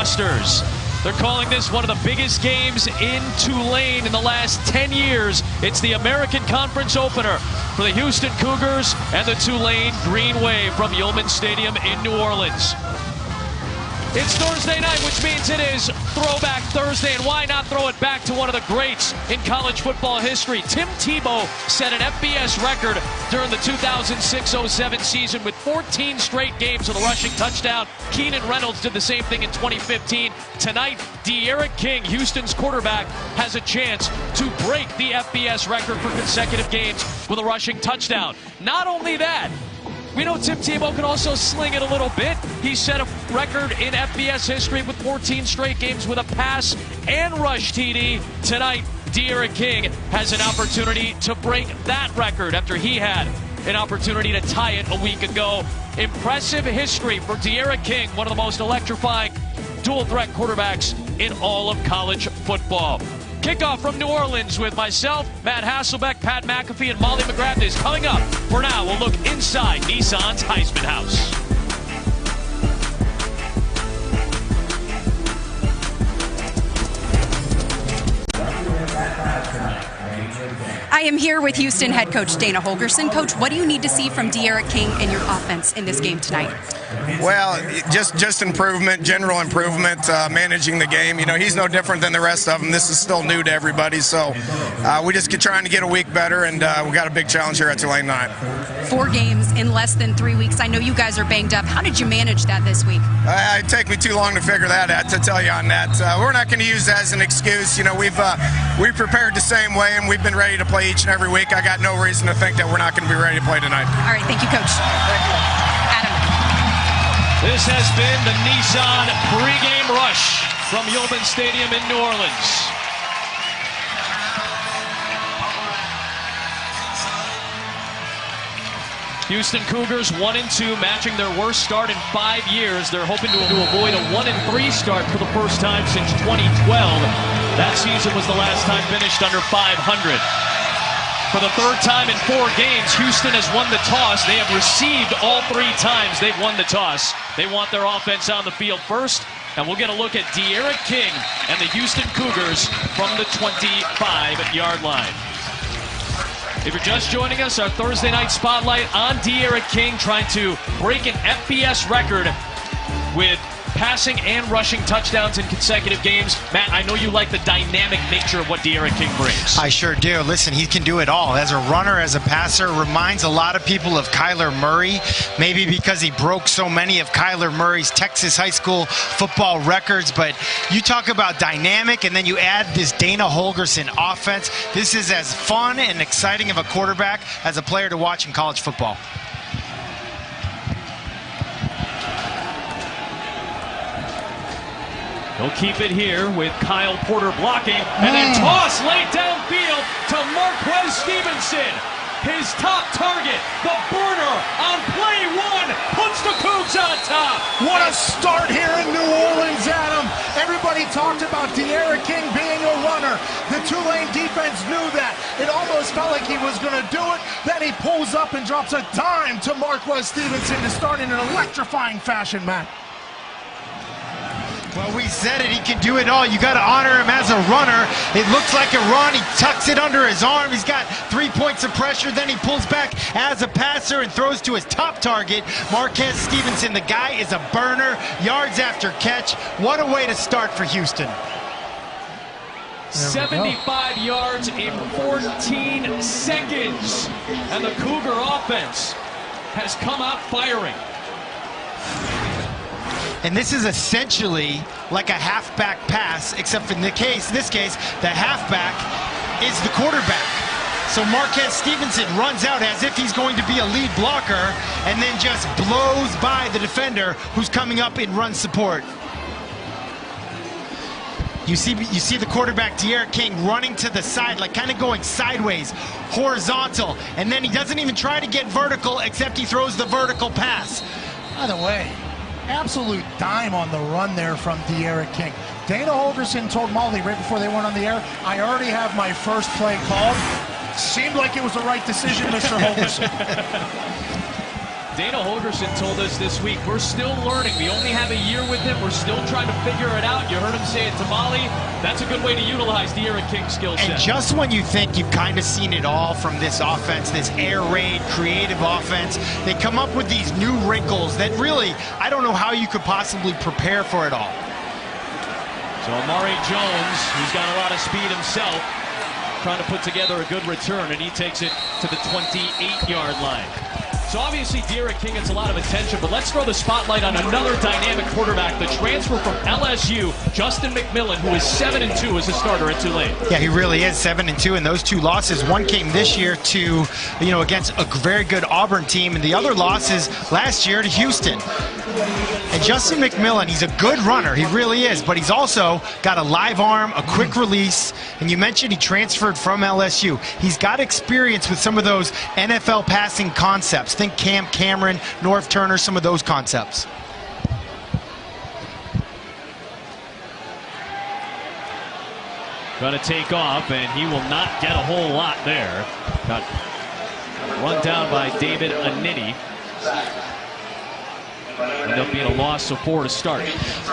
Busters. They're calling this one of the biggest games in Tulane in the last 10 years. It's the American Conference opener for the Houston Cougars and the Tulane Green Wave from Yulman Stadium in New Orleans. It's Thursday night, which means it is Throwback Thursday, and why not throw it back to one of the greats in college football history? Tim Tebow set an FBS record during the 2006-07 season with 14 straight games with a rushing touchdown. Keenan Reynolds did the same thing in 2015. Tonight, D'Eriq King, Houston's quarterback, has a chance to break the FBS record for consecutive games with a rushing touchdown. Not only that, we know Tim Tebow can also sling it a little bit. He set a record in FBS history with 14 straight games with a pass and rush TD. Tonight, D'Eriq King has an opportunity to break that record after he had an opportunity to tie it a week ago. Impressive history for D'Eriq King, one of the most electrifying dual-threat quarterbacks in all of college football. Kickoff from New Orleans with myself, Matt Hasselbeck, Pat McAfee, and Molly McGrath is coming up. For now, we'll look inside Nissan's Heisman House. I am here with Houston head coach Dana Holgorsen. Coach, what do you need to see from D'Eriq King and your offense in this game tonight? Well, just improvement, general improvement, managing the game. You know, he's no different than the rest of them. This is still new to everybody, so we just trying to get a week better, and we got a big challenge here at Tulane tonight. 4 games in less than 3 weeks. I know you guys are banged up. How did you manage that this week? It'd take me too long to figure that out, to tell you on that. We're not going to use that as an excuse. You know, we've prepared the same way, and we've been ready to play each and every week. I got no reason to think that we're not going to be ready to play tonight. All right, thank you, Coach. Thank you. Adam. This has been the Nissan pregame rush from Yulman Stadium in New Orleans. Houston Cougars 1-2, matching their worst start in 5 years. They're hoping to avoid a 1-3 start for the first time since 2012. That season was the last time finished under 500. For the third time in 4 games, Houston has won the toss. They have received all 3 times they've won the toss. They want their offense on the field first, and we'll get a look at D'Eriq King and the Houston Cougars from the 25-yard line. If you're just joining us, our Thursday night spotlight on D'Eriq King, trying to break an FBS record with passing and rushing touchdowns in consecutive games. Matt, I know you like the dynamic nature of what D'Eriq King brings. I sure do. Listen, he can do it all. As a runner, as a passer, reminds a lot of people of Kyler Murray, maybe because he broke so many of Kyler Murray's Texas high school football records. But you talk about dynamic, and then you add this Dana Holgorsen offense. This is as fun and exciting of a quarterback as a player to watch in college football. He'll keep it here with Kyle Porter blocking, and then toss late downfield to Marquez Stevenson. His top target, the burner on play 1, puts the Cougs on top. What a start here in New Orleans, Adam. Everybody talked about D'Eriq King being a runner. The Tulane defense knew that. It almost felt like he was going to do it. Then he pulls up and drops a dime to Marquez Stevenson to start in an electrifying fashion, Matt. Well, we said it, he can do it all. You got to honor him as a runner. It looks like a run. He tucks it under his arm. He's got 3 points of pressure. Then he pulls back as a passer and throws to his top target, Marquez Stevenson. The guy is a burner, yards after catch. What a way to start for Houston. 75 yards in 14 seconds. And the Cougar offense has come out firing. And this is essentially like a halfback pass, except in this case, the halfback is the quarterback. So Marquez Stevenson runs out as if he's going to be a lead blocker and then just blows by the defender who's coming up in run support. You see the quarterback, D'Eriq King, running to the side, like kind of going sideways, horizontal, and then he doesn't even try to get vertical, except he throws the vertical pass. By the way, absolute dime on the run there from D'Eriq King. Dana Holgorsen told Molly right before they went on the air, I already have my first play called. Seemed like it was the right decision, Mr. Holgorsen. Dana Holgorsen told us this week, we're still learning. We only have a year with him. We're still trying to figure it out. You heard him say it to Molly. That's a good way to utilize De'Aaron King's skill set. And just when you think you've kind of seen it all from this offense, this air raid, creative offense, they come up with these new wrinkles that really, I don't know how you could possibly prepare for it all. So Amari Jones, who's got a lot of speed himself, trying to put together a good return, and he takes it to the 28-yard line. So obviously De'Aaron King gets a lot of attention, but let's throw the spotlight on another dynamic quarterback, the transfer from LSU, Justin McMillan, who is 7-2 as a starter at Tulane. Yeah, he really is 7-2, and those two losses, one came this year to, against a very good Auburn team, and the other losses last year to Houston. And Justin McMillan, he's a good runner, he really is, but he's also got a live arm, a quick release, and you mentioned he transferred from LSU. He's got experience with some of those NFL passing concepts. Think Cam Cameron, North Turner, some of those concepts. Going to take off, and he will not get a whole lot there. Got run down by David Anini. Ended up being a loss of 4 to start.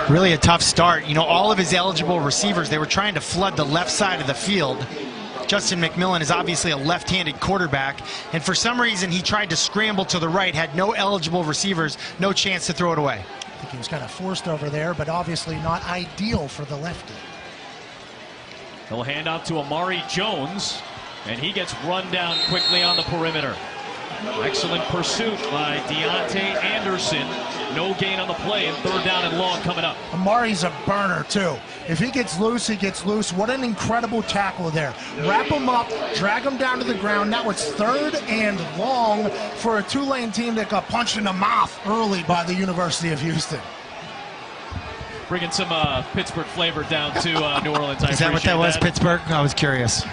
Really a tough start. All of his eligible receivers, they were trying to flood the left side of the field. Justin McMillan is obviously a left-handed quarterback, and for some reason he tried to scramble to the right, had no eligible receivers, no chance to throw it away. I think he was kind of forced over there, but obviously not ideal for the lefty. He'll hand off to Amari Jones, and he gets run down quickly on the perimeter. Excellent pursuit by Deontay Anderson. No gain on the play, and 3rd down and long coming up. Amari's a burner, too. If he gets loose, he gets loose. What an incredible tackle there. Wrap him up, drag him down to the ground. Now it's 3rd and long for a Tulane team that got punched in the mouth early by the University of Houston. Bringing some Pittsburgh flavor down to New Orleans. Is that what that was, Pittsburgh? I was curious.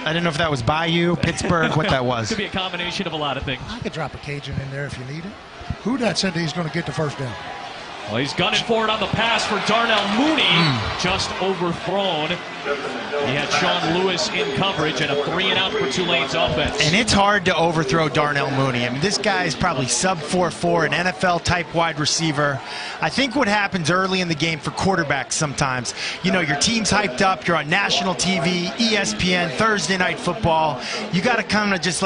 I didn't know if that was Bayou, Pittsburgh, what that was. Could be a combination of a lot of things. I could drop a Cajun in there if you need it. Who that said that he's going to get the first down? Well, he's gunning for it on the pass for Darnell Mooney. Just overthrown. He had Sean Lewis in coverage, and a 3-and-out for Tulane's offense. And it's hard to overthrow Darnell Mooney. I mean, this guy is probably sub 4'4", an NFL-type wide receiver. I think what happens early in the game for quarterbacks sometimes, your team's hyped up, you're on national TV, ESPN, Thursday Night Football. You got to kind of just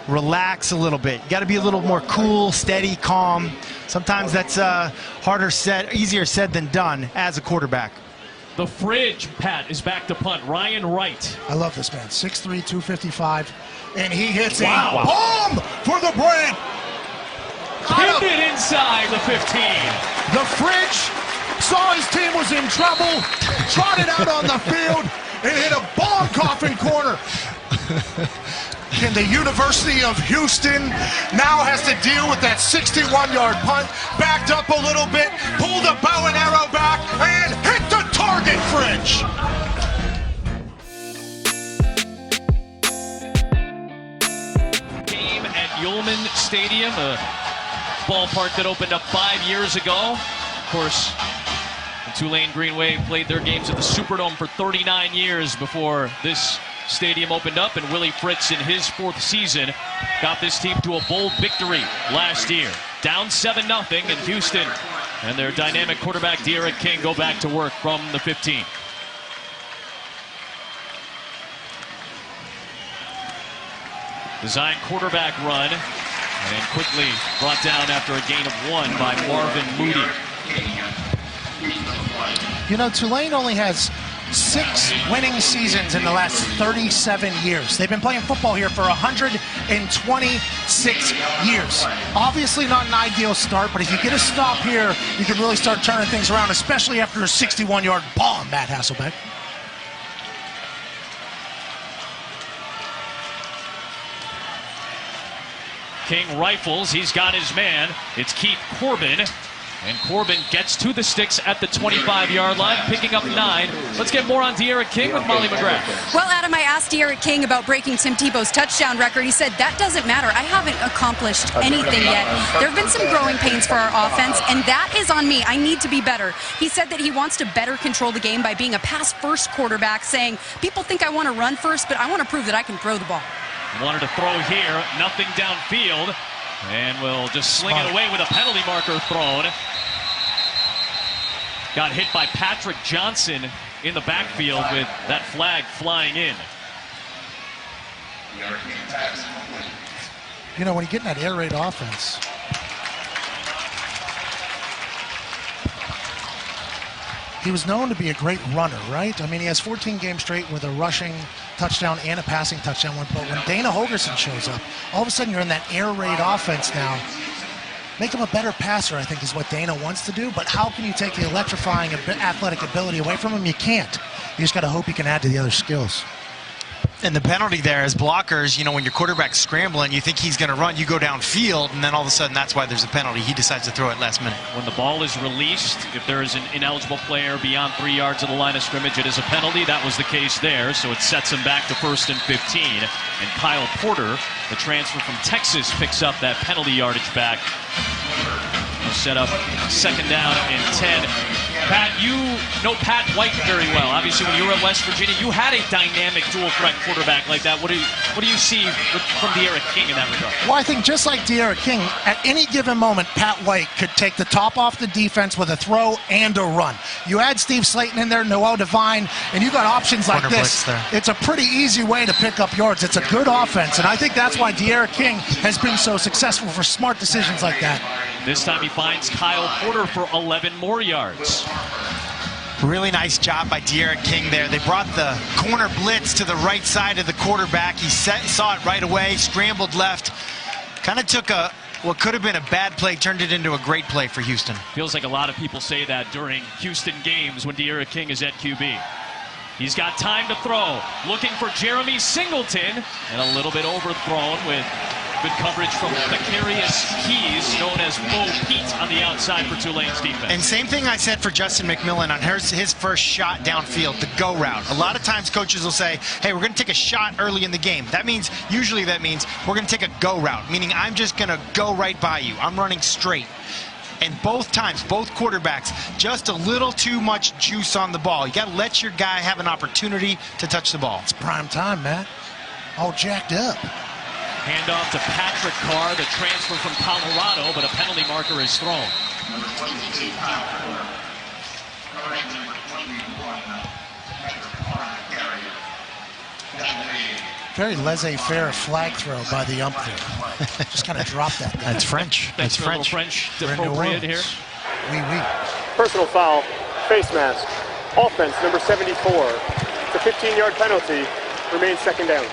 relax a little bit. You got to be a little more cool, steady, calm. Sometimes that's easier said than done as a quarterback. The fridge, Pat, is back to punt. Ryan Wright. I love this man. 6'3", 255, and he hits a bomb for the break. Pinned it inside the 15. The fridge saw his team was in trouble, trotted out on the field, and hit a bomb coffin corner. And the University of Houston now has to deal with that 61-yard punt, backed up a little bit, pulled a bow and arrow back, and hit the target, Fridge. Game at Yulman Stadium, a ballpark that opened up 5 years ago. Of course, the Tulane Green Wave played their games at the Superdome for 39 years before this stadium opened up, and Willie Fritz in his 4th season got this team to a bold victory last year. Down 7-0, and Houston and their dynamic quarterback De'Aaron King go back to work from the 15. Design quarterback run, and quickly brought down after a gain of 1 by Marvin Moody. Tulane only has 6 winning seasons in the last 37 years. They've been playing football here for 126 years. Obviously not an ideal start, but if you get a stop here, you can really start turning things around, especially after a 61-yard bomb, Matt Hasselbeck. King rifles, he's got his man. It's Keith Corbin. And Corbin gets to the sticks at the 25-yard line, picking up 9. Let's get more on De'Aaron King with Molly McGrath. Well, Adam, I asked De'Aaron King about breaking Tim Tebow's touchdown record. He said, that doesn't matter. I haven't accomplished anything yet. There have been some growing pains for our offense, and that is on me. I need to be better. He said that he wants to better control the game by being a pass-first quarterback, saying, people think I want to run first, but I want to prove that I can throw the ball. Wanted to throw here, nothing downfield. And will just sling it away with a penalty marker thrown. Got hit by Patrick Johnson in the backfield with that flag flying in. You know, when you get in that air raid offense, he was known to be a great runner, right? I mean, he has 14 games straight with a rushing touchdown and a passing touchdown. But when Dana Holgorsen shows up, all of a sudden you're in that air raid offense now. Make him a better passer, I think, is what Dana wants to do. But how can you take the electrifying athletic ability away from him? You can't. You just got to hope he can add to the other skills. And the penalty there as blockers, you know, when your quarterback's scrambling, you think he's going to run, you go downfield, and then all of a sudden that's why there's a penalty. He decides to throw it last minute. When the ball is released, if there is an ineligible player beyond 3 yards of the line of scrimmage, it is a penalty. That was the case there, so it sets him back to 1st and 15. And Kyle Porter, the transfer from Texas, picks up that penalty yardage back. He'll set up 2nd down and 10. Pat, you know Pat White very well. Obviously, when you were at West Virginia, you had a dynamic dual-threat quarterback like that. What do you see from D'Eriq King in that regard? Well, I think just like D'Eriq King, at any given moment, Pat White could take the top off the defense with a throw and a run. You add Steve Slayton in there, Noel Devine, and you got options like this. It's a pretty easy way to pick up yards. It's a good offense, and I think that's why D'Eriq King has been so successful for smart decisions like that. This time he finds Kyle Porter for 11 more yards. Really nice job by D'Eriq King there. They brought the corner blitz to the right side of the quarterback. He saw it right away, scrambled left, kind of took what could have been a bad play, turned it into a great play for Houston. Feels like a lot of people say that during Houston games when D'Eriq King is at QB. He's got time to throw, looking for Jeremy Singleton, and a little bit overthrown with good coverage from Vicarious Keys, known as Bo Pete on the outside for Tulane's defense. And same thing I said for Justin McMillan on his first shot downfield, the go route. A lot of times coaches will say, hey, we're going to take a shot early in the game. Usually that means we're going to take a go route, meaning I'm just going to go right by you. I'm running straight. And both times, both quarterbacks, just a little too much juice on the ball. You got to let your guy have an opportunity to touch the ball. It's prime time, Matt. All jacked up. Handoff to Patrick Carr, the transfer from Colorado, but a penalty marker is thrown. Very laissez-faire flag throw by the ump there. Just kind of dropped that guy. That's French. That's French. French appropriate here. Oui, oui. Personal foul, face mask. Offense, number 74. It's a 15-yard penalty. Remains 2nd down.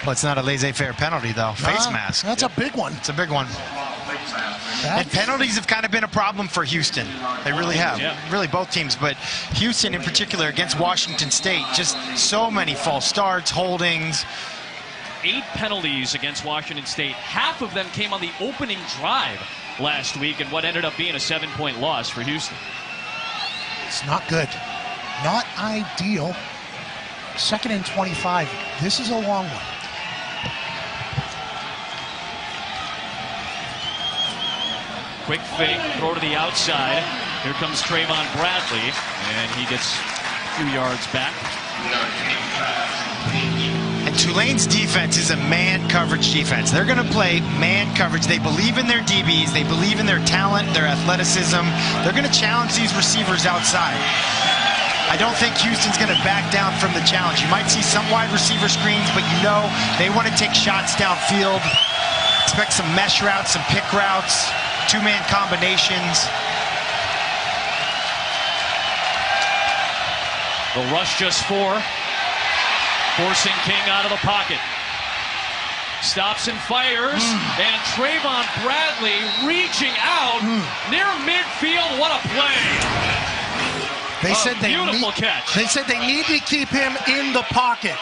Well, it's not a laissez-faire penalty, though. Face mask. That's a big one. It's a big one. And penalties have kind of been a problem for Houston. They really have. Yeah. Really, both teams. But Houston, in particular, against Washington State, just so many false starts, holdings. 8 penalties against Washington State. Half of them came on the opening drive last week in what ended up being a 7-point loss for Houston. It's not good. Not ideal. 2nd and 25. This is a long one. Quick fake, throw to the outside. Here comes Trayvon Bradley, and he gets a few yards back. And Tulane's defense is a man coverage defense. They're going to play man coverage. They believe in their DBs. They believe in their talent, their athleticism. They're going to challenge these receivers outside. I don't think Houston's going to back down from the challenge. You might see some wide receiver screens, but you know they want to take shots downfield. Expect some mesh routes, some pick routes, two-man combinations. The rush just 4. Forcing King out of the pocket. Stops and fires. And Trayvon Bradley reaching out near midfield. What a play. They said beautiful catch. They said they need to keep him in the pocket.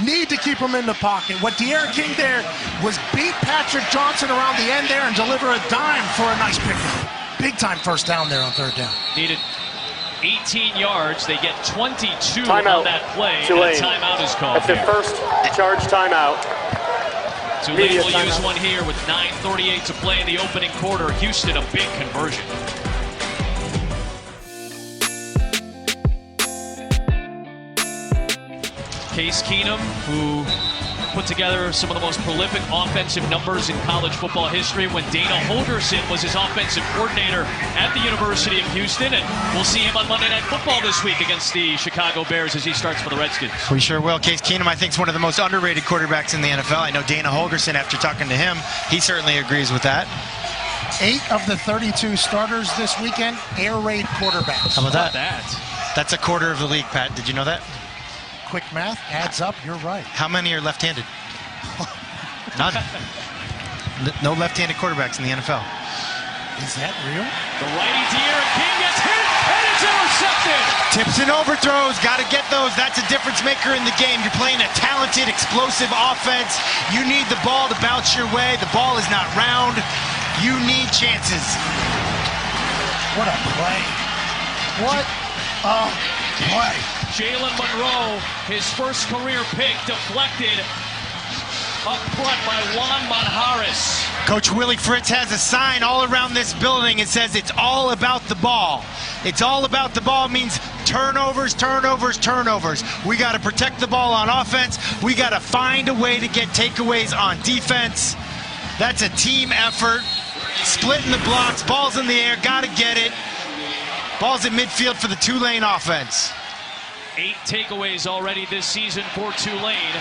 Need to keep him in the pocket. What D'Eriq King there was beat Patrick Johnson around the end there and deliver a dime for a nice pickup. Big time 1st down there on 3rd down. Needed 18 yards. They get 22 timeout on that play. Tulane. And a timeout is called. That's their first charge timeout. Tulane will use one here with 9:38 to play in the opening quarter. Houston, a big conversion. Case Keenum, who put together some of the most prolific offensive numbers in college football history when Dana Holgorsen was his offensive coordinator at the University of Houston. And we'll see him on Monday Night Football this week against the Chicago Bears as he starts for the Redskins. We sure will. Case Keenum, I think, is one of the most underrated quarterbacks in the NFL. I know Dana Holgorsen, after talking to him, he certainly agrees with that. 8 of the 32 starters this weekend, air raid quarterbacks. How about that? That's a quarter of the league, Pat. Did you know that? Quick math adds up. You're right. How many are left-handed? None. No left-handed quarterbacks in the NFL. Is that real? The righty Darius King gets hit, and it's intercepted. Tips and overthrows, got to get those. That's a difference maker in the game. You're playing a talented, explosive offense. You need the ball to bounce your way. The ball is not round. You need chances. What a play. What a play. Jalen Monroe, his first career pick, deflected up front by Juan Manjares. Coach Willie Fritz has a sign all around this building. It says it's all about the ball. It's all about the ball means turnovers, turnovers, turnovers. We got to protect the ball on offense. We got to find a way to get takeaways on defense. That's a team effort. Splitting the blocks, balls in the air, got to get it. Ball's at midfield for the Tulane offense. 8 takeaways already this season for Tulane.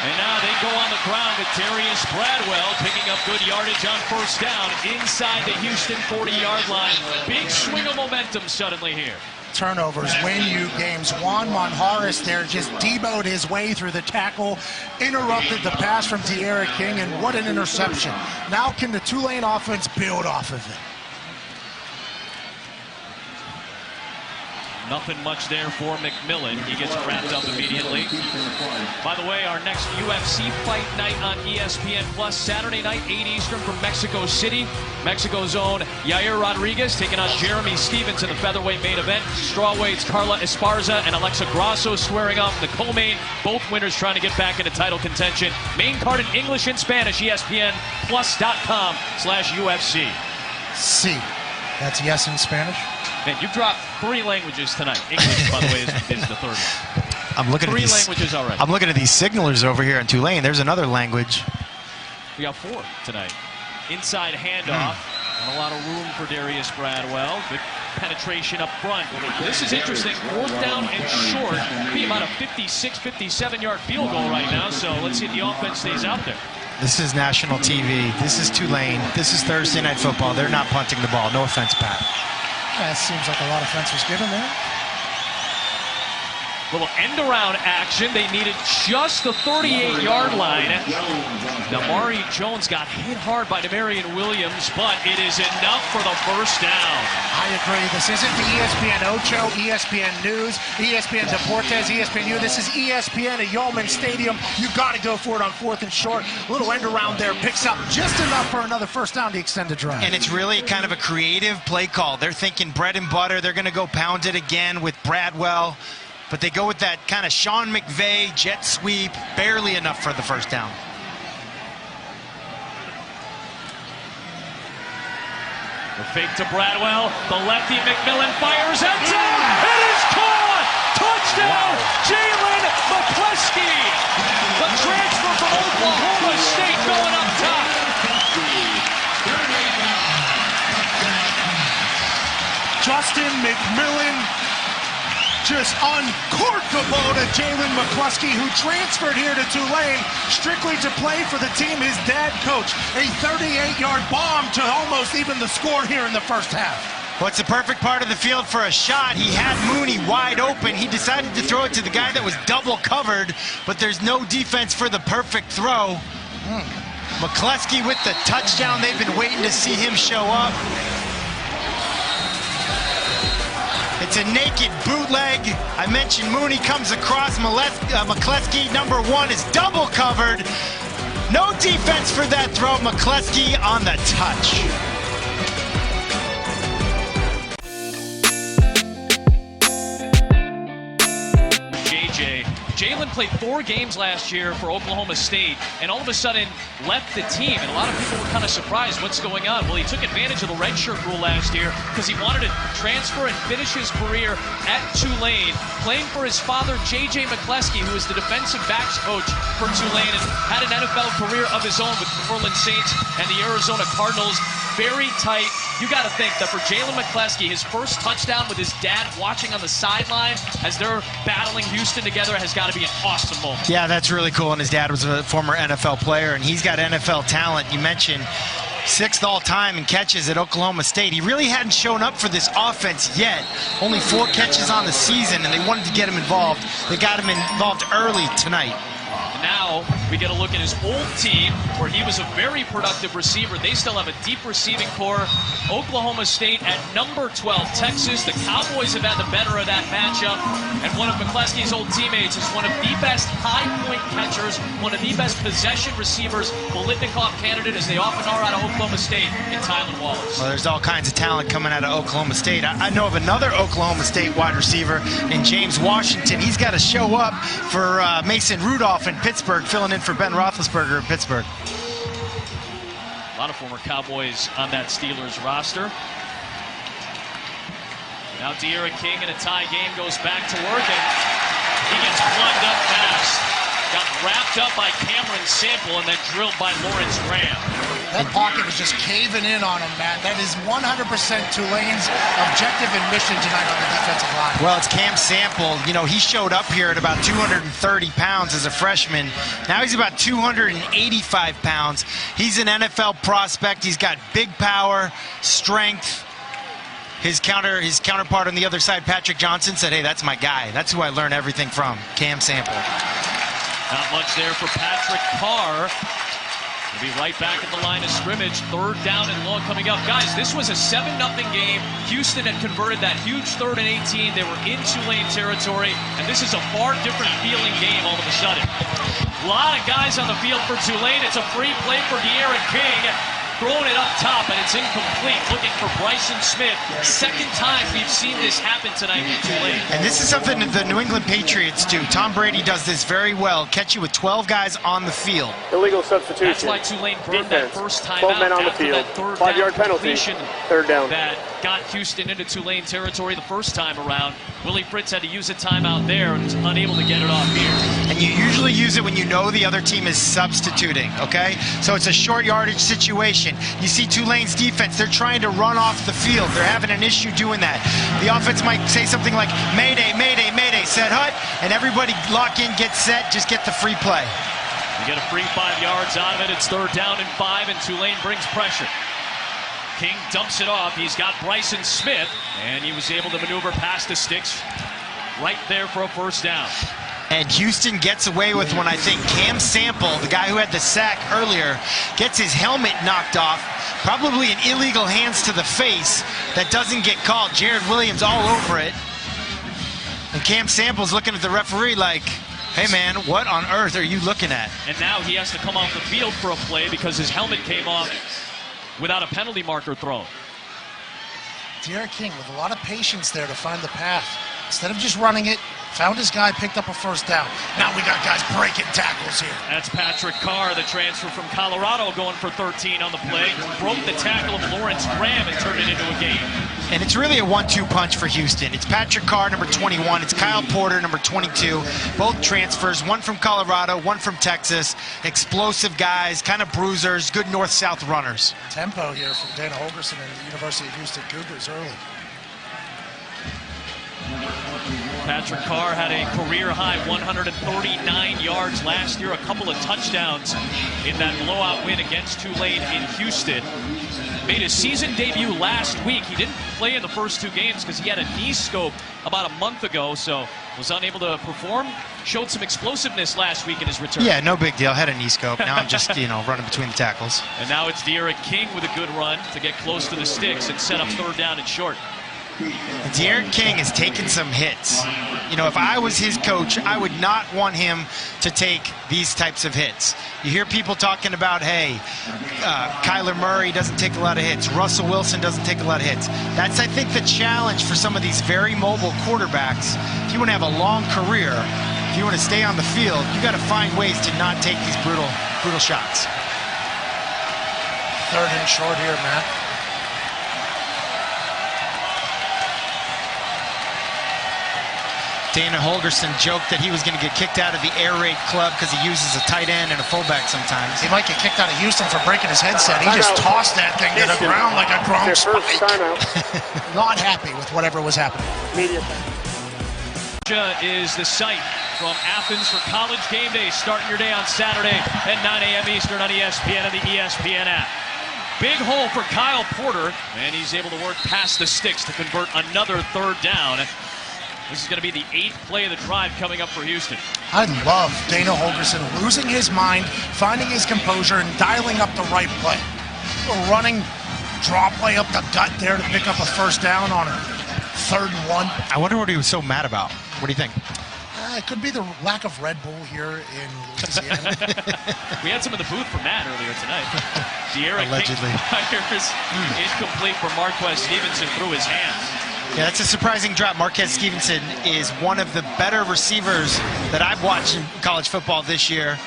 And now they go on the ground with Darius Bradwell picking up good yardage on first down inside the Houston 40-yard line. Big swing of momentum suddenly here. Turnovers win you games. Juan Manjares there just deboed his way through the tackle, interrupted the pass from Darius King, and what an interception. Now can the Tulane offense build off of it? Nothing much there for McMillan. He gets wrapped up immediately. By the way, our next UFC fight night on ESPN Plus, Saturday night, 8 Eastern from Mexico City. Mexico's own Yair Rodriguez taking on Jeremy Stevens in the featherweight main event. Strawweights Carla Esparza and Alexa Grasso squaring off the co-main. Both winners trying to get back into title contention. Main card in English and Spanish, ESPNplus.com/UFC. C. That's yes in Spanish? Man, you dropped 3 languages tonight. English, by the way, is the third one. I'm looking 3 at these languages already. I'm looking at these signalers over here in Tulane. There's another language. We got 4 tonight. Inside handoff. And a lot of room for Darius Bradwell. Good penetration up front. This is interesting. 4th down and short. Be about a 56, 57-yard field goal right now. So let's see if the offense stays out there. This is national TV. This is Tulane. This is Thursday Night Football. They're not punting the ball. No offense, Pat. That seems like a lot of offense was given there. Little end-around action. They needed just the 38-yard line. Damari Jones got hit hard by Demarion Williams, but it is enough for the first down. I agree. This isn't the ESPN Ocho, ESPN News, ESPN Deportes, ESPN U. This is ESPN at Yulman Stadium. You got to go for it on 4th and short. Little end-around there picks up just enough for another first down to extend the drive. And it's really kind of a creative play call. They're thinking bread and butter. They're going to go pound it again with Bradwell. But they go with that kind of Sean McVay jet sweep, barely enough for the first down. The fake to Bradwell. The lefty McMillan fires end zone. It is caught! Touchdown! Jalen McCleskey! The transfer from Oklahoma State going up top. Justin McMillan just uncorked the ball to Jalen McCleskey, who transferred here to Tulane strictly to play for the team his dad coached. A 38-yard bomb to almost even the score here in the first half. Well, it's the perfect part of the field for a shot. He had Mooney wide open. He decided to throw it to the guy that was double covered, but there's no defense for the perfect throw. McCleskey with the touchdown. They've been waiting to see him show up. It's a naked bootleg. I mentioned Mooney comes across. McCleskey, number 1, is double covered. No defense for that throw. McCleskey on the touch. Jalen played 4 games last year for Oklahoma State and all of a sudden left the team. And a lot of people were kind of surprised, what's going on? Well, he took advantage of the redshirt rule last year because he wanted to transfer and finish his career at Tulane, playing for his father, J.J. McCleskey, who is the defensive backs coach for Tulane and had an NFL career of his own with the New Orleans Saints and the Arizona Cardinals. Very tight. You got to think that for Jalen McCleskey, his first touchdown with his dad watching on the sideline as they're battling Houston together has got to be an awesome moment. Yeah, that's really cool. And his dad was a former NFL player, and he's got NFL talent. You mentioned 6th all-time in catches at Oklahoma State. He really hadn't shown up for this offense yet. Only 4 catches on the season, and they wanted to get him involved. They got him involved early tonight. Now we get a look at his old team where he was a very productive receiver. They still have a deep receiving core. Oklahoma State at number 12, Texas. The Cowboys have had the better of that matchup. And one of McCleskey's old teammates is one of the best high-point catchers, one of the best possession receivers, Bolitnikoff candidate, as they often are out of Oklahoma State, in Tylan Wallace. Well, there's all kinds of talent coming out of Oklahoma State. I know of another Oklahoma State wide receiver in James Washington. He's got to show up for Mason Rudolph in Pittsburgh, filling in for Ben Roethlisberger in Pittsburgh. A lot of former Cowboys on that Steelers roster. Now De'Aaron King in a tie game goes back to work, and he gets plugged up fast. Got wrapped up by Cameron Sample and then drilled by Lawrence Graham. That pocket was just caving in on him, man. That is 100% Tulane's objective and mission tonight on the defensive line. Well, it's Cam Sample. You know, he showed up here at about 230 pounds as a freshman. Now he's about 285 pounds. He's an NFL prospect. He's got big power, strength. His counterpart on the other side, Patrick Johnson, said, hey, that's my guy. That's who I learn everything from, Cam Sample. Not much there for Patrick Carr. He'll be right back at the line of scrimmage. 3rd down and long coming up. Guys, this was a 7-0 game. Houston had converted that huge 3rd and 18. They were in Tulane territory, and this is a far different feeling game all of a sudden. A lot of guys on the field for Tulane. It's a free play for De'Aaron King. Throwing it up top, and it's incomplete. Looking for Bryson Smith. 2nd time we've seen this happen tonight in Tulane. And this is something that the New England Patriots do. Tom Brady does this very well. Catch you with 12 guys on the field. Illegal substitution. That's why Tulane burned that first time 12 out men on the after field. that 3rd 5-yard down penalty. completion 3rd down. that got Houston into Tulane territory the first time around. Willie Fritz had to use a timeout there and was unable to get it off here. And you usually use it when you know the other team is substituting, okay? So it's a short yardage situation. You see Tulane's defense, they're trying to run off the field. They're having an issue doing that. The offense might say something like, Mayday, Mayday, Mayday, set hut, and everybody lock in, get set, just get the free play. You get a free 5 yards out of it. It's 3rd down and 5, and Tulane brings pressure. King dumps it off. He's got Bryson Smith, and he was able to maneuver past the sticks right there for a 1st down. And Houston gets away with one, I think. Cam Sample, the guy who had the sack earlier, gets his helmet knocked off. Probably an illegal hands to the face that doesn't get called. Jared Williams all over it. And Cam Sample's looking at the referee like, hey man, what on earth are you looking at? And now he has to come off the field for a play because his helmet came off without a penalty marker thrown. De'Aaron King with a lot of patience there to find the path. Instead of just running it, found his guy, picked up a 1st down. Now we got guys breaking tackles here. That's Patrick Carr, the transfer from Colorado, going for 13 on the play. Broke the tackle of Lawrence Graham and turned it into a gain. And it's really a 1-2 punch for Houston. It's Patrick Carr, number 21. It's Kyle Porter, number 22. Both transfers, one from Colorado, one from Texas. Explosive guys, kind of bruisers, good north-south runners. Tempo here from Dana Holgerson and the University of Houston Cougars early. Patrick Carr had a career-high 139 yards last year, a couple of touchdowns in that blowout win against Tulane in Houston. Made his season debut last week. He didn't play in the first 2 games because he had a knee scope about a month ago, so was unable to perform. Showed some explosiveness last week in his return. Yeah, no big deal. Had a knee scope. Now I'm just, running between the tackles. And now it's De'Aaron King with a good run to get close to the sticks and set up 3rd down and short. De'Aaron King has taken some hits. If I was his coach, I would not want him to take these types of hits. You hear people talking about, hey, Kyler Murray doesn't take a lot of hits. Russell Wilson doesn't take a lot of hits. That's, I think, the challenge for some of these very mobile quarterbacks. If you want to have a long career, if you want to stay on the field, you got to find ways to not take these brutal shots. 3rd and short here, Matt. Dana Holgorsen joked that he was going to get kicked out of the air raid club because he uses a tight end and a fullback sometimes. He might get kicked out of Houston for breaking his headset. He just tossed that thing to the ground like a Gronk spike. Not happy with whatever was happening. Georgia is the site from Athens for College Game Day, starting your day on Saturday at 9 a.m. Eastern on ESPN and the ESPN app. Big hole for Kyle Porter, and he's able to work past the sticks to convert another 3rd down. This is going to be the 8th play of the drive coming up for Houston. I love Dana Holgorsen losing his mind, finding his composure, and dialing up the right play. A running draw play up the gut there to pick up a 1st down on a 3rd and 1. I wonder what he was so mad about. What do you think? It could be the lack of Red Bull here in Louisiana. We had some in the booth for Matt earlier tonight. Allegedly. Fires incomplete for Marquez Stevenson through his hands. Yeah, that's a surprising drop. Marquez Stevenson is one of the better receivers that I've watched in college football this year.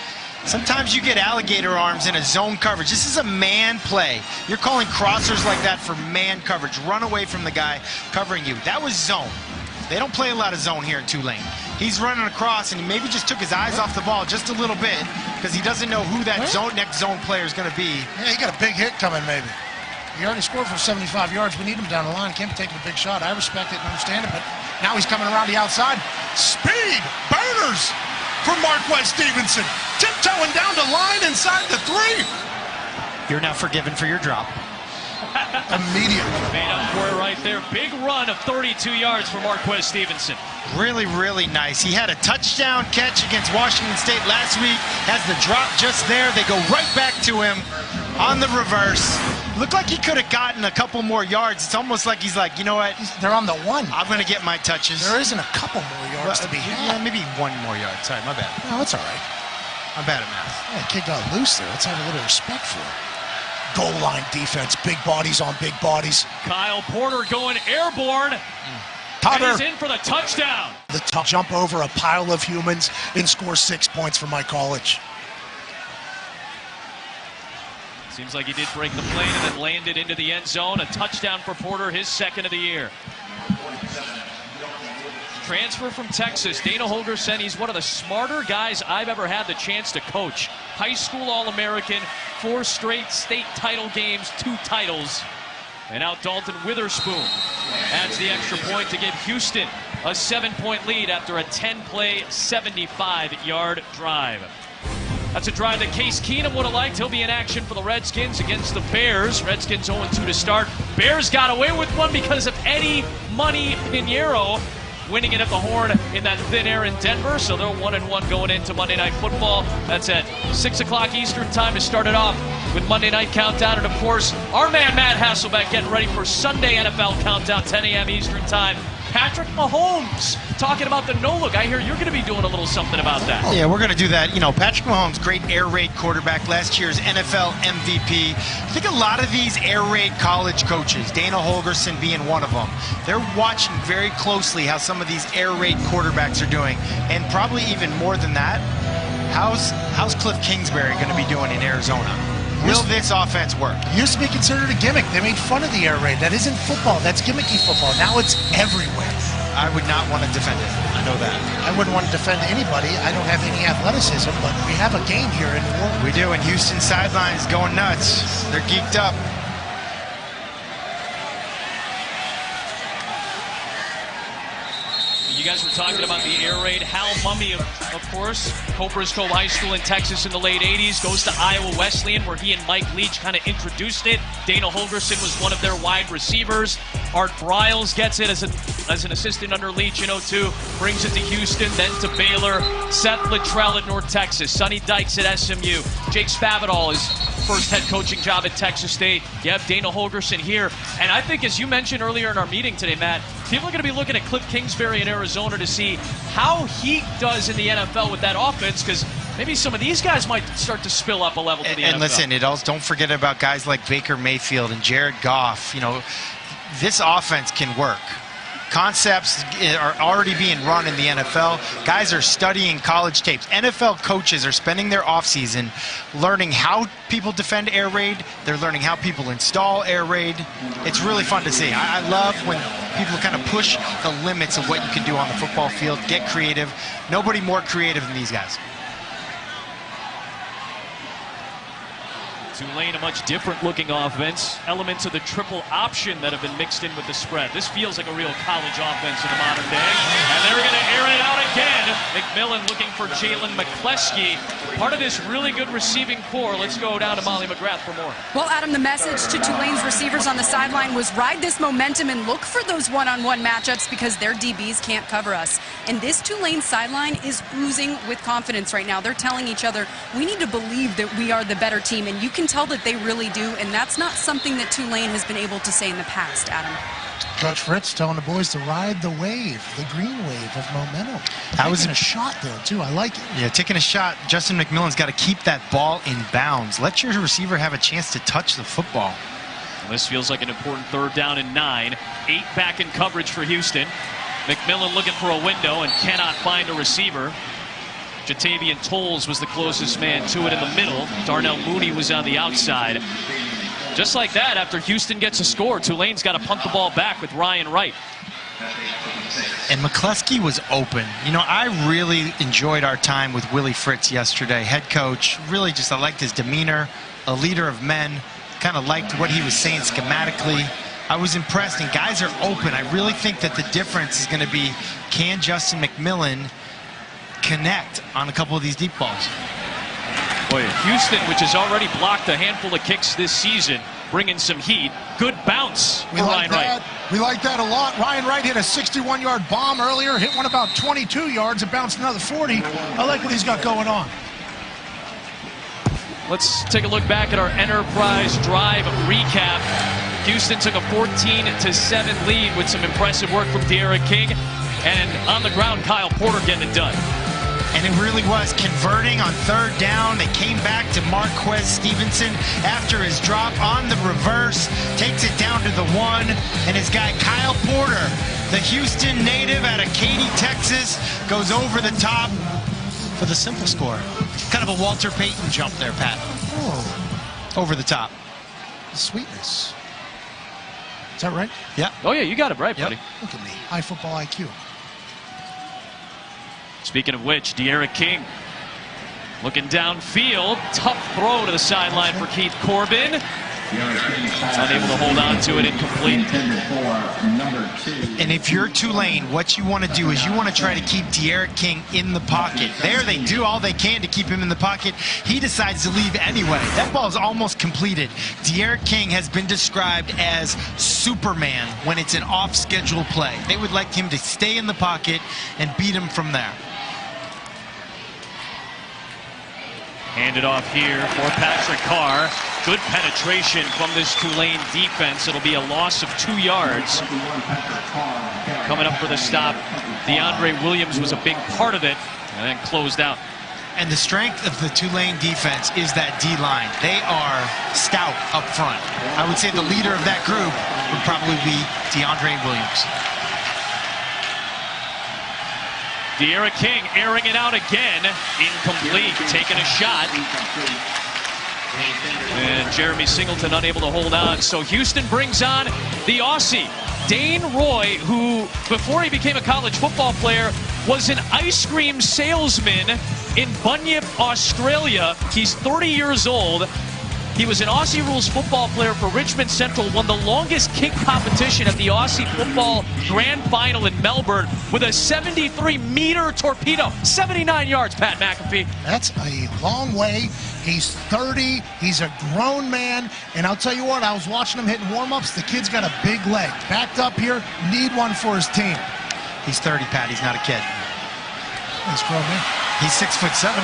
Sometimes you get alligator arms in a zone coverage. This is a man play. You're calling crossers like that for man coverage. Run away from the guy covering you. That was zone. They don't play a lot of zone here in Tulane. He's running across, and he maybe just took his eyes off the ball just a little bit because he doesn't know who that next zone player is going to be. Yeah, he got a big hit coming maybe. He already scored for 75 yards. We need him down the line. Can't be taking a big shot. I respect it and understand it, but now he's coming around the outside. Speed! Burners from Marquez Stevenson. Tiptoeing down the line inside the 3. You're now forgiven for your drop. Immediately. Made up for it right there. Big run of 32 yards for Marquez Stevenson. Really, really nice. He had a touchdown catch against Washington State last week. Has the drop just there. They go right back to him on the reverse. Looked like he could have gotten a couple more yards. It's almost like he's like, you know what? They're on the 1. I'm going to get my touches. There isn't a couple more yards to be had. Yeah, maybe 1 more yard. Sorry, my bad. No, that's all right. I'm bad at math. Yeah, the kid got loose there. Let's have a little respect for it. Goal line defense. Big bodies on big bodies. Kyle Porter going airborne. Potter. He's in for the touchdown. The top jump over a pile of humans and score 6 points for my college. Seems like he did break the plane and then landed into the end zone. A touchdown for Porter, his 2nd of the year. Transfer from Texas, Dana Holgorsen. He's one of the smarter guys I've ever had the chance to coach. High school All-American, 4 straight state title games, 2 titles. And now Dalton Witherspoon adds the extra point to give Houston a 7-point lead after a 10-play, 75-yard drive. That's a drive that Case Keenum would have liked. He'll be in action for the Redskins against the Bears. Redskins 0-2 to start. Bears got away with one because of Eddie Money Pinheiro winning it at the horn in that thin air in Denver. So they're 1-1 going into Monday Night Football. That's at 6 o'clock Eastern time to start it off with Monday Night Countdown. And, of course, our man Matt Hasselbeck getting ready for Sunday NFL Countdown, 10 a.m. Eastern time. Patrick Mahomes talking about the no-look. I hear you're going to be doing a little something about that. Yeah, we're going to do that. You know, Patrick Mahomes, great air raid quarterback, last year's NFL MVP. I think a lot of these air raid college coaches, Dana Holgorsen being one of them, they're watching very closely how some of these air raid quarterbacks are doing. And probably even more than that, how's Cliff Kingsbury going to be doing in Arizona? Will this offense work? Used to be considered a gimmick. They made fun of the air raid. That isn't football. That's gimmicky football. Now it's everywhere. I would not want to defend it. I know that. I wouldn't want to defend anybody. I don't have any athleticism, but we have a game here in New Orleans. We do, and Houston sidelines going nuts. They're geeked up. You guys were talking about the air raid. Hal Mummy, of course, Cobras Cove High School in Texas in the late 80s, goes to Iowa Wesleyan where he and Mike Leach kind of introduced it. Dana Holgorsen was one of their wide receivers. Art Briles gets it as an assistant under Leach in 02, brings it to Houston, then to Baylor. Seth Littrell at North Texas, Sonny Dykes at SMU, Jake Spavital is first head coaching job at Texas State. You have Dana Holgorsen here. And I think, as you mentioned earlier in our meeting today, Matt, people are going to be looking at Cliff Kingsbury in Arizona to see how he does in the NFL with that offense, because maybe some of these guys might start to spill up a level to the NFL. And listen, don't forget about guys like Baker Mayfield and Jared Goff. You know, this offense can work. Concepts are already being run in the NFL. Guys are studying college tapes. NFL coaches are spending their offseason learning how people defend air raid. They're learning how people install air raid. It's really fun to see. I love when people kind of push the limits of what you can do on the football field, get creative. Nobody more creative than these guys. Tulane, a much different looking offense. Elements of the triple option that have been mixed in with the spread. This feels like a real college offense in the modern day. And they're going to air it out again. McMillan looking for Jalen McCleskey. Part of this really good receiving core. Let's go down to Molly McGrath for more. Well, Adam, the message to Tulane's receivers on the sideline was ride this momentum and look for those one-on-one matchups because their DBs can't cover us. And this Tulane sideline is oozing with confidence right now. They're telling each other, we need to believe that we are the better team, and you can tell that they really do, and that's not something that Tulane has been able to say in the past, Adam. Coach Fritz telling the boys to ride the wave, the green wave of momentum. Taking a shot there, too. I like it. Yeah, taking a shot. Justin McMillan's got to keep that ball in bounds. Let your receiver have a chance to touch the football. Well, this feels like an important 3rd down and 9. 8 back in coverage for Houston. McMillan looking for a window and cannot find a receiver. Jatavian Tolles was the closest man to it in the middle. Darnell Mooney was on the outside. Just like that, after Houston gets a score, Tulane's got to punt the ball back with Ryan Wright. And McCleskey was open. You know, I really enjoyed our time with Willie Fritz yesterday. Head coach, really just, I liked his demeanor, a leader of men. Kind of liked what he was saying schematically. I was impressed, and guys are open. I really think that the difference is going to be, can Justin McMillan connect on a couple of these deep balls? Boy, Houston, which has already blocked a handful of kicks this season, bringing some heat. Good bounce for Ryan Wright. We like that a lot. Ryan Wright hit a 61-yard bomb earlier, hit one about 22 yards, and bounced another 40. I like what he's got going on. Let's take a look back at our Enterprise Drive recap. Houston took a 14-7 lead with some impressive work from D'Eriq King. And on the ground, Kyle Porter getting it done. And it really was converting on 3rd down. They came back to Marquez Stevenson after his drop on the reverse. Takes it down to the 1. And his guy Kyle Porter, the Houston native out of Katy, Texas, goes over the top for the simple score. Kind of a Walter Payton jump there, Pat. Oh. Over the top. Sweetness. Is that right? Yeah. Oh, yeah, you got it right, buddy. Look at me. High football IQ. Speaking of which, D'Eriq King looking downfield. Tough throw to the sideline for Keith Corbin. Unable to hold on to it, incomplete. And if you're Tulane, what you want to do is you want to try to keep D'Eriq King in the pocket. There they do all they can to keep him in the pocket. He decides to leave anyway. That ball is almost completed. D'Eriq King has been described as Superman when it's an off-schedule play. They would like him to stay in the pocket and beat him from there. Handed off here for Patrick Carr. Good penetration from this Tulane defense. It'll be a loss of 2 yards. Coming up for the stop, DeAndre Williams was a big part of it and then closed out. And the strength of the Tulane defense is that D-line. They are stout up front. I would say the leader of that group would probably be DeAndre Williams. D'Eriq King airing it out again. Incomplete, taking a shot. And Jeremy Singleton unable to hold on. So Houston brings on the Aussie, Dane Roy, who, before he became a college football player, was an ice cream salesman in Bunyip, Australia. He's 30 years old. He was an Aussie Rules football player for Richmond Central, won the longest kick competition at the Aussie Football Grand Final in Melbourne with a 73-meter torpedo. 79 yards, Pat McAfee. That's a long way. He's 30. He's a grown man. And I'll tell you what, I was watching him hitting warm-ups. The kid's got a big leg. Backed up here, need one for his team. He's 30, Pat. He's not a kid. He's grown man. He's 6'7".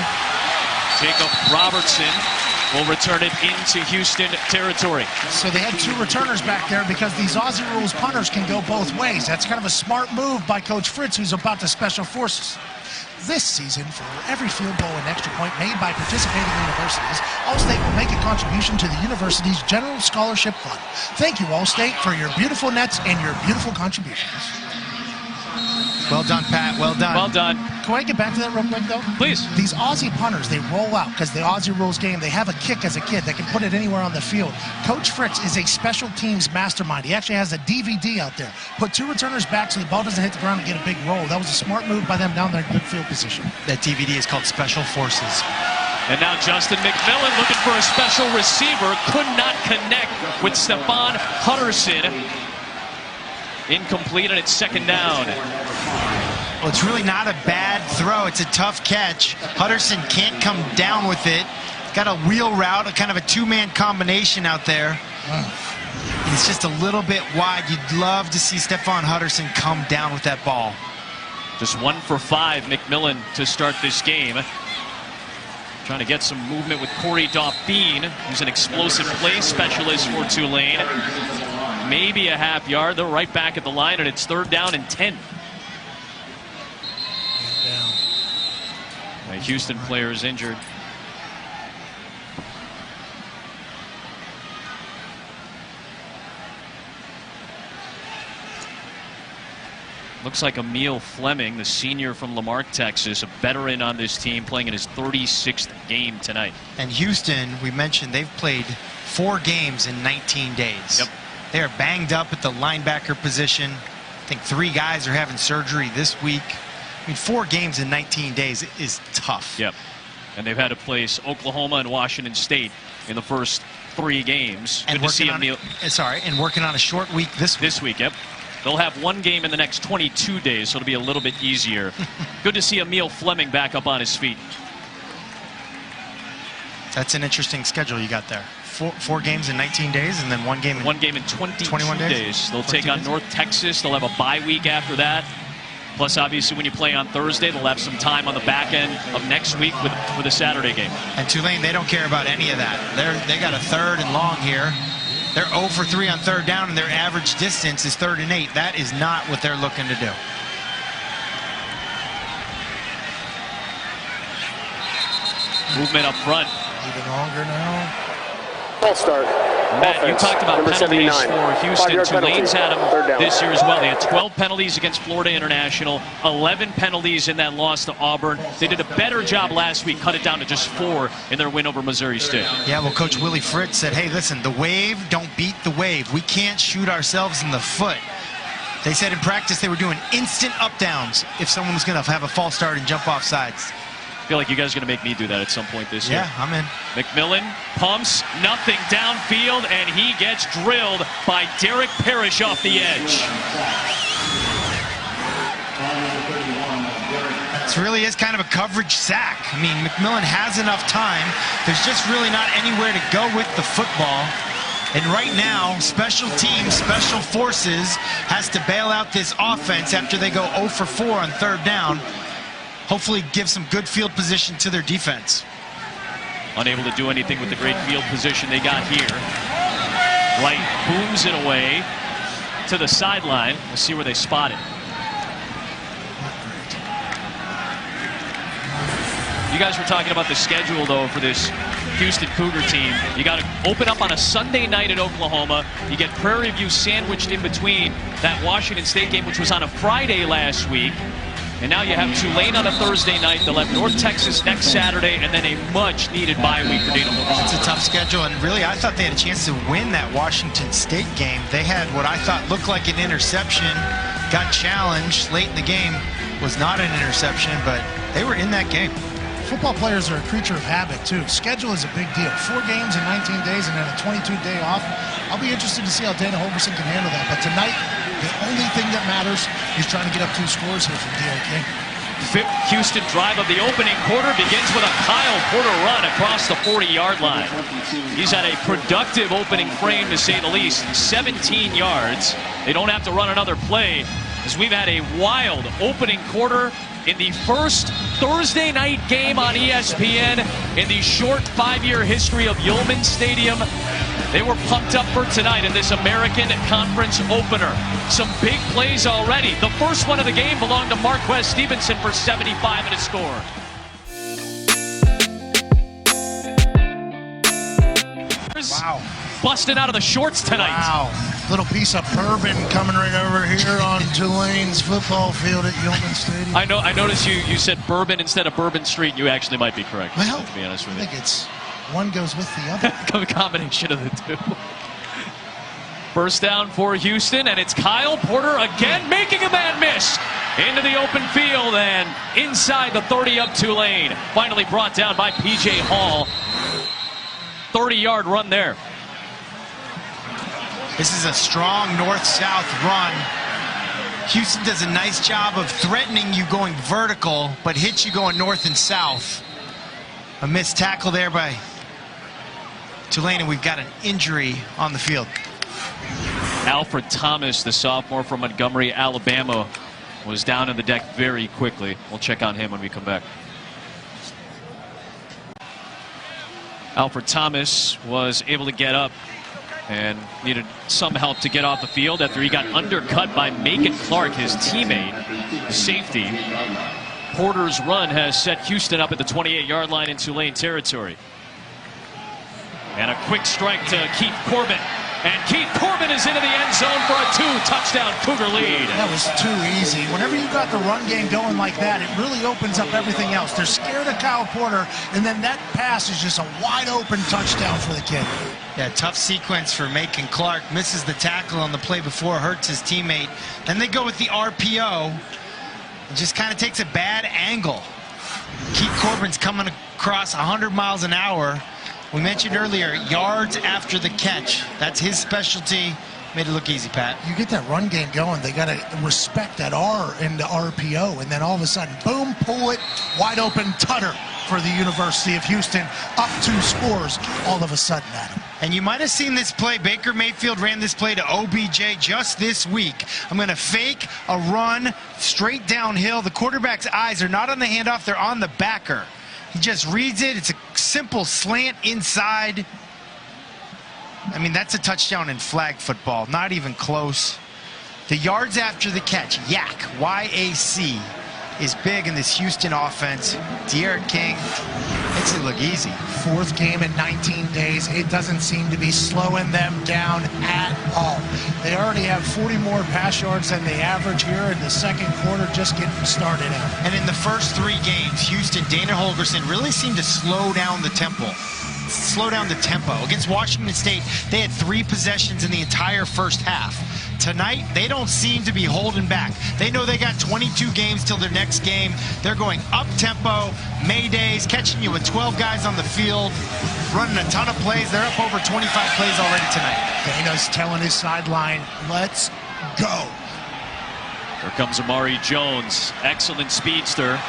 Jacob Robertson will return it into Houston territory. So they had 2 returners back there because these Aussie Rules punters can go both ways. That's kind of a smart move by Coach Fritz, who's about to Special Forces. This season, for every field goal and extra point made by participating universities, Allstate will make a contribution to the university's General Scholarship Fund. Thank you, Allstate, for your beautiful nets and your beautiful contributions. Well done, Pat. Well done. Well done. Can I get back to that real quick, though? Please. These Aussie punters, they roll out because the Aussie rules game, they have a kick as a kid. They can put it anywhere on the field. Coach Fritz is a special teams mastermind. He actually has a DVD out there. Put 2 returners back so the ball doesn't hit the ground and get a big roll. That was a smart move by them down there in good field position. That DVD is called Special Forces. And now Justin McMillan looking for a special receiver. Could not connect with Stephon Hutterson. Incomplete, and it's second down. Well, it's really not a bad throw. It's a tough catch. Hutterson can't come down with it. Got a wheel route, a kind of a 2-man combination out there. It's just a little bit wide. You'd love to see Stephon Hutterson come down with that ball. Just 1 for 5, McMillan, to start this game. Trying to get some movement with Corey Dauphine, who's an explosive play specialist for Tulane. Maybe a half yard. They're right back at the line, and it's 3rd down and 10. A Houston player is injured. Looks like Emil Fleming, the senior from Lamarck, Texas, a veteran on this team, playing in his 36th game tonight. And Houston, we mentioned, they've played 4 games in 19 days. Yep. They are banged up at the linebacker position. I think 3 guys are having surgery this week. I mean, 4 games in 19 days is tough. Yep. And they've had to place Oklahoma and Washington State in the first 3 games. And Good to see Emil. And working on a short week this week. This week, yep. They'll have 1 game in the next 22 days, so it'll be a little bit easier. Good to see Emil Fleming back up on his feet. That's an interesting schedule you got there. 4 games in 19 days, and then 1 game in 21 days. They'll take on days? North Texas. They'll have a bye week after that. Plus, obviously, when you play on Thursday, they'll have some time on the back end of next week with a Saturday game. And Tulane, they don't care about any of that. They got a 3rd and long here. They're 0 for 3 on 3rd down, and their average distance is 3rd and 8. That is not what they're looking to do. Movement up front. Even longer now. False start. Matt, you talked about Number penalties 79. for Houston. 5-yard Tulane's had penalty. them this year as well. They had 12 penalties against Florida International, 11 penalties in that loss to Auburn. They did a better job last week, cut it down to just 4 in their win over Missouri State. Yeah, well, Coach Willie Fritz said, hey, listen, the wave don't beat the wave. We can't shoot ourselves in the foot. They said in practice they were doing instant up downs if someone was going to have a false start and jump off sides. I feel like you guys are going to make me do that at some point this year. Yeah, I'm in. McMillan pumps, nothing downfield, and he gets drilled by Derek Parrish off the edge. This really is kind of a coverage sack. I mean, McMillan has enough time. There's just really not anywhere to go with the football. And right now, special teams, special forces has to bail out this offense after they go 0 for 4 on 3rd down. Hopefully give some good field position to their defense. Unable to do anything with the great field position they got here. Wright booms it away to the sideline. We'll see where they spot it. You guys were talking about the schedule, though, for this Houston Cougar team. You got to open up on a Sunday night at Oklahoma. You get Prairie View sandwiched in between that Washington State game, which was on a Friday last week. And now you have Tulane on a Thursday night. They'll have North Texas next Saturday, and then a much-needed bye week for Dana Holgorsen. It's a tough schedule, and really, I thought they had a chance to win that Washington State game. They had what I thought looked like an interception, got challenged late in the game. Was not an interception, but they were in that game. Football players are a creature of habit, too. Schedule is a big deal. 4 games in 19 days and then a 22-day off. I'll be interested to see how Dana Holgorsen can handle that. But tonight, the only thing that matters is trying to get up 2 scores here from D.R. King. Fifth Houston drive of the opening quarter begins with a Kyle Porter run across the 40-yard line. He's had a productive opening frame, to say the least. 17 yards. They don't have to run another play, as we've had a wild opening quarter in the first Thursday night game on ESPN in the short 5-year history of Yulman Stadium. They were pumped up for tonight in this American Conference opener. Some big plays already. The first one of the game belonged to Marquez Stevenson for 75 and a score. Wow. Busting out of the shorts tonight. Wow. Little piece of bourbon coming right over here on Tulane's football field at Yulman Stadium. I noticed you said Bourbon instead of Bourbon Street. You actually might be correct. Well, to be honest with you. I think it's one goes with the other. A combination of the two. First down for Houston, and it's Kyle Porter again making a man miss into the open field and inside the 30 of Tulane. Finally brought down by P.J. Hall. 30-yard run there. This is a strong north-south run. Houston does a nice job of threatening you going vertical, but hits you going north and south. A missed tackle there by Tulane, and we've got an injury on the field. Alfred Thomas, the sophomore from Montgomery, Alabama, was down in the deck very quickly. We'll check on him when we come back. Alfred Thomas was able to get up and needed some help to get off the field after he got undercut by Macon Clark, his teammate, safety. Porter's run has set Houston up at the 28-yard line in Tulane territory. And a quick strike to Keith Corbin. And Keith Corbin is into the end zone for a 2-touchdown Cougar lead. That was too easy. Whenever you got the run game going like that, it really opens up everything else. They're scared of Kyle Porter, and then that pass is just a wide-open touchdown for the kid. Yeah, tough sequence for Macon Clark. Misses the tackle on the play before, hurts his teammate. Then they go with the RPO. It just kind of takes a bad angle. Keith Corbin's coming across 100 miles an hour. We mentioned earlier, yards after the catch. That's his specialty. Made it look easy, Pat. You get that run game going, they got to respect that R in the RPO, and then all of a sudden, boom, pull it, wide open tutter for the University of Houston. Up 2 scores all of a sudden, Adam. And you might have seen this play. Baker Mayfield ran this play to OBJ just this week. I'm going to fake a run straight downhill. The quarterback's eyes are not on the handoff, they're on the backer. He just reads it. It's a simple slant inside. I mean, that's a touchdown in flag football. Not even close. The yards after the catch, YAC, Y-A-C, is big in this Houston offense. De'Aaron King makes it look easy. 4th game in 19 days. It doesn't seem to be slowing them down at all. They already have 40 more pass yards than they average here in the second quarter, just getting started out. And in the first 3 games, Houston, Dana Holgorsen really seemed to slow down the tempo. Against Washington State, they had 3 possessions in the entire first half. Tonight, they don't seem to be holding back. They know they got 22 games till their next game. They're going up-tempo, Maydays, catching you with 12 guys on the field, running a ton of plays. They're up over 25 plays already tonight. Dana's telling his sideline, let's go. Here comes Amari Jones, excellent speedster.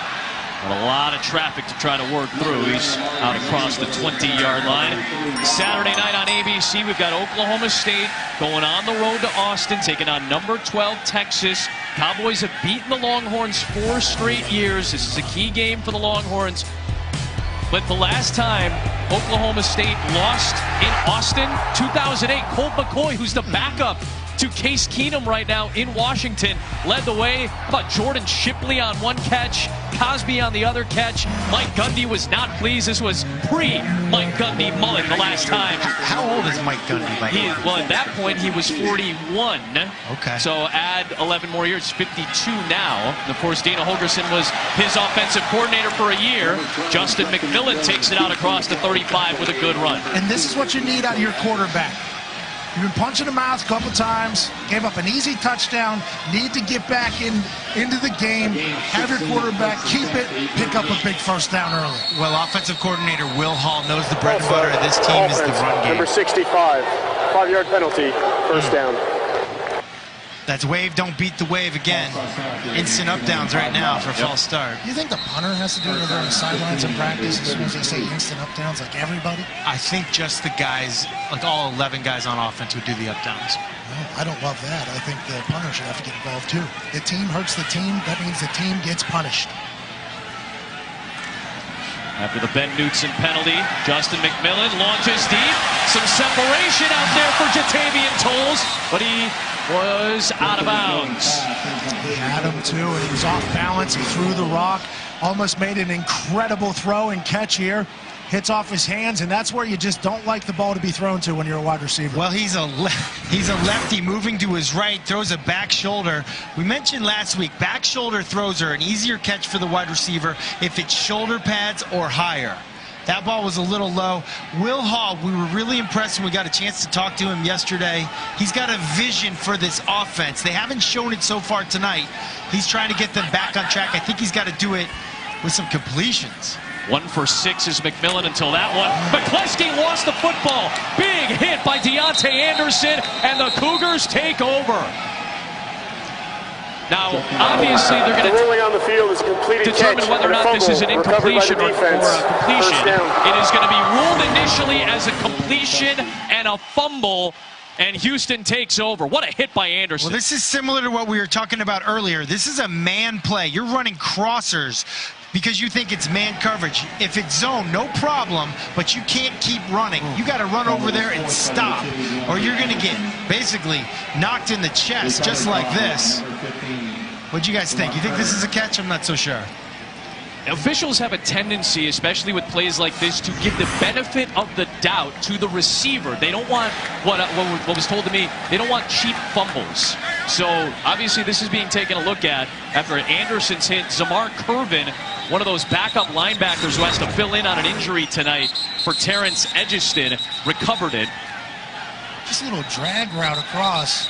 And a lot of traffic to try to work through. He's out across the 20-yard line. Saturday night on ABC, we've got Oklahoma State going on the road to Austin, taking on number 12 Texas. Cowboys have beaten the Longhorns 4 straight years. This is a key game for the Longhorns. But the last time Oklahoma State lost in Austin, 2008, Colt McCoy, who's the backup to Case Keenum right now in Washington, led the way. How about Jordan Shipley on 1 catch, Cosby on the other catch. Mike Gundy was not pleased. This was pre-Mike Gundy mullet the last time. How old is Mike Gundy? Well, at that point, he was 41. Okay. So add 11 more years, 52 now. And of course, Dana Holgorsen was his offensive coordinator for a year. Justin McMillan takes it out across the 35 with a good run. And this is what you need out of your quarterback. You've been punching him out a couple times, gave up an easy touchdown, need to get back into the game, have your quarterback keep it, pick up a big first down early. Well, offensive coordinator Will Hall knows the bread and butter of this team is the run game. Number 65, 5-yard penalty, first down. That's wave, don't beat the wave again. Instant up downs right now for a false start. You think the punter has to do it on the sidelines in practice as soon as they say instant up downs, like everybody? I think just the guys, like all 11 guys on offense would do the up downs. No, I don't love that. I think the punter should have to get involved too. The team hurts the team, that means the team gets punished. After the Ben Knutson penalty, Justin McMillan launches deep. Some separation out there for Jatavian Tolles, but he was out of bounds. He had him too, and he was off balance. He threw the rock, almost made an incredible throw and catch here. hits off his hands, and that's where you just don't like the ball to be thrown to when you're a wide receiver. Well, he's a lefty moving to his right, throws a back shoulder. We mentioned last week, back shoulder throws are an easier catch for the wide receiver if it's shoulder pads or higher. That ball was a little low. Will Hall, we were really impressed when we got a chance to talk to him yesterday. He's got a vision for this offense. They haven't shown it so far tonight. He's trying to get them back on track. I think he's got to do it with some completions. 1 for 6 is McMillan until that one. McCleskey lost the football. Big hit by Deontay Anderson, and the Cougars take over. Now, obviously, they're going to rolling on the field is a completed determine catch whether or not this is an incompletion or a completion. It is going to be ruled initially as a completion and a fumble, and Houston takes over. What a hit by Anderson. Well, this is similar to what we were talking about earlier. This is a man play. You're running crossers because you think it's man coverage. If it's zone, no problem, but you can't keep running. You got to run over there and stop, or you're going to get basically knocked in the chest just like this. What'd you guys think? You think this is a catch? I'm not so sure. Officials have a tendency, especially with plays like this, to give the benefit of the doubt to the receiver. They don't want, what was told to me, they don't want cheap fumbles. So, obviously, this is being taken a look at after Anderson's hit. Zamar Curvin, one of those backup linebackers who has to fill in on an injury tonight for Terrence Edgiston, recovered it. Just a little drag route across.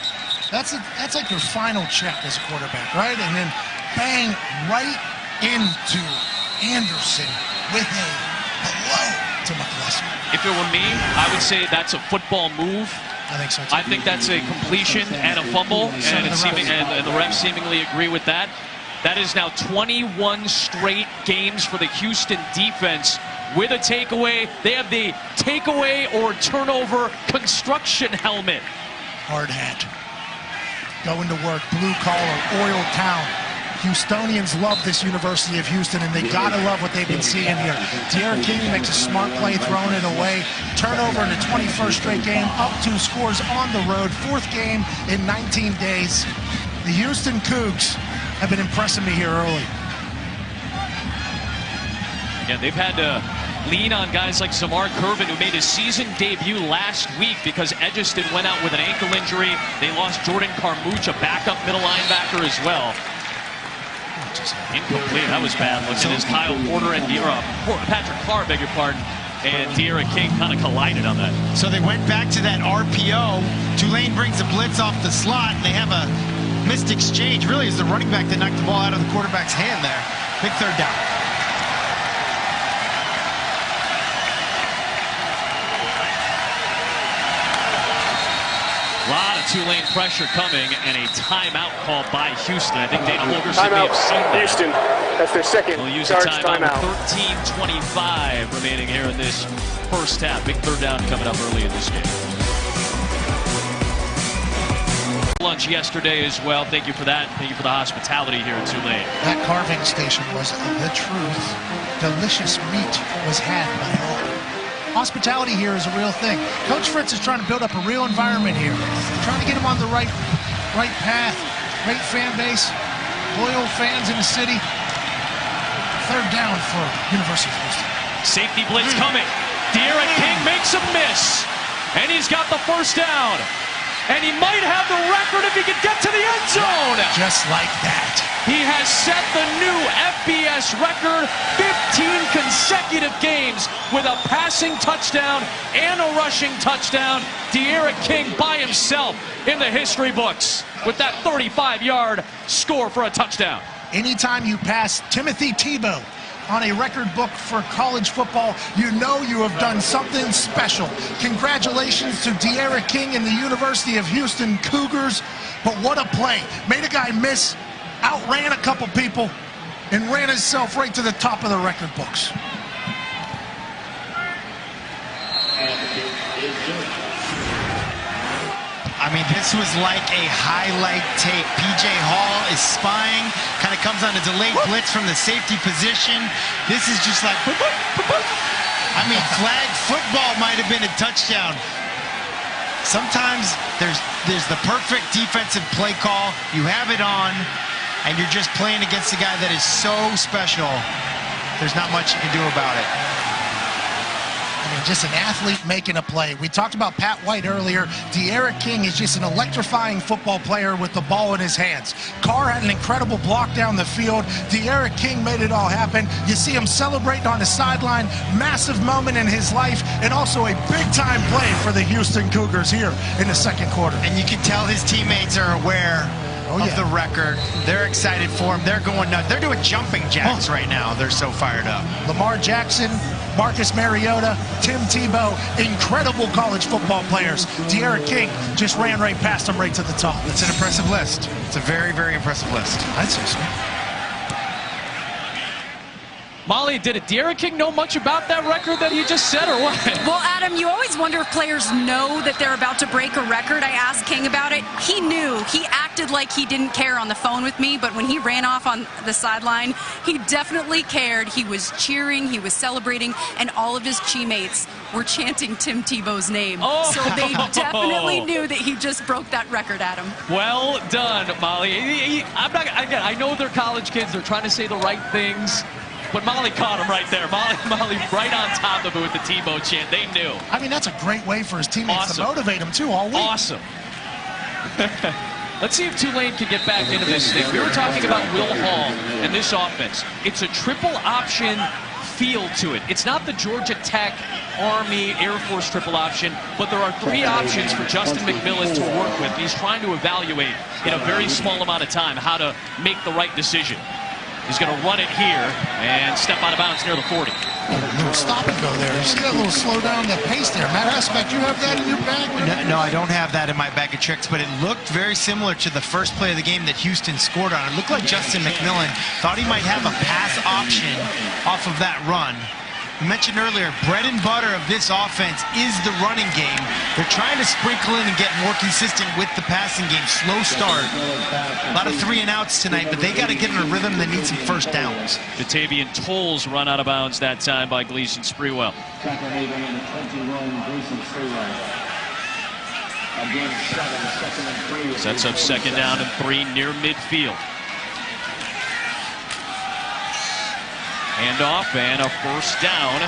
That's like your final check as a quarterback, right? And then bang right into Anderson with a blow to McCleskey. If it were me, I would say that's a football move. I think so too. I think that's a completion and a fumble, and the refs seemingly agree with that. That is now 21 straight games for the Houston defense with a takeaway. They have the takeaway or turnover construction helmet. Hard hat. Going to work, blue collar, oil town. Houstonians love this University of Houston, and they gotta love what they've been seeing here. D'Eriq King makes a smart play, throwing it away. Turnover in the 21st straight game, up 2 scores on the road, 4th game in 19 days. The Houston Cougs have been impressing me here early. Yeah, they've had to lean on guys like Zamar Curvin, who made his season debut last week because Edgiston went out with an ankle injury. They lost Jordan Carmouche, a backup middle linebacker as well. Incomplete. That was bad looking as Kyle Porter and Patrick Carr, beg your pardon, and D'Eriq King kind of collided on that. So they went back to that RPO. Tulane brings a blitz off the slot, and they have a missed exchange. Really, is the running back that knocked the ball out of the quarterback's hand there. Big 3rd down. A lot of Tulane pressure coming, and a timeout called by Houston. I think Dana Holgorsen may have seen that. Houston, that's their second We'll use a timeout. 13:25 remaining here in this first half. Big 3rd down coming up early in this game. Lunch yesterday as well. Thank you for that. Thank you for the hospitality here in Tulane. That carving station was the truth. Delicious meat was had by all. Hospitality here is a real thing. Coach Fritz is trying to build up a real environment here. Trying to get them on the right path. Great fan base, loyal fans in the city. 3rd down for University of Houston. Safety blitz coming. D'Eriq King makes a miss, and he's got the 1st down. And he might have the record if he could get to the end zone. Just like that. He has set the new FBS record, 15 consecutive games with a passing touchdown and a rushing touchdown. D'Eriq King by himself in the history books with that 35-yard score for a touchdown. Anytime you pass Timothy Tebow on a record book for college football, you know you have done something special. Congratulations to D'Eriq King and the University of Houston Cougars. But what a play. Made a guy miss, outran a couple people, and ran himself right to the top of the record books. I mean, this was like a highlight tape. P.J. Hall is spying, kind of comes on a delayed blitz from the safety position. This is just like, I mean, flag football might have been a touchdown. Sometimes there's the perfect defensive play call. You have it on, and you're just playing against a guy that is so special. There's not much you can do about it. and just an athlete making a play. We talked about Pat White earlier. De'Ara King is just an electrifying football player with the ball in his hands. Carr had an incredible block down the field. De'Ara King made it all happen. You see him celebrating on the sideline. Massive moment in his life, and also a big-time play for the Houston Cougars here in the second quarter. And you can tell his teammates are aware of the record. They're excited for him. They're going nuts. They're doing jumping jacks right now. They're so fired up. Lamar Jackson, Marcus Mariota, Tim Tebow, incredible college football players. De'Ara King just ran right past them right to the top. It's an impressive list. It's a very, very impressive list. I'd say so. Molly, did De'Ara King know much about that record that he just set, or what? Well, Adam, you always wonder if players know that they're about to break a record. I asked King about it. He knew. He acted like he didn't care on the phone with me, but when he ran off on the sideline, he definitely cared. He was cheering, he was celebrating, and all of his teammates were chanting Tim Tebow's name. Oh. So they definitely knew that he just broke that record, Adam. Well done, Molly. I know they're college kids. They're trying to say the right things. But Molly caught him right there. Molly right on top of it with the Tebow chant. They knew. I mean, that's a great way for his teammates to motivate him, too, all week. Awesome. Let's see if Tulane can get back into this thing. We were talking about Will Hall and this offense. It's a triple option feel to it. It's not the Georgia Tech, Army, Air Force triple option, but there are 3 options for Justin McMillan to work with. He's trying to evaluate in a very small amount of time how to make the right decision. He's going to run it here and step out of bounds near the 40. Little stop and go there. You see that little slow down, that pace there. Matt Aspect, you have that in your bag? No, I don't have that in my bag of tricks, but it looked very similar to the first play of the game that Houston scored on. It looked like Justin McMillan thought he might have a pass option off of that run. We mentioned earlier, bread and butter of this offense is the running game. They're trying to sprinkle in and get more consistent with the passing game. Slow start. A lot of 3 and outs tonight, but they got to get in a rhythm that needs some first downs. Jatavian Tolles run out of bounds that time by Gleason Sprewell. Sets up second down and 3 near midfield. Handoff and a first down.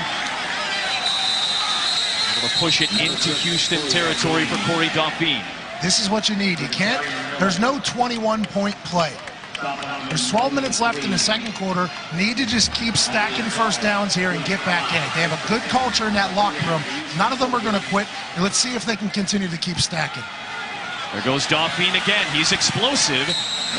Able to push it into Houston territory for Corey Dauphine. This is what you need. You can't. There's no 21-point play. There's 12 minutes left in the second quarter. Need to just keep stacking first downs here and get back in it. They have a good culture in that locker room. None of them are going to quit. And let's see if they can continue to keep stacking. There goes Dauphine again. He's explosive,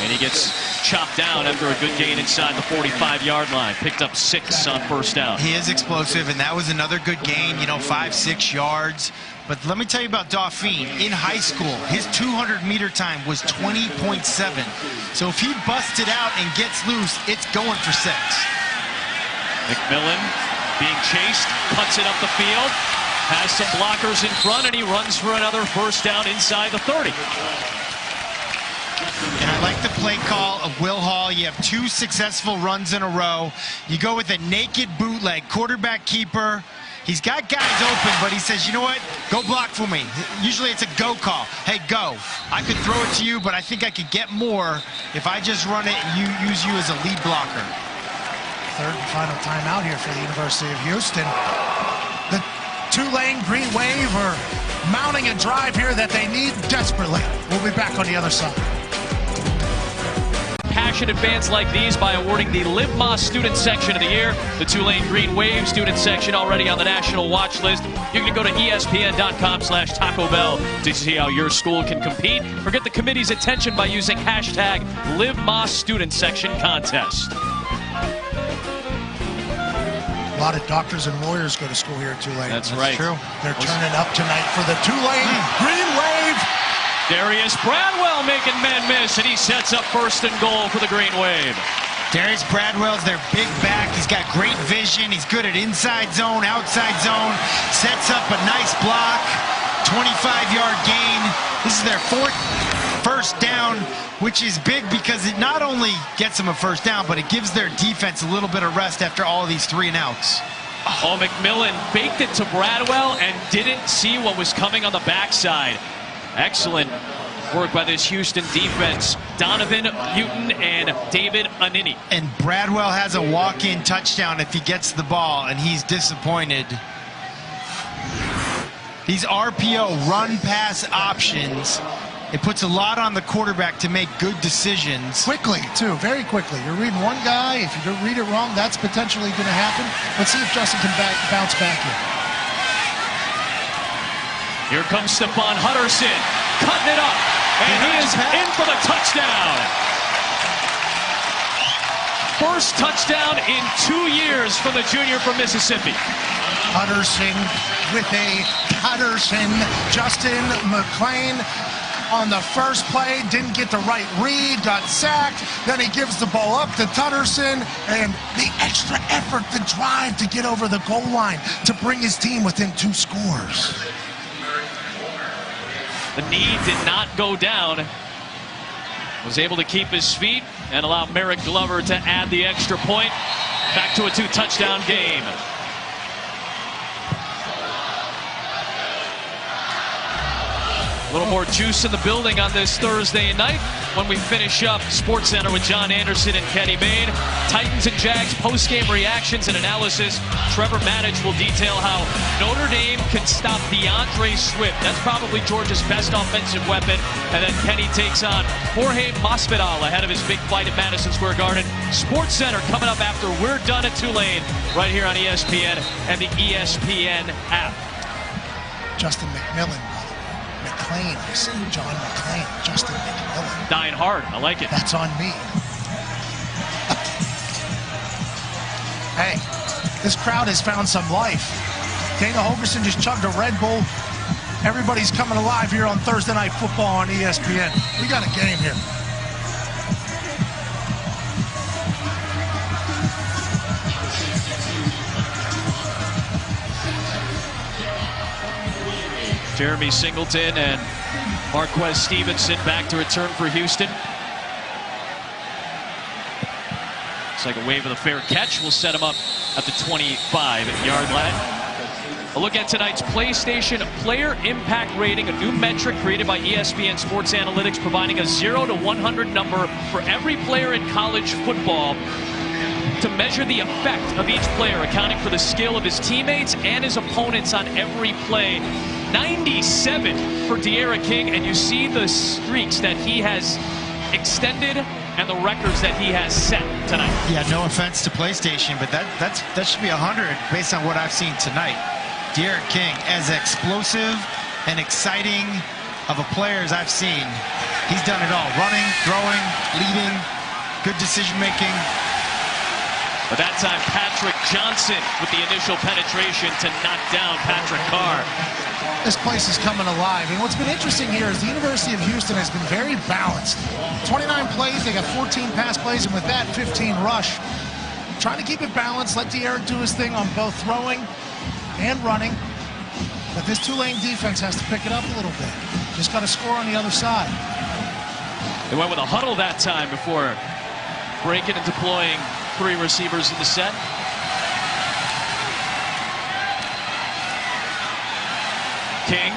and he gets chopped down after a good gain inside the 45-yard line. Picked up 6 on first down. He is explosive, and that was another good gain, 5-6 yards. But let me tell you about Dauphine. In high school, his 200-meter time was 20.7. So if he busts it out and gets loose, it's going for 6. McMillan being chased, cuts it up the field. Has some blockers in front, and he runs for another first down inside the 30. And I like the play call of Will Hall. You have 2 successful runs in a row. You go with a naked bootleg, quarterback keeper. He's got guys open, but he says, you know what? Go block for me. Usually it's a go call. Hey, go. I could throw it to you, but I think I could get more if I just run it and use you as a lead blocker. Third and final timeout here for the University of Houston. The Tulane Green Wave are mounting a drive here that they need desperately. We'll be back on the other side. Passionate fans like these by awarding the Live Moss Student Section of the Year. The Tulane Green Wave Student Section already on the national watch list. You can go to ESPN.com/Taco Bell to see how your school can compete or get the committee's attention by using hashtag Live Moss Student Section Contest. A lot of doctors and lawyers go to school here at Tulane. That's right. True. They're turning up tonight for the Tulane Green Wave. Darius Bradwell making men miss, and he sets up first and goal for the Green Wave. Darius Bradwell's their big back. He's got great vision. He's good at inside zone, outside zone. Sets up a nice block. 25-yard gain. This is their 4th first down, which is big because it not only gets them a first down, but it gives their defense a little bit of rest after all of these 3 and outs. Oh, McMillan baked it to Bradwell and didn't see what was coming on the backside. Excellent work by this Houston defense. Donovan Houghton and David Anini. And Bradwell has a walk-in touchdown if he gets the ball, and he's disappointed. These RPO, run-pass options, it puts a lot on the quarterback to make good decisions. Quickly, too, very quickly. You're reading one guy. If you read it wrong, that's potentially going to happen. Let's see if Justin can bounce back here. Here comes Stephon Hutterson, cutting it up, and he is in for the touchdown. First touchdown in 2 years from the junior from Mississippi. Hutterson with a Hutterson. Justin McMillan on the first play, didn't get the right read, got sacked. Then he gives the ball up to Hutterson, and the extra effort, the drive to get over the goal line to bring his team within 2 scores. The knee did not go down. Was able to keep his feet and allow Merrick Glover to add the extra point. Back to a 2-touchdown game. A little more juice in the building on this Thursday night when we finish up SportsCenter with John Anderson and Kenny Mayne. Titans and Jags post-game reactions and analysis. Trevor Maddich will detail how Notre Dame can stop DeAndre Swift. That's probably Georgia's best offensive weapon. And then Kenny takes on Jorge Masvidal ahead of his big fight at Madison Square Garden. SportsCenter coming up after we're done at Tulane right here on ESPN and the ESPN app. Justin McMillan. McClain, I see John McClain, Justin McMillan. Dying hard, I like it. That's on me. Hey, this crowd has found some life. Dana Holgerson just chugged a Red Bull. Everybody's coming alive here on Thursday Night Football on ESPN. We got a game here. Jeremy Singleton and Marquez Stevenson back to return for Houston. Looks like a wave of the fair catch will set him up at the 25-yard line. A look at tonight's PlayStation Player Impact Rating, a new metric created by ESPN Sports Analytics, providing a 0 to 100 number for every player in college football to measure the effect of each player, accounting for the skill of his teammates and his opponents on every play. 97 for De'Ara King, and you see the streaks that he has extended and the records that he has set tonight. Yeah, no offense to PlayStation, but that should be 100 based on what I've seen tonight. De'Ara King, as explosive and exciting of a player as I've seen. He's done it all. Running, throwing, leading, good decision making. But that time, Patrick Johnson with the initial penetration to knock down Patrick Carr. This place is coming alive. And what's been interesting here is the University of Houston has been very balanced. 29 plays, they got 14 pass plays, and with that, 15 rush. Trying to keep it balanced, let De'Ara do his thing on both throwing and running. But this Tulane defense has to pick it up a little bit. Just got to score on the other side. They went with a huddle that time before breaking and deploying 3 receivers in the set. King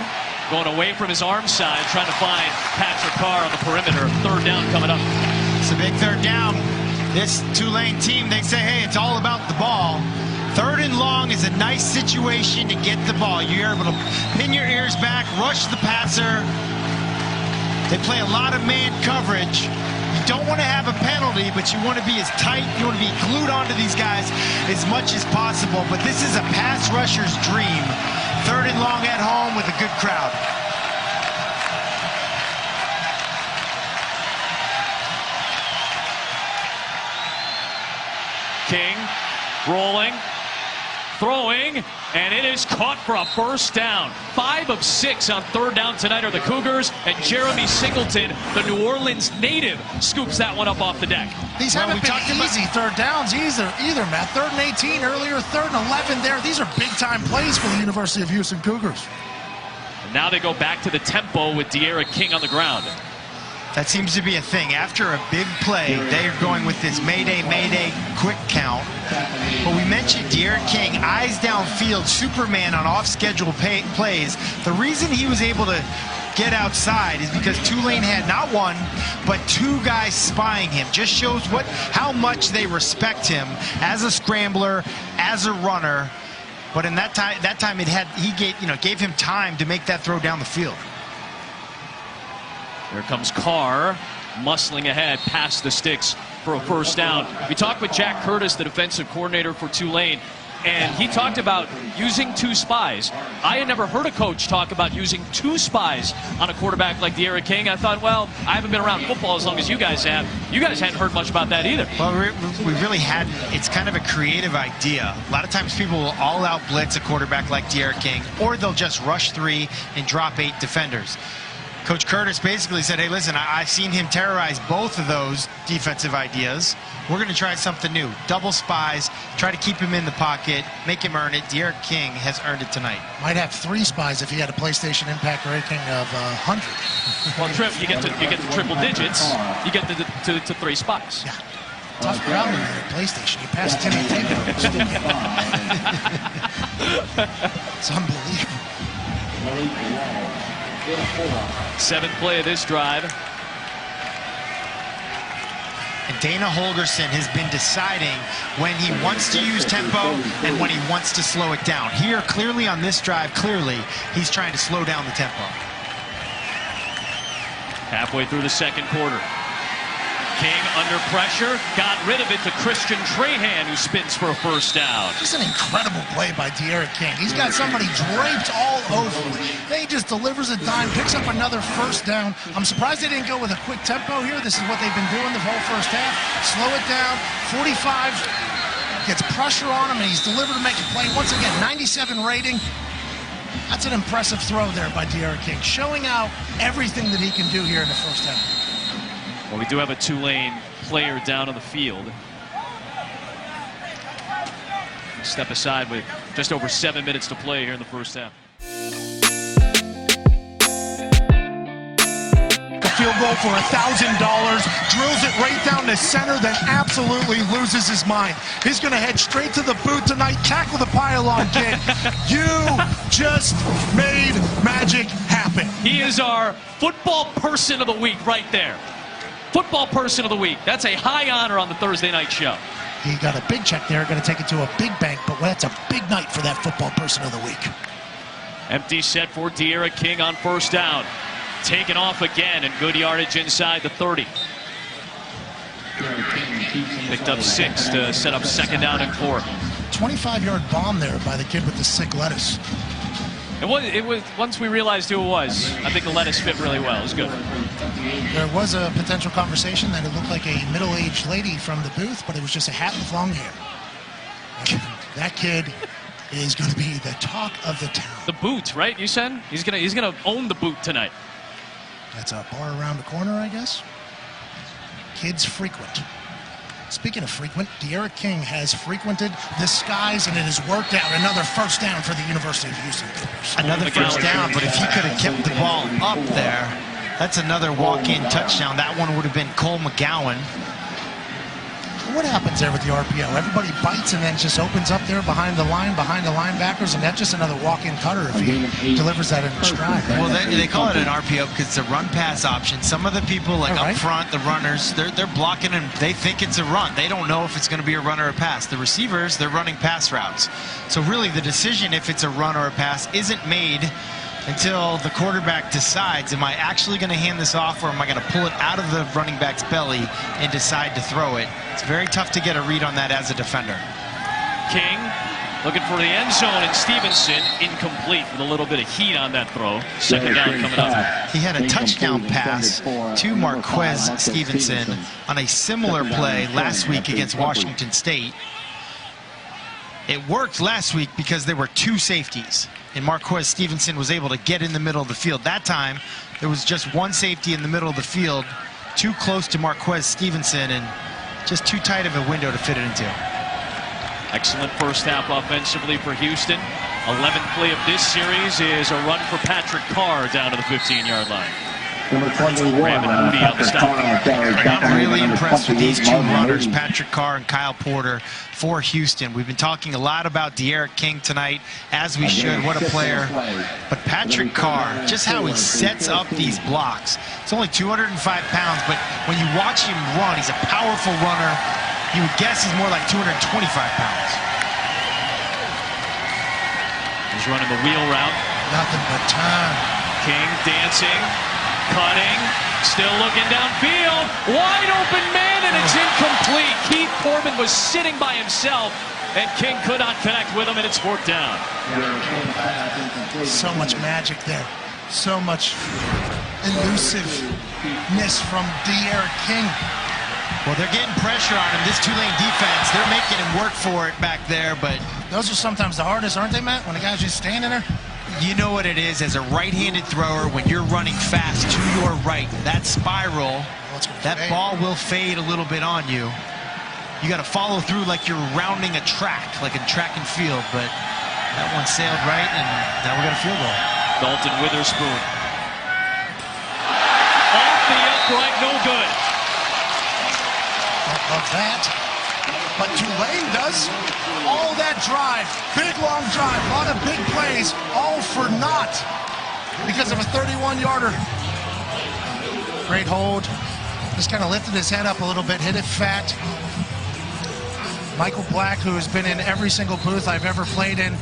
going away from his arm side, trying to find Patrick Carr on the perimeter. 3rd down coming up. It's a big 3rd down. This Tulane team, they say, hey, it's all about the ball. 3rd and long is a nice situation to get the ball. You're able to pin your ears back, rush the passer. They play a lot of man coverage. You don't want to have a penalty, but you want to be as tight, you want to be glued onto these guys as much as possible. But this is a pass rusher's dream. 3rd and long at home with a good crowd. King rolling, throwing, and it is caught for a 1st down. 5 of 6 on 3rd down tonight are the Cougars, and Jeremy Singleton, the New Orleans native, scoops that one up off the deck. These haven't been easy 3rd downs either, Matt. 3rd and 18 earlier, 3rd and 11 there. These are big-time plays for the University of Houston Cougars. And now they go back to the tempo with De'Ara King on the ground. That seems to be a thing. After a big play, they're going with this Mayday, Mayday quick count. But we mentioned De'Ara King, eyes downfield, Superman on off-schedule plays. The reason he was able to get outside is because Tulane had not 1, but 2 guys spying him. Just shows how much they respect him as a scrambler, as a runner. But in that time he gave him time to make that throw down the field. Here comes Carr, muscling ahead past the sticks for a first down. We talked with Jack Curtis, the defensive coordinator for Tulane, and he talked about using two spies. I had never heard a coach talk about using two spies on a quarterback like D'Eriq King. I thought, well, I haven't been around football as long as you guys have. You guys hadn't heard much about that either. Well, we really hadn't. It's kind of a creative idea. A lot of times people will all-out blitz a quarterback like D'Eriq King, or they'll just rush 3 and drop 8 defenders. Coach Curtis basically said, hey, listen, I've seen him terrorize both of those defensive ideas. We're going to try something new. Double spies, try to keep him in the pocket, make him earn it. D'Eriq King has earned it tonight. Might have 3 spies if he had a PlayStation Impact rating of 100. Well, you get to triple digits. You get to 3 spies. Yeah. Tough crowd in the PlayStation. You pass Timmy Tebow. It's unbelievable. 7th play of this drive. And Dana Holgorsen has been deciding when he wants to use tempo and when he wants to slow it down. Here, clearly on this drive, he's trying to slow down the tempo. Halfway through the second quarter. King under pressure, got rid of it to Christian Trahan, who spins for a first down. Just an incredible play by D'Eriq King. He's got somebody draped all over him. Then he just delivers a dime, picks up another first down. I'm surprised they didn't go with a quick tempo here. This is what they've been doing the whole first half. Slow it down. 45 gets pressure on him, and he's delivered to make a play. Once again, 97 rating. That's an impressive throw there by D'Eriq King, showing out everything that he can do here in the first half. Well, we do have a Tulane player down on the field. Step aside with just over 7 minutes to play here in the first half. A field goal for $1,000, drills it right down the center, then absolutely loses his mind. He's going to head straight to the booth tonight, tackle the pylon kid. You just made magic happen. He is our football person of the week right there. Football person of the week. That's a high honor on the Thursday night show. He got a big check there, going to take it to a big bank, but that's a big night for that football person of the week. Empty set for D'Eriq King on first down. Taken off again, and good yardage inside the 30. Picked up 6 to set up 2nd down and 4. 25-yard bomb there by the kid with the sick lettuce. It was once we realized who it was, I think the lettuce fit really well. It was good. There was a potential conversation that it looked like a middle-aged lady from the booth, but it was just a hat with long hair. That kid is going to be the talk of the town. The boot, right? You said he's gonna own the boot tonight. That's a bar around the corner, I guess. Kids frequent. Speaking of frequent, D'Eriq King has frequented the skies, and it has worked out. Another first down for the University of Houston. Another first down, but if he could have kept the ball up there, that's another walk-in touchdown. That one would have been Cole McGowan. What happens there with the RPO? Everybody bites and then just opens up there behind the line, behind the linebackers, and that's just another walk-in cutter if he delivers that in stride. Right? Well, they call it an RPO because it's a run-pass option. Some of the people, like up front, the runners, they're blocking and they think it's a run. They don't know if it's going to be a run or a pass. The receivers, they're running pass routes. So really the decision if it's a run or a pass isn't made until the quarterback decides, am I actually going to hand this off, or am I going to pull it out of the running back's belly and decide to throw it? It's very tough to get a read on that as a defender. King looking for the end zone, and Stevenson incomplete with a little bit of heat on that throw. 2nd down coming up. He had a touchdown pass to Marquez Stevenson on a similar play last week against Washington State. It worked last week because there were 2 safeties, and Marquez Stevenson was able to get in the middle of the field. That time, there was just 1 safety in the middle of the field, too close to Marquez Stevenson, and just too tight of a window to fit it into. Excellent first half offensively for Houston. 11th play of this series is a run for Patrick Carr down to the 15-yard line. Number 21. I'm really impressed with these 2 runners, Patrick Carr and Kyle Porter, for Houston. We've been talking a lot about D'Eriq King tonight, as we should. What a player. But Patrick Carr, just how he sets up these blocks. It's only 205 pounds, but when you watch him run, he's a powerful runner. You would guess he's more like 225 pounds. He's running the wheel route. Nothing but time. King dancing, cutting, still looking downfield. Wide open man, and it's incomplete. Keith Foreman was sitting by himself, and King could not connect with him, and it's 4th down. So much magic there. So much elusiveness from Darius King. Well, they're getting pressure on him. This Tulane defense, they're making him work for it back there, but those are sometimes the hardest, aren't they, Matt? When the guy's just standing there? you know what it is as a right-handed thrower when you're running fast to your right. That spiral, that ball will fade a little bit on you. You got to follow through like you're rounding a track, like in track and field, but that one sailed right, and now we got a field goal. Dalton Witherspoon. Off the upright, no good. Don't love that. But Tulane does all that drive. Big, long drive. A lot of big plays. All for naught because of a 31-yarder. Great hold. Just kind of lifted his head up a little bit, hit it fat. Michael Black, who has been in every single booth I've ever played in,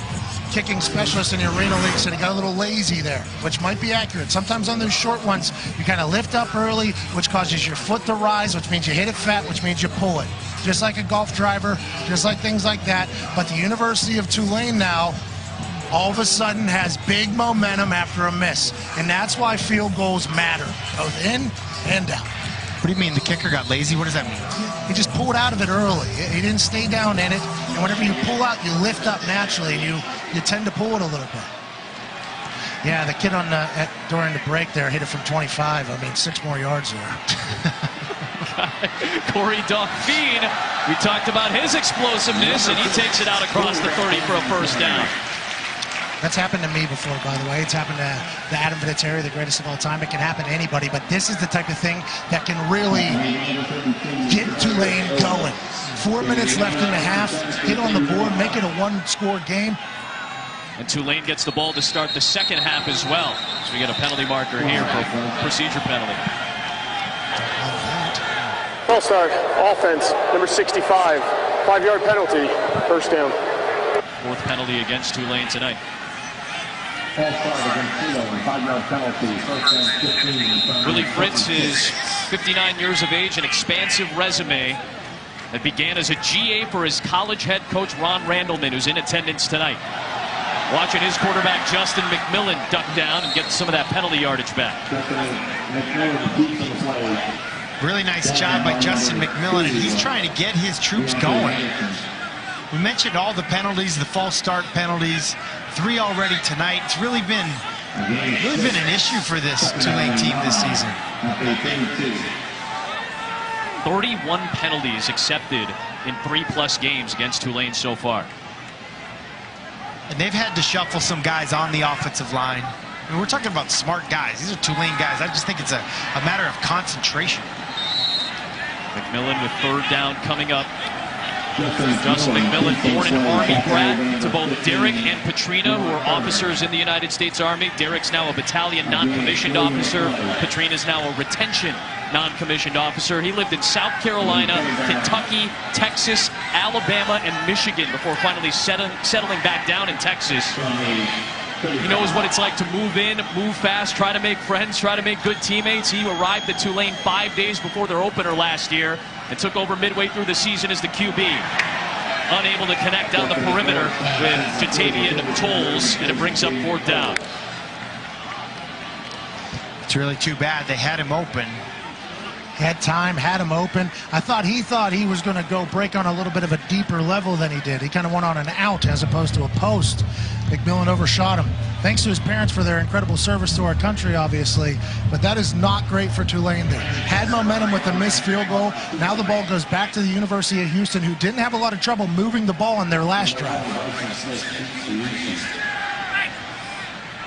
kicking specialist in the Arena League, said he got a little lazy there, which might be accurate. Sometimes on those short ones, you kind of lift up early, which causes your foot to rise, which means you hit it fat, which means you pull it. Just like a golf driver, just like things like that. But the University of Tulane now, all of a sudden, has big momentum after a miss. And that's why field goals matter, both in and out. What do you mean, the kicker got lazy? What does that mean? He just pulled out of it early. He didn't stay down in it. And whenever you pull out, you lift up naturally, and you tend to pull it a little bit. Yeah, the kid on during the break there hit it from 25. I mean, 6 more yards there. Corey Dauphine, we talked about his explosiveness, and he takes it out across the 30 for a first down. That's happened to me before, by the way. It's happened to the Adam Vinatieri, the greatest of all time. It can happen to anybody, but this is the type of thing that can really get Tulane going. 4 minutes left in the half, hit on the board, make it a one-score game. And Tulane gets the ball to start the second half as well. So we get a penalty marker here for procedure penalty. False start, offense, number 65, 5-yard penalty, first down. 4th penalty against Tulane tonight. False start against Tulane, 5-yard penalty, first down 15. Willie Fritz is 59 years of age, an expansive resume that began as a GA for his college head coach Ron Randleman, who's in attendance tonight. Watching his quarterback Justin McMillan duck down and get some of that penalty yardage back. Really nice job by Justin McMillan, and he's trying to get his troops going. We mentioned all the penalties, the false start penalties, 3 already tonight. It's really been an issue for this Tulane team this season. 31 penalties accepted in 3+ games against Tulane so far. And they've had to shuffle some guys on the offensive line. I mean, we're talking about smart guys. These are Tulane guys. I just think it's a matter of concentration. McMillan with 3rd down coming up. Justin McMillan, born an Army brat to both Derek and Petrina, who are officers in the United States Army. Derek's now a battalion non-commissioned officer. Petrina's now a retention non-commissioned officer. He lived in South Carolina, Kentucky, Texas, Alabama, and Michigan before finally settling back down in Texas. He knows what it's like to move in, move fast, try to make friends, try to make good teammates. He arrived at Tulane 5 days before their opener last year and took over midway through the season as the QB. Unable to connect down the perimeter with Jatavian Tolles, and it brings up 4th down. It's really too bad. They had him open. Had time, had him open. I thought he was going to go break on a little bit of a deeper level than he did. He kind of went on an out as opposed to a post. McMillan overshot him. Thanks to his parents for their incredible service to our country, obviously. But that is not great for Tulane there. Had momentum with the missed field goal. Now the ball goes back to the University of Houston, who didn't have a lot of trouble moving the ball in their last drive.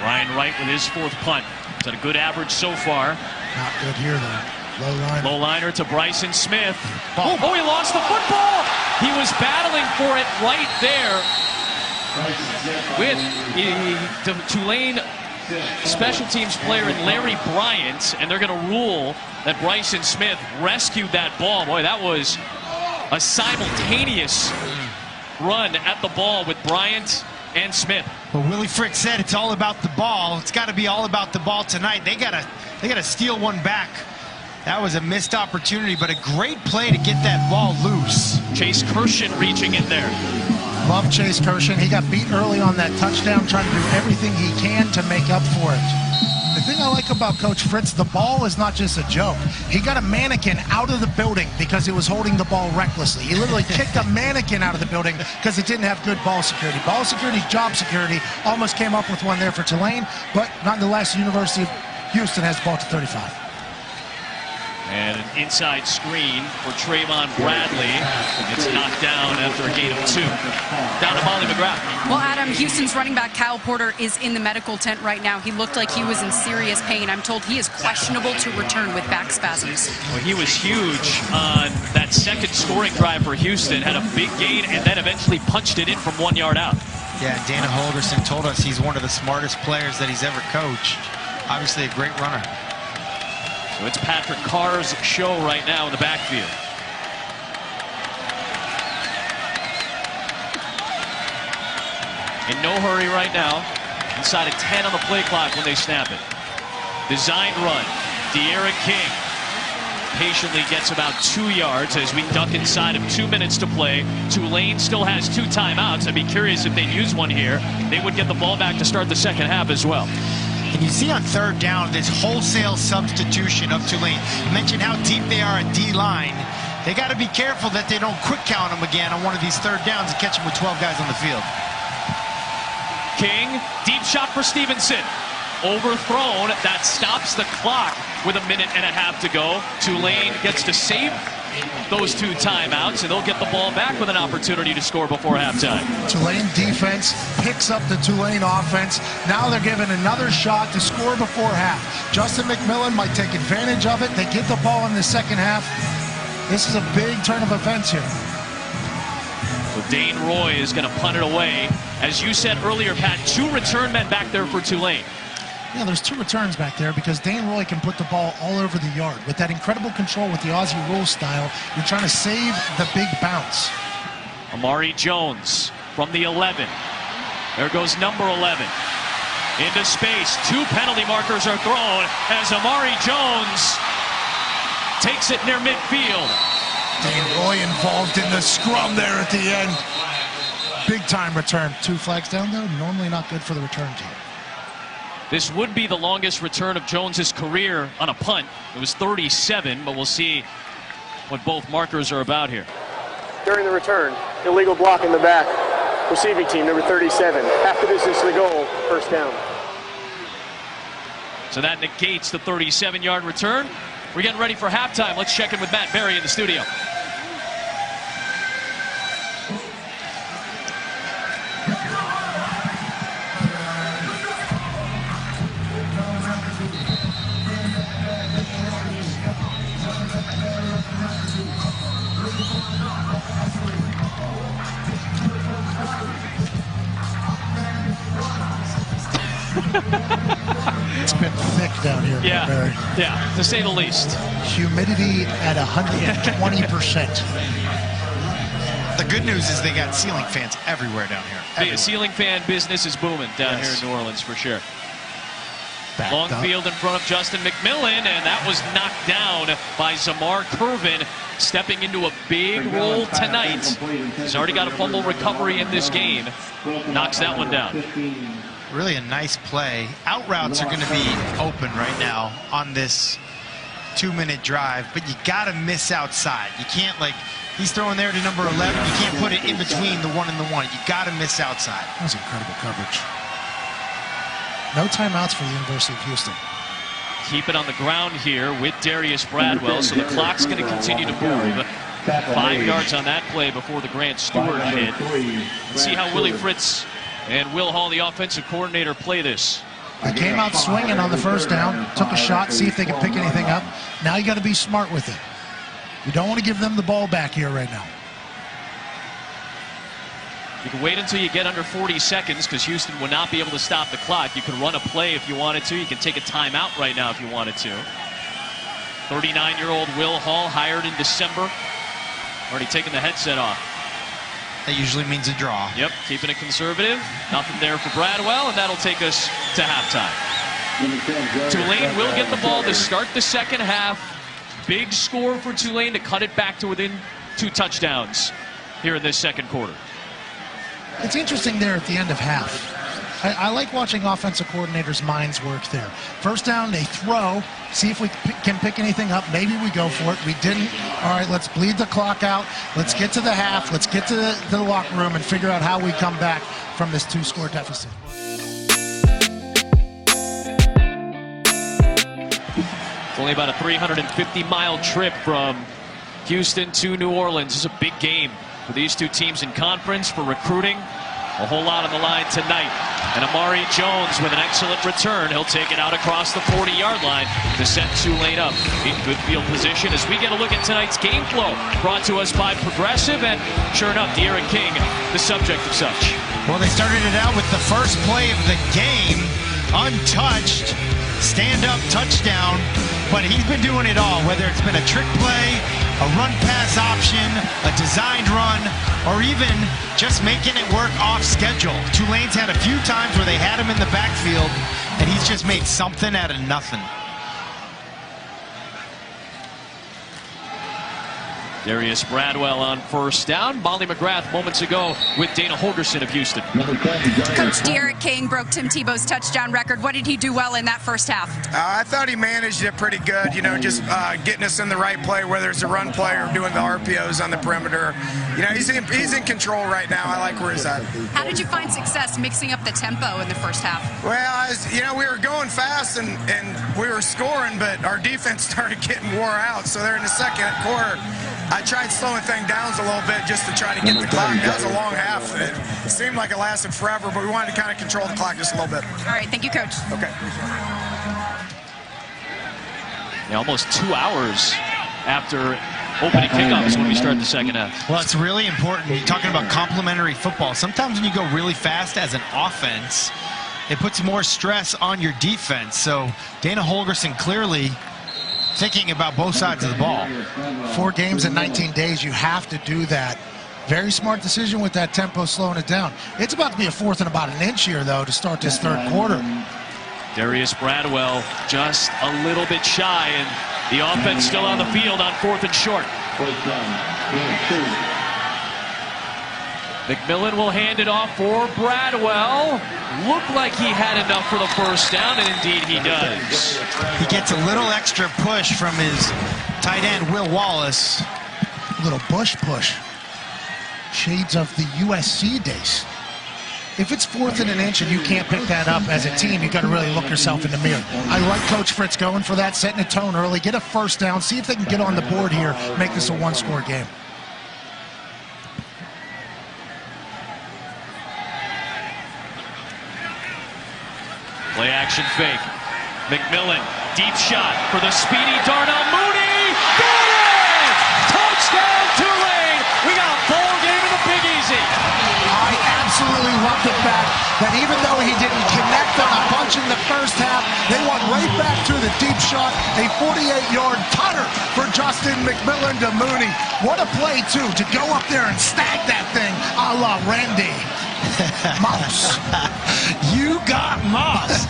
Ryan Wright with his 4th punt. He's had a good average so far. Not good here, though. Low liner to Bryson Smith. Oh, he lost the football. He was battling for it right there with the Tulane special teams player in Larry Bryant, and they're going to rule that Bryson Smith rescued that ball. Boy, that was a simultaneous run at the ball with Bryant and Smith. Well, Willie Fritz said it's all about the ball. It's got to be all about the ball tonight. They gotta steal one back. That was a missed opportunity, but a great play to get that ball loose. Chase Kirshen reaching in there. Love Chase Kirshen. He got beat early on that touchdown, trying to do everything he can to make up for it. The thing I like about Coach Fritz, the ball is not just a joke. He got a mannequin out of the building because he was holding the ball recklessly. He literally kicked a mannequin out of the building because it didn't have good ball security. Ball security, job security. Almost came up with one there for Tulane, but nonetheless, University of Houston has the ball to 35. And an inside screen for Trayvon Bradley. It's knocked down after a gain of 2. Down to Molly McGrath. Well, Adam, Houston's running back Kyle Porter is in the medical tent right now. He looked like he was in serious pain. I'm told he is questionable to return with back spasms. Well, he was huge on that second scoring drive for Houston. Had a big gain and then eventually punched it in from 1 yard out. Yeah, Dana Holgerson told us he's one of the smartest players that he's ever coached. Obviously a great runner. So it's Patrick Carr's show right now in the backfield. In no hurry right now. Inside of 10 on the play clock when they snap it. Designed run. De'Aaron King patiently gets about 2 yards as we duck inside of 2 minutes to play. Tulane still has 2 timeouts. I'd be curious if they'd use one here. They would get the ball back to start the second half as well. And you see on third down this wholesale substitution of Tulane. Mentioned how deep they are at D-line. They got to be careful that they don't quick count them again on one of these third downs and catch them with 12 guys on the field. King, deep shot for Stevenson. Overthrown. That stops the clock with 1.5 minutes to go. Tulane gets to save those 2 timeouts, and they'll get the ball back with an opportunity to score before halftime. Tulane defense picks up the Tulane offense. Now they're given another shot to score before half. Justin McMillan might take advantage of it. They get the ball in the second half. This is a big turn of events here. So Dane Roy is going to punt it away. As you said earlier, Pat, 2 return men back there for Tulane. Yeah, there's 2 returns back there because Dane Roy can put the ball all over the yard. With that incredible control with the Aussie rule style, you're trying to save the big bounce. Amari Jones from the 11. There goes number 11. Into space. 2 penalty markers are thrown as Amari Jones takes it near midfield. Dane Roy involved in the scrum there at the end. Big time return. 2 flags down though, normally not good for the return team. This would be the longest return of Jones's career on a punt. It was 37, but we'll see what both markers are about here. During the return, illegal block in the back. Receiving team, number 37. Half the distance to the goal, first down. So that negates the 37-yard return. We're getting ready for halftime. Let's check in with Matt Berry in the studio. It's been thick down here. Yeah, yeah, to say the least. Humidity at 120%. The good news is they got ceiling fans everywhere down here. The ceiling fan business is booming down here in New Orleans for sure. Long field in front of Justin McMillan, and that was knocked down by Zamar Curvin, stepping into a big role tonight. He's already got a fumble recovery in this game. Knocks that one down. Really a nice play. Out routes are going to be open right now on this 2-minute drive, but you got to miss outside. You can't, like, he's throwing there to number 11. You can't put it in between the 1 and the 1. You got to miss outside. That was incredible coverage. No timeouts for the University of Houston. Keep it on the ground here with Darius Bradwell, so the clock's going to continue to move. 5 yards on that play before the Grant Stewart hit. Let's see how Willie Fritz and Will Hall, the offensive coordinator, play this. They came out swinging on the first down, took a shot, see if they can pick anything up. Now you got to be smart with it. You don't want to give them the ball back here right now. You can wait until you get under 40 seconds because Houston will not be able to stop the clock. You can run a play if you wanted to. You can take a timeout right now if you wanted to. 39-year-old Will Hall, hired in December. Already taken the headset off. That usually means a draw. Yep, keeping it conservative. Nothing there for Bradwell, and that'll take us to halftime. Tulane will get the ball to start the second half. Big score for Tulane to cut it back to within 2 touchdowns here in this second quarter. It's interesting there at the end of half. I like watching offensive coordinators' minds work there. First down, they throw, see if we can pick anything up. Maybe we go for it. We didn't. All right, let's bleed the clock out. Let's get to the half. Let's get to the locker room and figure out how we come back from this 2-score deficit. It's only about a 350-mile trip from Houston to New Orleans. This is a big game for these two teams in conference, for recruiting. A whole lot on the line tonight. And Amari Jones with an excellent return. He'll take it out across the 40-yard line to set Tulane up in good field position as we get a look at tonight's game flow. Brought to us by Progressive, and sure enough, De'Aaron King, the subject of such. Well, they started it out with the first play of the game, untouched, stand-up touchdown, but he's been doing it all, whether it's been a trick play, a run-pass option, a designed run, or even just making it work off schedule. Tulane's had a few times where they had him in the backfield, and he's just made something out of nothing. Darius Bradwell on first down. Molly McGrath moments ago with Dana Holgerson of Houston. Coach De'Aaron King broke Tim Tebow's touchdown record. What did he do well in that first half? I thought he managed it pretty good, you know, just getting us in the right play, whether it's a run play or doing the RPOs on the perimeter. You know, he's in control right now. I like where he's at. How did you find success mixing up the tempo in the first half? Well, you know, we were going fast and we were scoring, but our defense started getting wore out. So there in the second quarter, I tried slowing things down a little bit just to try to get the clock. That was a long half. It seemed like it lasted forever, but we wanted to kind of control the clock just a little bit. All right, thank you, Coach. Okay. Yeah, almost 2 hours after opening kickoffs when we start the second half. Well, it's really important. You're talking about complementary football. Sometimes when you go really fast as an offense, it puts more stress on your defense. So Dana Holgerson clearly thinking about both sides of the ball. 4 games in 19 days, you have to do that. Very smart decision with that tempo, slowing it down. It's about to be a 4th and about an inch here, though, to start this third quarter. Darius Bradwell just a little bit shy, and the offense still on the field on 4th and short. McMillan will hand it off for Bradwell. Looked like he had enough for the first down, and indeed he does. He gets a little extra push from his tight end, Will Wallace. A little bush push. Shades of the USC days. If it's 4th and an inch and you can't pick that up as a team, you got to really look yourself in the mirror. I like Coach Fritz going for that, setting a tone early, get a first down, see if they can get on the board here, make this a 1-score game. Play action fake. McMillan, deep shot for the speedy Darnell Mooney. Got it! Touchdown Tulane! We got a ball game in the Big Easy. I absolutely love the fact that even though he didn't connect on a bunch in the first half, they went right back to the deep shot, a 48-yard cutter for Justin McMillan to Mooney. What a play, too, to go up there and snag that thing a la Randy Moss. You got Moss.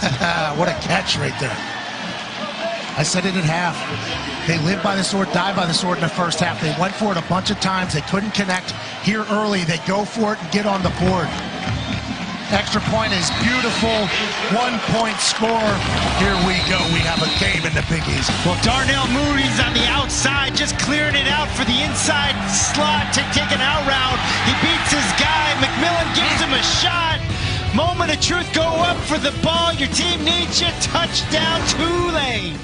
What a catch right there. I said it at half. They live by the sword, die by the sword in the first half. They went for it a bunch of times. They couldn't connect. Here early, they go for it and get on the board. Extra point is beautiful. 1-point score. Here we go. We have a game in the Big East. Well, Darnell Mooney's on the outside, just clearing it out for the inside slot to take an out route. He beats his guy. McMillan gives him a shot. Moment of truth, go up for the ball. Your team needs you. Touchdown, Tulane.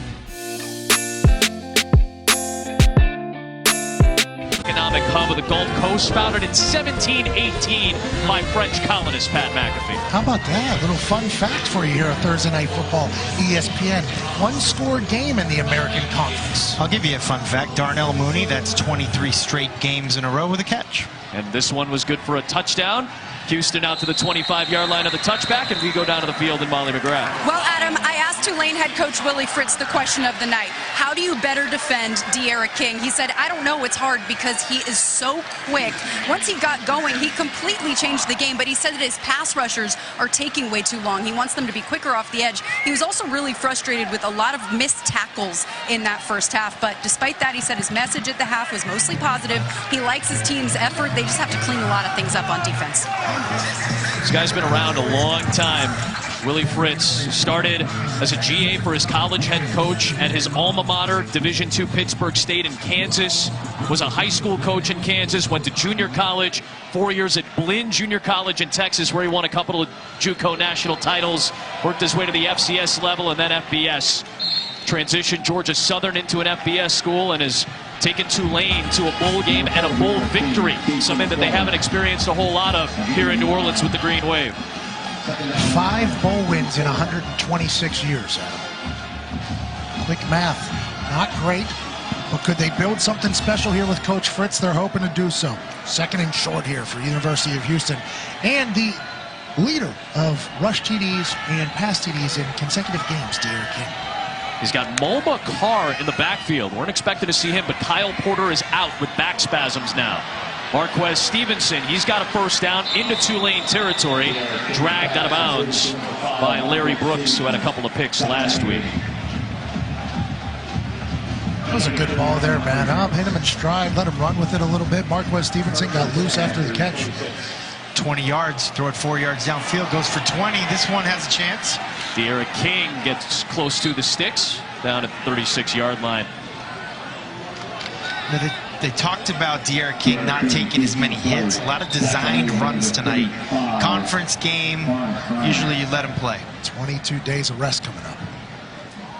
Economic hub of the Gulf Coast, founded in 1718 by French colonist Pat McAfee. How about that? A little fun fact for you here on Thursday Night Football, ESPN. 1-score game in the American Conference. I'll give you a fun fact. Darnell Mooney, that's 23 straight games in a row with a catch. And this one was good for a touchdown. Houston out to the 25-yard line of the touchback, and we go down to the field in Molly McGrath. Well, Adam, I asked asked Tulane head coach Willie Fritz the question of the night. How do you better defend D'Eriq King? He said, I don't know, it's hard because he is so quick. Once he got going, he completely changed the game, but he said that his pass rushers are taking way too long. He wants them to be quicker off the edge. He was also really frustrated with a lot of missed tackles in that first half, but despite that, he said his message at the half was mostly positive. He likes his team's effort. They just have to clean a lot of things up on defense. This guy's been around a long time. Willie Fritz started as a GA for his college head coach at his alma mater, Division II Pittsburgh State in Kansas. Was a high school coach in Kansas, went to junior college, 4 years at Blinn Junior College in Texas, where he won a couple of JUCO national titles, worked his way to the FCS level and then FBS. Transitioned Georgia Southern into an FBS school and has taken Tulane to a bowl game and a bowl victory, something that they haven't experienced a whole lot of here in New Orleans with the Green Wave. 5 bowl wins in 126 years, Adam. Quick math. Not great, but could they build something special here with Coach Fritz? They're hoping to do so. Second and short here for University of Houston. And the leader of rush TDs and pass TDs in consecutive games, D'Eriq King. He's got Mulba Carr in the backfield. Weren't expected to see him, but Kyle Porter is out with back spasms now. Marquez Stevenson, he's got a first down into Tulane territory, dragged out of bounds by Larry Brooks, who had a couple of picks last week. That was a good ball there, man. Hit him in stride, let him run with it a little bit. Marquez Stevenson got loose after the catch. 20 yards, throw it 4 yards downfield, goes for 20. This one has a chance. D'Eriq King gets close to the sticks, down at the 36-yard line. They talked about D'Eriq King not taking as many hits. A lot of designed runs tonight. Conference game, usually you let him play. 22 days of rest coming up.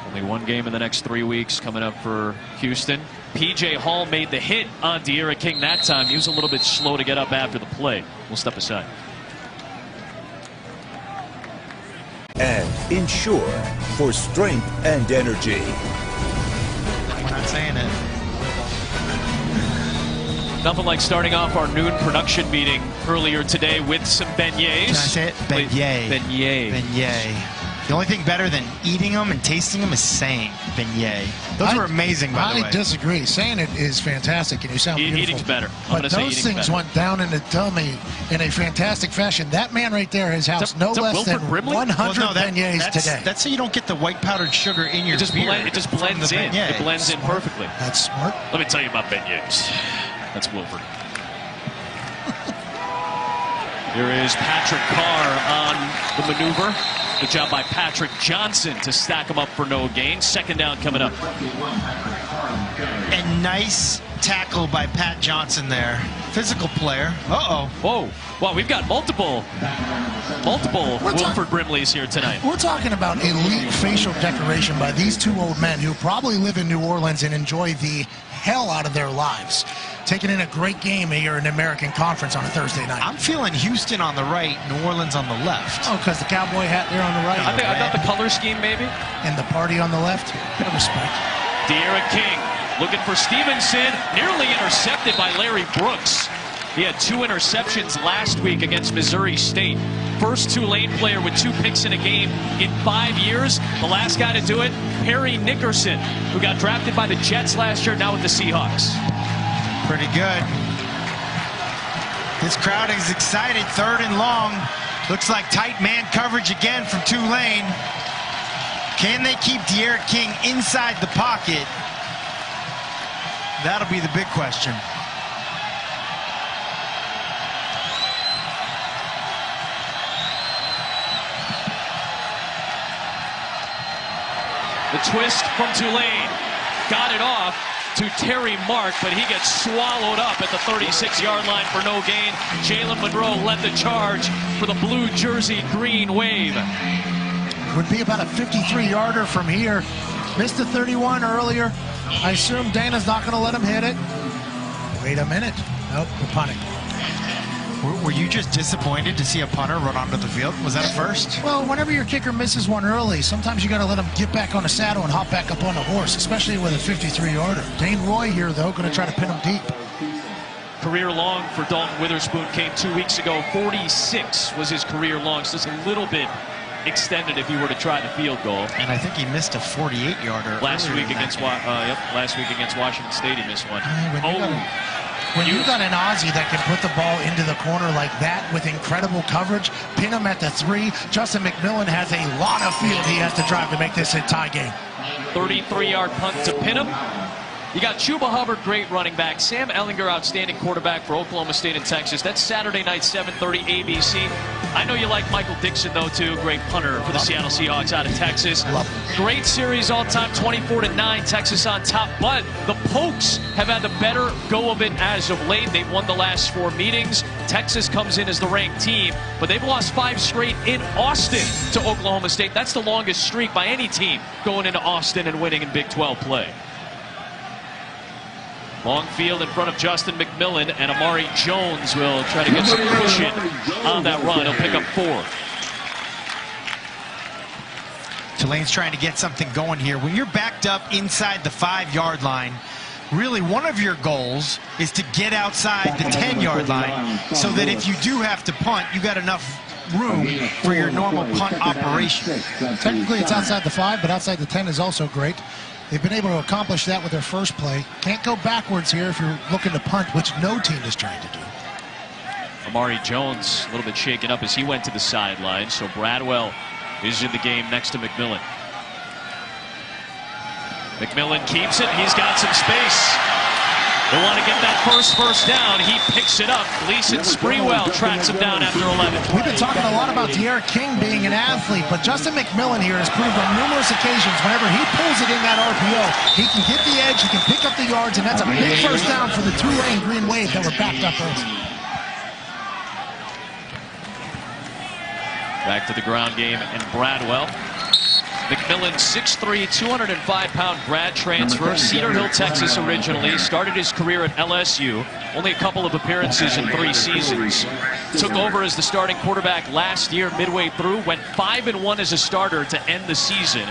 Only one game in the next 3 weeks coming up for Houston. P.J. Hall made the hit on D'Eriq King that time. He was a little bit slow to get up after the play. We'll step aside. And Ensure for strength and energy. We're not saying it. Nothing like starting off our noon production meeting earlier today with some beignets. Can I say it? Beignet. Beignet. Beignet. The only thing better than eating them and tasting them is saying beignet. Those were amazing, by the way. I disagree. Saying it is fantastic, and you sound beautiful. Eating's better. But those things went down in the tummy in a fantastic fashion. That man right there has housed no less than 100 beignets today. That's so you don't get the white powdered sugar in your beer. It just blends in. It blends in perfectly. That's smart. Let me tell you about beignets. That's Wilford. Here is Patrick Carr on the maneuver. Good job by Patrick Johnson to stack him up for no gain. Second down coming up. And nice tackle by Pat Johnson there. Physical player. Uh-oh. Whoa. Well, we've got multiple Wilford Brimleys here tonight. We're talking about elite facial decoration by these two old men who probably live in New Orleans and enjoy the hell out of their lives. Taking in a great game here in the American Conference on a Thursday night. I'm feeling Houston on the right, New Orleans on the left. Oh, because the cowboy hat there on the right. I thought the color scheme, maybe. And the party on the left. Bit of respect. D'Eriq King looking for Stevenson. Nearly intercepted by Larry Brooks. He had 2 interceptions last week against Missouri State. First Tulane player with 2 picks in a game in 5 years. The last guy to do it, Harry Nickerson, who got drafted by the Jets last year, now with the Seahawks. Pretty good. This crowd is excited. 3rd and long. Looks like tight man coverage again from Tulane. Can they keep D'Eriq King inside the pocket? That'll be the big question. The twist from Tulane. Got it off to Terry Mark, but he gets swallowed up at the 36-yard line for no gain. Jalen Monroe led the charge for the blue jersey Green Wave. Would be about a 53-yarder from here. Missed the 31 earlier. I assume Dana's not going to let him hit it. Wait a minute. Nope, we're punting. Were you just disappointed to see a punter run onto the field? Was that a first? Well, whenever your kicker misses one early, sometimes you got to let him get back on the saddle and hop back up on the horse, especially with a 53-yarder. Dane Roy here, though, going to try to pin him deep. Career long for Dalton Witherspoon came 2 weeks ago. 46 was his career long, so just a little bit extended if he were to try the field goal. And I think he missed a 48-yarder last week against Washington State. He missed one. When you got an Aussie that can put the ball into the corner like that with incredible coverage, pin him at the 3, Justin McMillan has a lot of field he has to drive to make this a tie game. 33-yard punt to pin him. You got Chuba Hubbard, great running back. Sam Ehlinger, outstanding quarterback for Oklahoma State and Texas. That's Saturday night, 7:30 ABC. I know you like Michael Dixon, though, too. Great punter for the Seattle Seahawks out of Texas. Great series all time, 24-9, Texas on top. But the Pokes have had the better go of it as of late. They've won the last 4 meetings. Texas comes in as the ranked team, but they've lost 5 straight in Austin to Oklahoma State. That's the longest streak by any team going into Austin and winning in Big 12 play. Long field in front of Justin McMillan, and Amari Jones will try to get some cushion on that run. He'll pick up 4. Tulane's trying to get something going here. When you're backed up inside the 5-yard line, really one of your goals is to get outside the 10-yard line so that if you do have to punt, you got enough room for your normal punt operation. Technically, it's outside the 5, but outside the 10 is also great. They've been able to accomplish that with their first play. Can't go backwards here if you're looking to punt, which no team is trying to do. Amari Jones a little bit shaken up as he went to the sideline, so Bradwell is in the game next to McMillan. McMillan keeps it. He's got some space. They want to get that first down. He picks it up. Gleason Sprewell tracks him down after 11. We've been talking a lot about D'Eriq King being an athlete, but Justin McMillan here has proved on numerous occasions whenever he pulls it in that RPO, he can get the edge, he can pick up the yards, and that's a big first down for the Tulane Green Wave that were backed up early. Back to the ground game and Bradwell. McMillan, 6'3", 205-pound grad transfer, Cedar Hill, Texas originally. Started his career at LSU. Only a couple of appearances in 3 seasons. Took over as the starting quarterback last year midway through. Went 5-1 as a starter to end the season.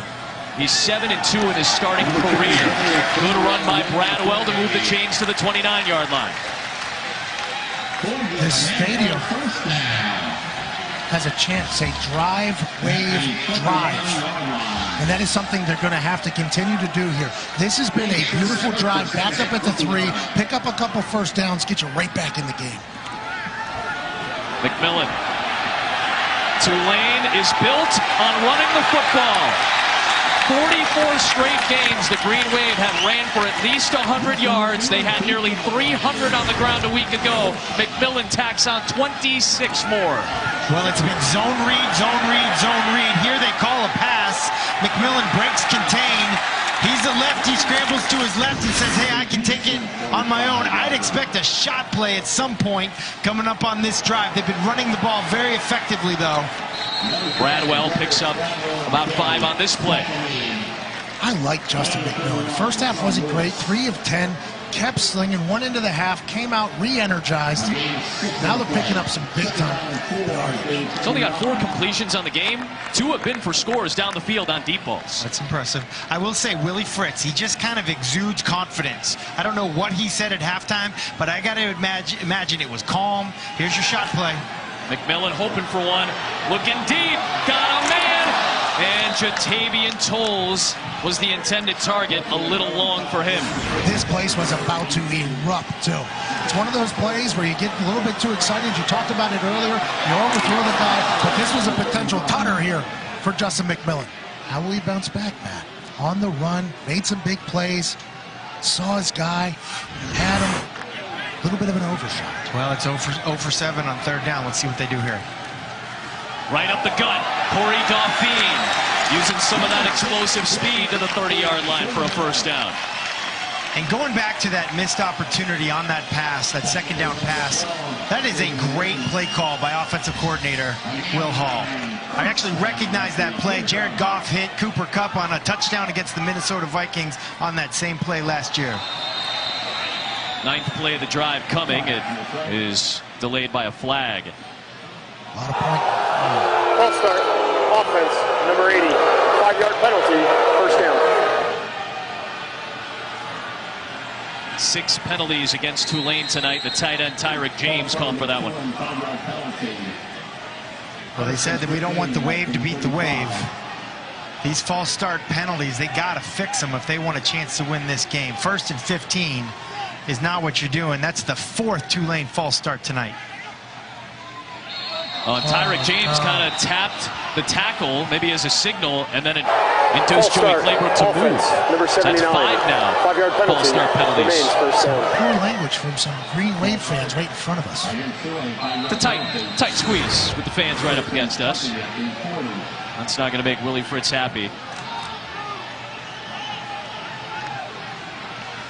He's 7-2 in his starting career. Good run by Bradwell to move the chains to the 29-yard line. This stadium has a chant, say drive, wave, drive. And that is something they're going to have to continue to do here. This has been a beautiful drive, back up at the 3, pick up a couple first downs, get you right back in the game. McMillan. Tulane is built on running the football. 44 straight games the Green Wave have ran for at least 100 yards. They had nearly 300 on the ground a week ago. McMillan tacks on 26 more. Well, it's been zone read, zone read, zone read. Here they call a pass. McMillan breaks contain. He's a lefty, scrambles to his left and says, hey, I can take it on my own. I'd expect a shot play at some point coming up on this drive. They've been running the ball very effectively, though. Bradwell picks up about 5 on this play. I like Justin McMillan. First half wasn't great, 3 of 10. Kept slinging, 1 into the half, came out re-energized. Now they're picking up some big-time yardage. He's only got 4 completions on the game. 2 have been for scores down the field on deep balls. That's impressive. I will say, Willie Fritz, he just kind of exudes confidence. I don't know what he said at halftime, but I got to imagine it was calm. Here's your shot play. McMillan hoping for one. Looking deep. Got a man. And Jatavian Tolles was the intended target. A little long for him. This place was about to erupt, too. It's one of those plays where you get a little bit too excited. You talked about it earlier. You overthrew the guy. But this was a potential tutter here for Justin McMillan. How will he bounce back, Matt? On the run, made some big plays, saw his guy, had him. A little bit of an overshot. Well, it's 0 for 7 on 3rd down. Let's see what they do here. Right up the gut, Corey Dauphine using some of that explosive speed to the 30-yard line for a first down. And going back to that missed opportunity on that pass, that 2nd down pass, that is a great play call by offensive coordinator Will Hall. I actually recognize that play. Jared Goff hit Cooper Kupp on a touchdown against the Minnesota Vikings on that same play last year. 9th play of the drive coming. It is delayed by a flag. A lot of points. False start. Offense, number 80. 5-yard penalty. First down. 6 penalties against Tulane tonight. The tight end Tyrick James called for that one. Well, they said that we don't want the wave to beat the wave. These false start penalties, they got to fix them if they want a chance to win this game. 1st and 15 is not what you're doing. That's the 4th Tulane false start tonight. Tyrick James kind of tapped the tackle, maybe as a signal, and then it induced Joey Claybrook to move. Number 79, so that's 5 now. 5-yard penalty. False start penalties. Poor language from some Green Wave fans right in front of us. The tight squeeze with the fans right up against us. That's not going to make Willie Fritz happy.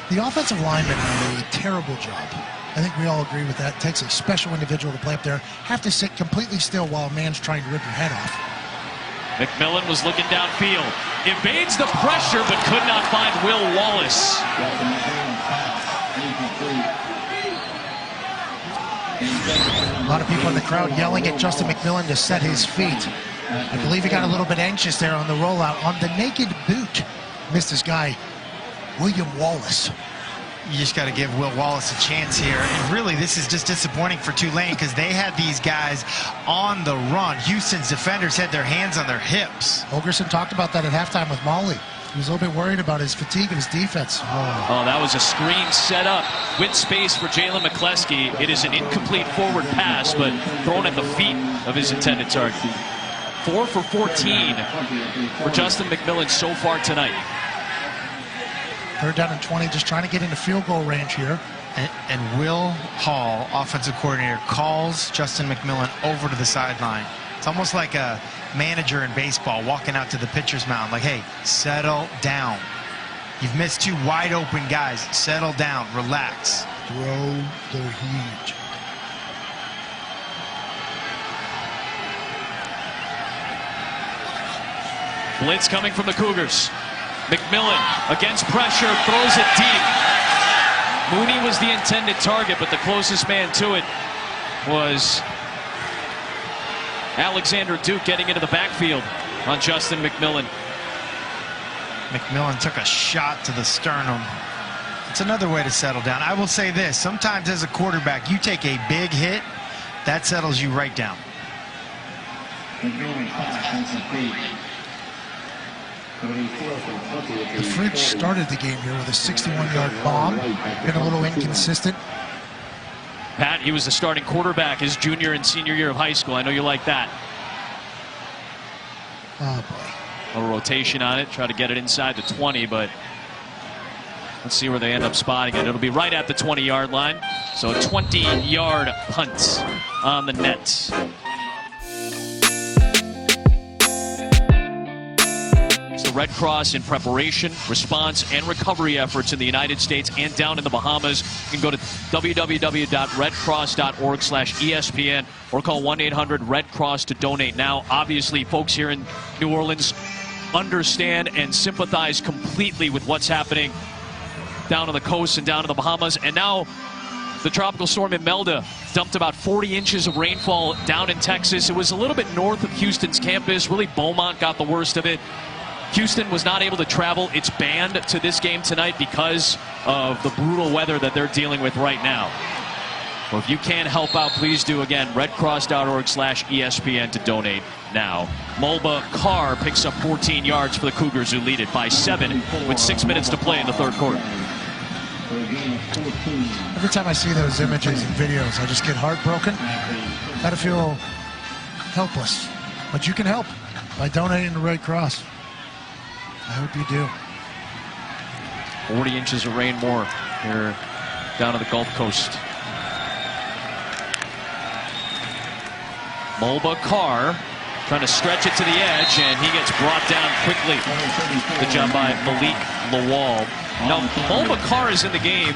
The offensive linemen did a terrible job. I think we all agree with that. It takes a special individual to play up there. Have to sit completely still while a man's trying to rip your head off. McMillan was looking downfield. Evades the pressure, but could not find Will Wallace. A lot of people in the crowd yelling at Justin McMillan to set his feet. I believe he got a little bit anxious there on the rollout. On the naked boot, missed his guy, William Wallace. You just got to give Will Wallace a chance here. And really, this is just disappointing for Tulane because they had these guys on the run. Houston's defenders had their hands on their hips. Holgerson talked about that at halftime with Molly. He was a little bit worried about his fatigue and his defense. Oh, that was a screen set up with space for Jalen McCleskey. It is an incomplete forward pass, but thrown at the feet of his intended target. 4 for 14 for Justin McMillan so far tonight. 3rd down and 20, just trying to get into field goal range here. And Will Hall, offensive coordinator, calls Justin McMillan over to the sideline. It's almost like a manager in baseball walking out to the pitcher's mound, like, hey, settle down. You've missed 2 wide open guys. Settle down, relax. Throw the heat. Blitz coming from the Cougars. McMillan against pressure, throws it deep. Mooney was the intended target, but the closest man to it was Alexander Duke getting into the backfield on Justin McMillan. McMillan took a shot to the sternum. It's another way to settle down. I will say this, sometimes as a quarterback, you take a big hit, that settles you right down. The Fridge started the game here with a 61-yard bomb. Been a little inconsistent. Pat, he was the starting quarterback his junior and senior year of high school. I know you like that. Oh, boy. A little rotation on it. Try to get it inside the 20, but let's see where they end up spotting it. It'll be right at the 20-yard line. So a 20-yard punt on the net. Red Cross in preparation, response, and recovery efforts in the United States and down in the Bahamas. You can go to www.redcross.org/ESPN or call 1-800-RED-CROSS to donate now. Obviously, folks here in New Orleans understand and sympathize completely with what's happening down on the coast and down in the Bahamas. And now the tropical storm Imelda dumped about 40 inches of rainfall down in Texas. It was a little bit north of Houston's campus. Really, Beaumont got the worst of it. Houston was not able to travel. It's banned to this game tonight because of the brutal weather that they're dealing with right now. Well, if you can help out, please do. Again, redcross.org/ESPN to donate now. Mulba Carr picks up 14 yards for the Cougars, who lead it by 7 with 6 minutes to play in the 3rd quarter. Every time I see those images and videos, I just get heartbroken. Gotta feel helpless. But you can help by donating to Red Cross. I hope you do. 40 inches of rain more here down to the Gulf Coast. Mulba Carr trying to stretch it to the edge, and he gets brought down quickly. Good job by Malik Lawal. Now, Mulba Carr is in the game,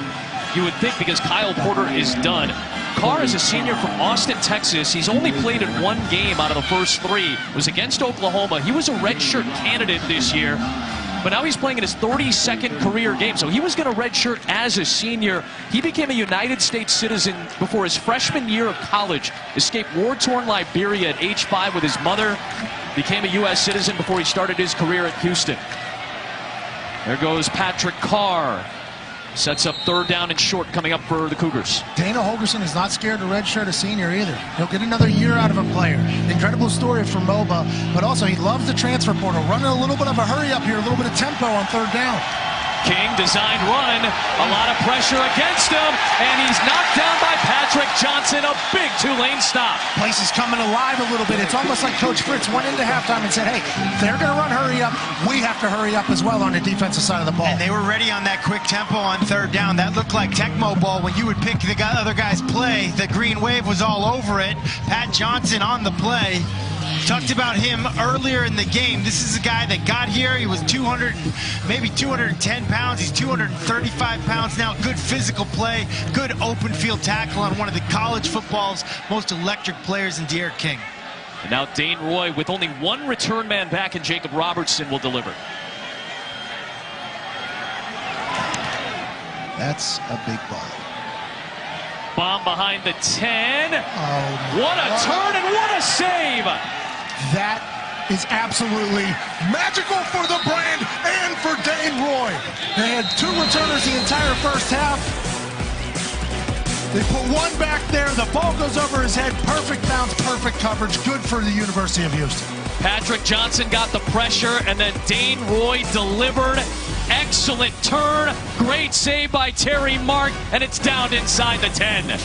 you would think, because Kyle Porter is done. Carr is a senior from Austin, Texas. He's only played in 1 game out of the first 3. It was against Oklahoma. He was a redshirt candidate this year, but now he's playing in his 32nd career game. So he was going to redshirt as a senior. He became a United States citizen before his freshman year of college. Escaped war-torn Liberia at age 5 with his mother. Became a U.S. citizen before he started his career at Houston. There goes Patrick Carr. Sets up 3rd down and short coming up for the Cougars. Dana Holgerson is not scared to redshirt a senior either. He'll get another year out of a player. Incredible story for MOBA, but also he loves the transfer portal. Running a little bit of a hurry up here, a little bit of tempo on 3rd down. King designed run, a lot of pressure against him, and he's knocked down by Patrick Johnson. A big Tulane stop. Place is coming alive a little bit. It's almost like Coach Fritz went into halftime and said, hey, they're going to run hurry up. We have to hurry up as well on the defensive side of the ball. And they were ready on that quick tempo on 3rd down. That looked like Tecmo ball when you would pick the other guy's play. The green wave was all over it. Pat Johnson on the play. Talked about him earlier in the game. This is a guy that got here. He was 210 pounds. He's 235 pounds now. Good physical play, good open field tackle on one of the college football's most electric players in Darius King. And now Dane Roy, with only one return man back, and Jacob Robertson will deliver. That's a big ball. Bomb behind the 10. What a turn and what a save! That is absolutely magical for the brand and for Dane Roy. They had 2 returners the entire first half. They put one back there. The ball goes over his head. Perfect bounce, perfect coverage. Good for the University of Houston. Patrick Johnson got the pressure, and then Dane Roy delivered. Excellent turn. Great save by Terry Mark, and it's down inside the 10.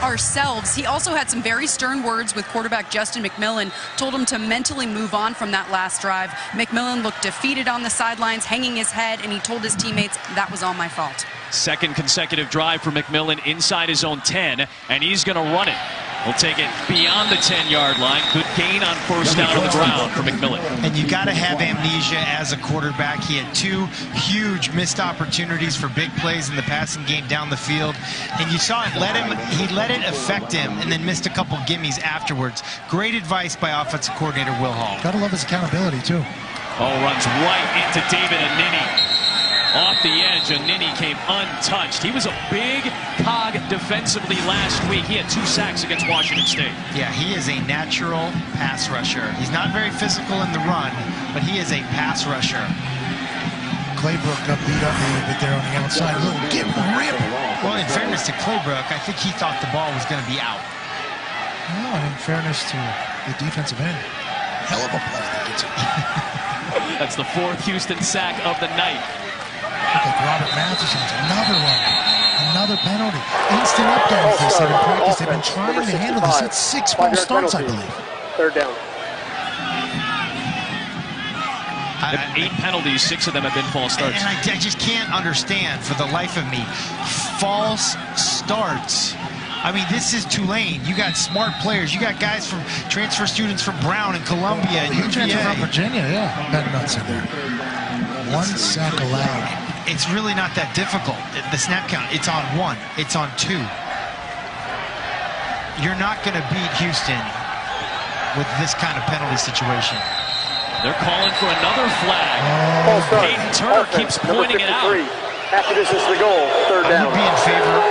Ourselves. He also had some very stern words with quarterback Justin McMillan, told him to mentally move on from that last drive. McMillan looked defeated on the sidelines, hanging his head, and he told his teammates, that was all my fault. Second consecutive drive for McMillan inside his own 10, and he's going to run it. He'll take it beyond the 10-yard line. Good gain on 1st down on the ground for McMillan. And you got to have amnesia as a quarterback. He had 2 huge missed opportunities for big plays in the passing game down the field. And you saw it he let it affect him and then missed a couple gimmies afterwards. Great advice by offensive coordinator Will Hall. Got to love his accountability, too. Runs right into David Anini. Off the edge, Anini came untouched. He was a big cog defensively last week. He had 2 sacks against Washington State. Yeah, he is a natural pass rusher. He's not very physical in the run, but he is a pass rusher. Claybrook got beat up a little bit there on the outside. A little get rip. Well, in fairness to Claybrook, I think he thought the ball was going to be out. No, in fairness to the defensive end. Hell of a play that gets it. That's the 4th Houston sack of the night. Look like Robert Matheson's another one. Another penalty. Instant up downs, they said in practice. They've been trying to handle this. It's 6 false starts, I believe. 3rd down. 8 penalties, 6 of them have been false starts. And I just can't understand for the life of me. False starts. I mean, this is Tulane. You got smart players. You got guys from transfer students from Brown and Columbia and UVA. Transfer from Virginia, yeah. Got nuts in there. 1 sack allowed. It's really not that difficult. The snap count, it's on 1. It's on 2. You're not going to beat Houston with this kind of penalty situation. They're calling for another flag. Hayden Turner keeps pointing it out. After this is the goal, 3rd down. I would be in favor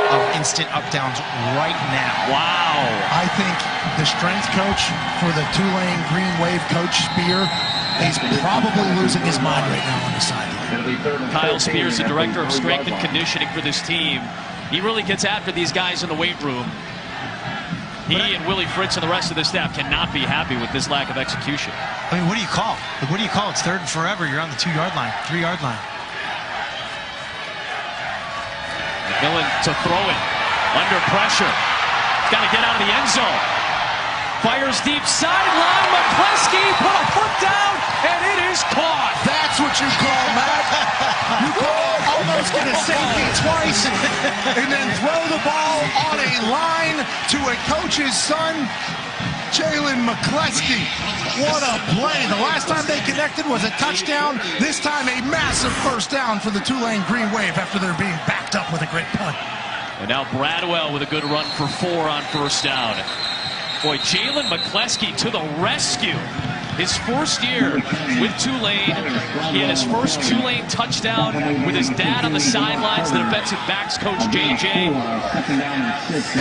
of instant up downs right now. Wow. I think the strength coach for the Tulane Green Wave, Coach Spear, he's probably losing his mind right now on the sideline. Kyle Spears, the director of strength and conditioning for this team. He really gets after these guys in the weight room. He and Willie Fritz and the rest of the staff cannot be happy with this lack of execution. I mean, what do you call? What do you call? It's 3rd and forever. You're on the 2-yard line, 3-yard line. McMillan to throw it. Under pressure. Got to get out of the end zone. Fires deep sideline. McCleskey put a foot down, and it is caught. That's what you call, Matt. You call almost get a safety twice and then throw the ball on a line to a coach's son, Jalen McCleskey. What a play. The last time they connected was a touchdown. This time a massive 1st down for the Tulane Green Wave after they're being backed up with a great punt. And now Bradwell with a good run for 4 on 1st down. Boy, Jalen McCleskey to the rescue. His first year with Tulane, he had his first Tulane touchdown with his dad on the sidelines, the defensive backs coach JJ.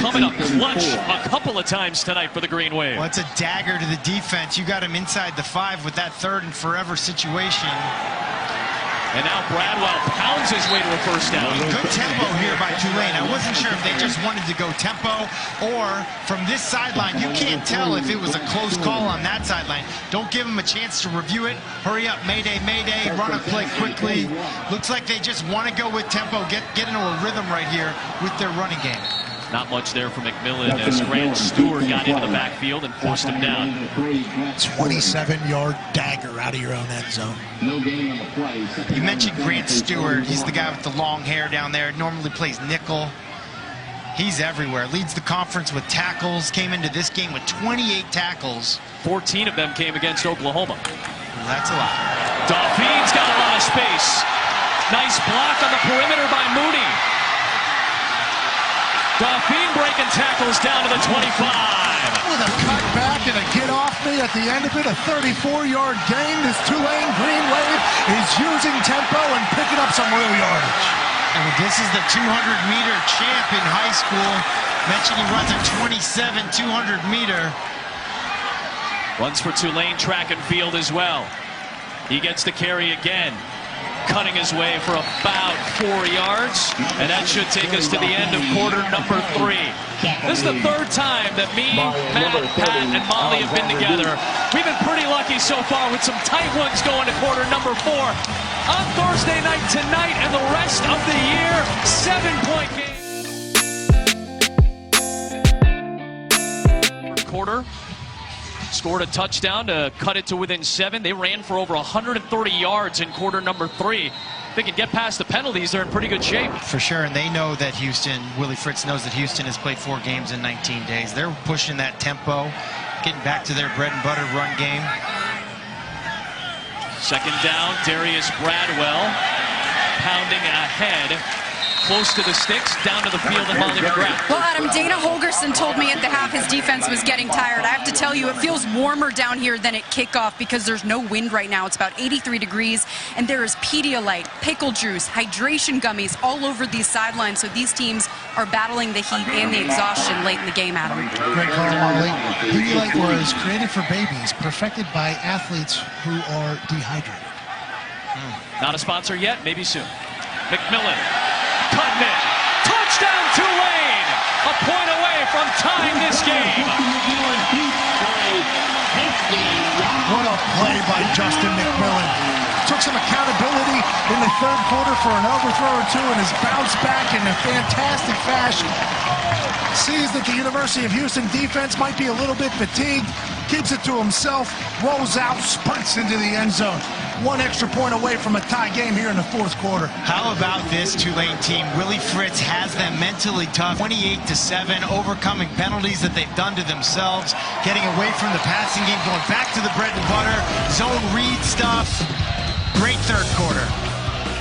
Coming up clutch a couple of times tonight for the Green Wave. Well, it's a dagger to the defense. You got him inside the 5 with that 3rd and forever situation. And now Bradwell pounds his way to a first down. Good tempo here by Tulane. I wasn't sure if they just wanted to go tempo or from this sideline. You can't tell if it was a close call on that sideline. Don't give them a chance to review it. Hurry up, mayday, mayday, run a play quickly. Looks like they just want to go with tempo, get into a rhythm right here with their running game. Not much there for McMillan as Grant Stewart got into the backfield and forced him down. 27-yard dagger out of your own end zone. You mentioned Grant Stewart. He's the guy with the long hair down there. Normally plays nickel. He's everywhere. Leads the conference with tackles. Came into this game with 28 tackles. 14 of them came against Oklahoma. Well, that's a lot. Dauphine's got a lot of space. Nice block on the perimeter by Mooney. Dauphine breaking tackles down to the 25. With a cut back and a get off me at the end of it, a 34-yard gain. This Tulane Green Wave is using tempo and picking up some real yardage. And this is the 200-meter champ in high school. Mentioned he runs a 27 200-meter. Runs for Tulane track and field as well. He gets the carry again. Cutting his way for about 4 yards, and that should take us to the end of quarter number 3. This is the third time that me, Matt, Pat, and Molly have been together. We've been pretty lucky so far with some tight ones going to quarter number 4. On Thursday night tonight and the rest of the year, 7-point game. First quarter. Scored a touchdown to cut it to within 7. They ran for over 130 yards in quarter number 3. If they can get past the penalties, they're in pretty good shape. For sure, and they know that Willie Fritz knows that Houston has played 4 games in 19 days. They're pushing that tempo, getting back to their bread and butter run game. Second down, Darius Bradwell pounding ahead. Close to the sticks, down to the field, and Molly McGrath. Well, Adam, Dana Holgerson told me at the half his defense was getting tired. I have to tell you, it feels warmer down here than at kickoff because there's no wind right now. It's about 83 degrees, and there is Pedialyte, pickle juice, hydration gummies all over these sidelines. So these teams are battling the heat and the exhaustion late in the game, Adam. Great call, Molly. Pedialyte was created for babies, perfected by athletes who are dehydrated. Not a sponsor yet, maybe soon. McMillan. Cutting it. Touchdown Tulane! A point away from tying this game. What a play by Justin McMillan. Took some accountability in the third quarter for an overthrow or two and has bounced back in a fantastic fashion. Sees that the University of Houston defense might be a little bit fatigued, keeps it to himself, rolls out, sprints into the end zone. 1 extra point away from a tie game here in the fourth quarter. How about this Tulane team? Willie Fritz has them mentally tough. 28-7, overcoming penalties that they've done to themselves, getting away from the passing game, going back to the bread and butter, zone read stuff. Great third quarter.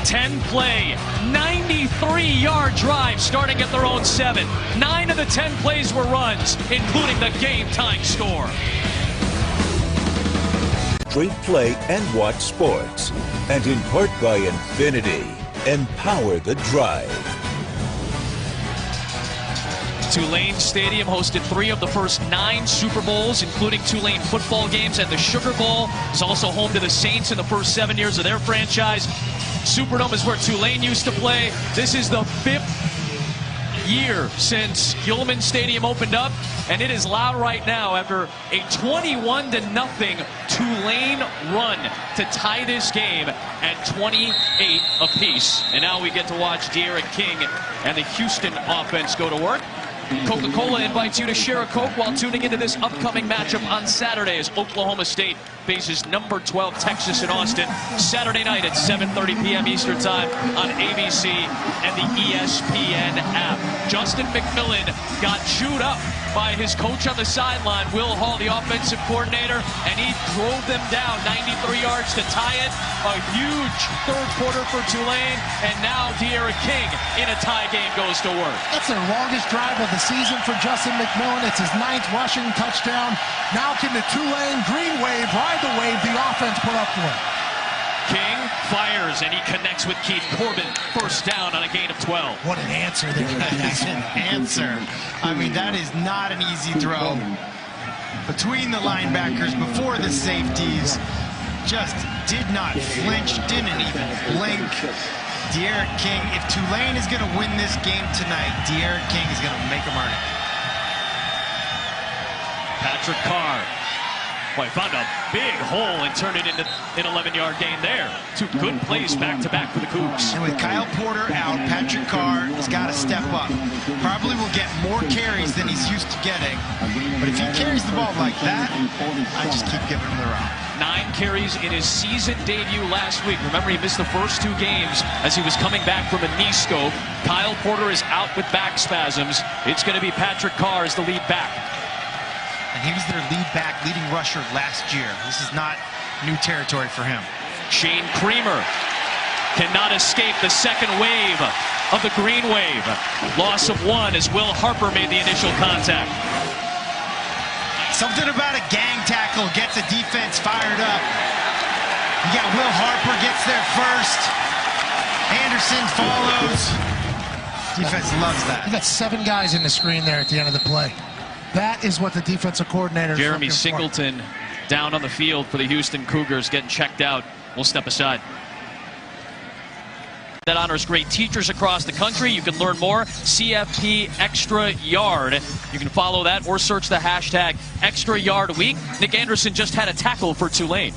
10-play, 93-yard drive starting at their own 7. 9 of the 10 plays were runs, including the game-tying score. Straight play and watch sports. And in part by Infinity. Empower the drive. Tulane Stadium hosted 3 of the first 9 Super Bowls, including Tulane football games, and the Sugar Bowl is also home to the Saints in the first 7 years of their franchise. Superdome is where Tulane used to play. This is the 5th year since Yulman Stadium opened up, and it is loud right now after a 21-0 Tulane run to tie this game at 28 apiece. And now we get to watch D'Eriq King and the Houston offense go to work. Coca-Cola invites you to share a Coke while tuning into this upcoming matchup on Saturday as Oklahoma State faces number 12 Texas in Austin Saturday night at 7:30 p.m. Eastern Time on ABC and the ESPN app. Justin McMillan got chewed up by his coach on the sideline, Will Hall, the offensive coordinator, and he drove them down 93 yards to tie it. A huge third quarter for Tulane, and now D'Eriq King in a tie game goes to work. That's their longest drive of the season for Justin McMillan. It's his 9th rushing touchdown. Now can the Tulane Green Wave ride the wave the offense put up for him? King fires, and he connects with Keith Corbin. First down on a gain of 12. What an answer there. That's an answer. I mean, that is not an easy throw. Between the linebackers, before the safeties, just did not flinch, didn't even blink. D'Eriq King, if Tulane is going to win this game tonight, D'Eriq King is going to make them earn it. Patrick Carr. Boy, found a big hole and turned it into an 11-yard gain there. Two good plays back-to-back for the Cougs. And with Kyle Porter out, Patrick Carr has got to step up. Probably will get more carries than he's used to getting. But if he carries the ball like that, I just keep giving him the rock. 9 carries in his season debut last week. Remember, he missed the first 2 games as he was coming back from a knee scope. Kyle Porter is out with back spasms. It's going to be Patrick Carr as the lead back. And he was their leading rusher last year. This is not new territory for him. Shane Creamer cannot escape the second wave of the green wave. Loss of 1 as Will Harper made the initial contact. Something about a gang tackle gets a defense fired up. You got Will Harper gets there first. Anderson follows. Defense loves that. You got 7 guys in the screen there at the end of the play. That is what the defensive coordinator is Jeremy looking Singleton for. down on the field for the Houston Cougars, getting checked out. We'll step aside. That honors great teachers across the country. You can learn more, CFP Extra Yard. You can follow that or search the hashtag Extra Yard Week. Nick Anderson just had a tackle for Tulane.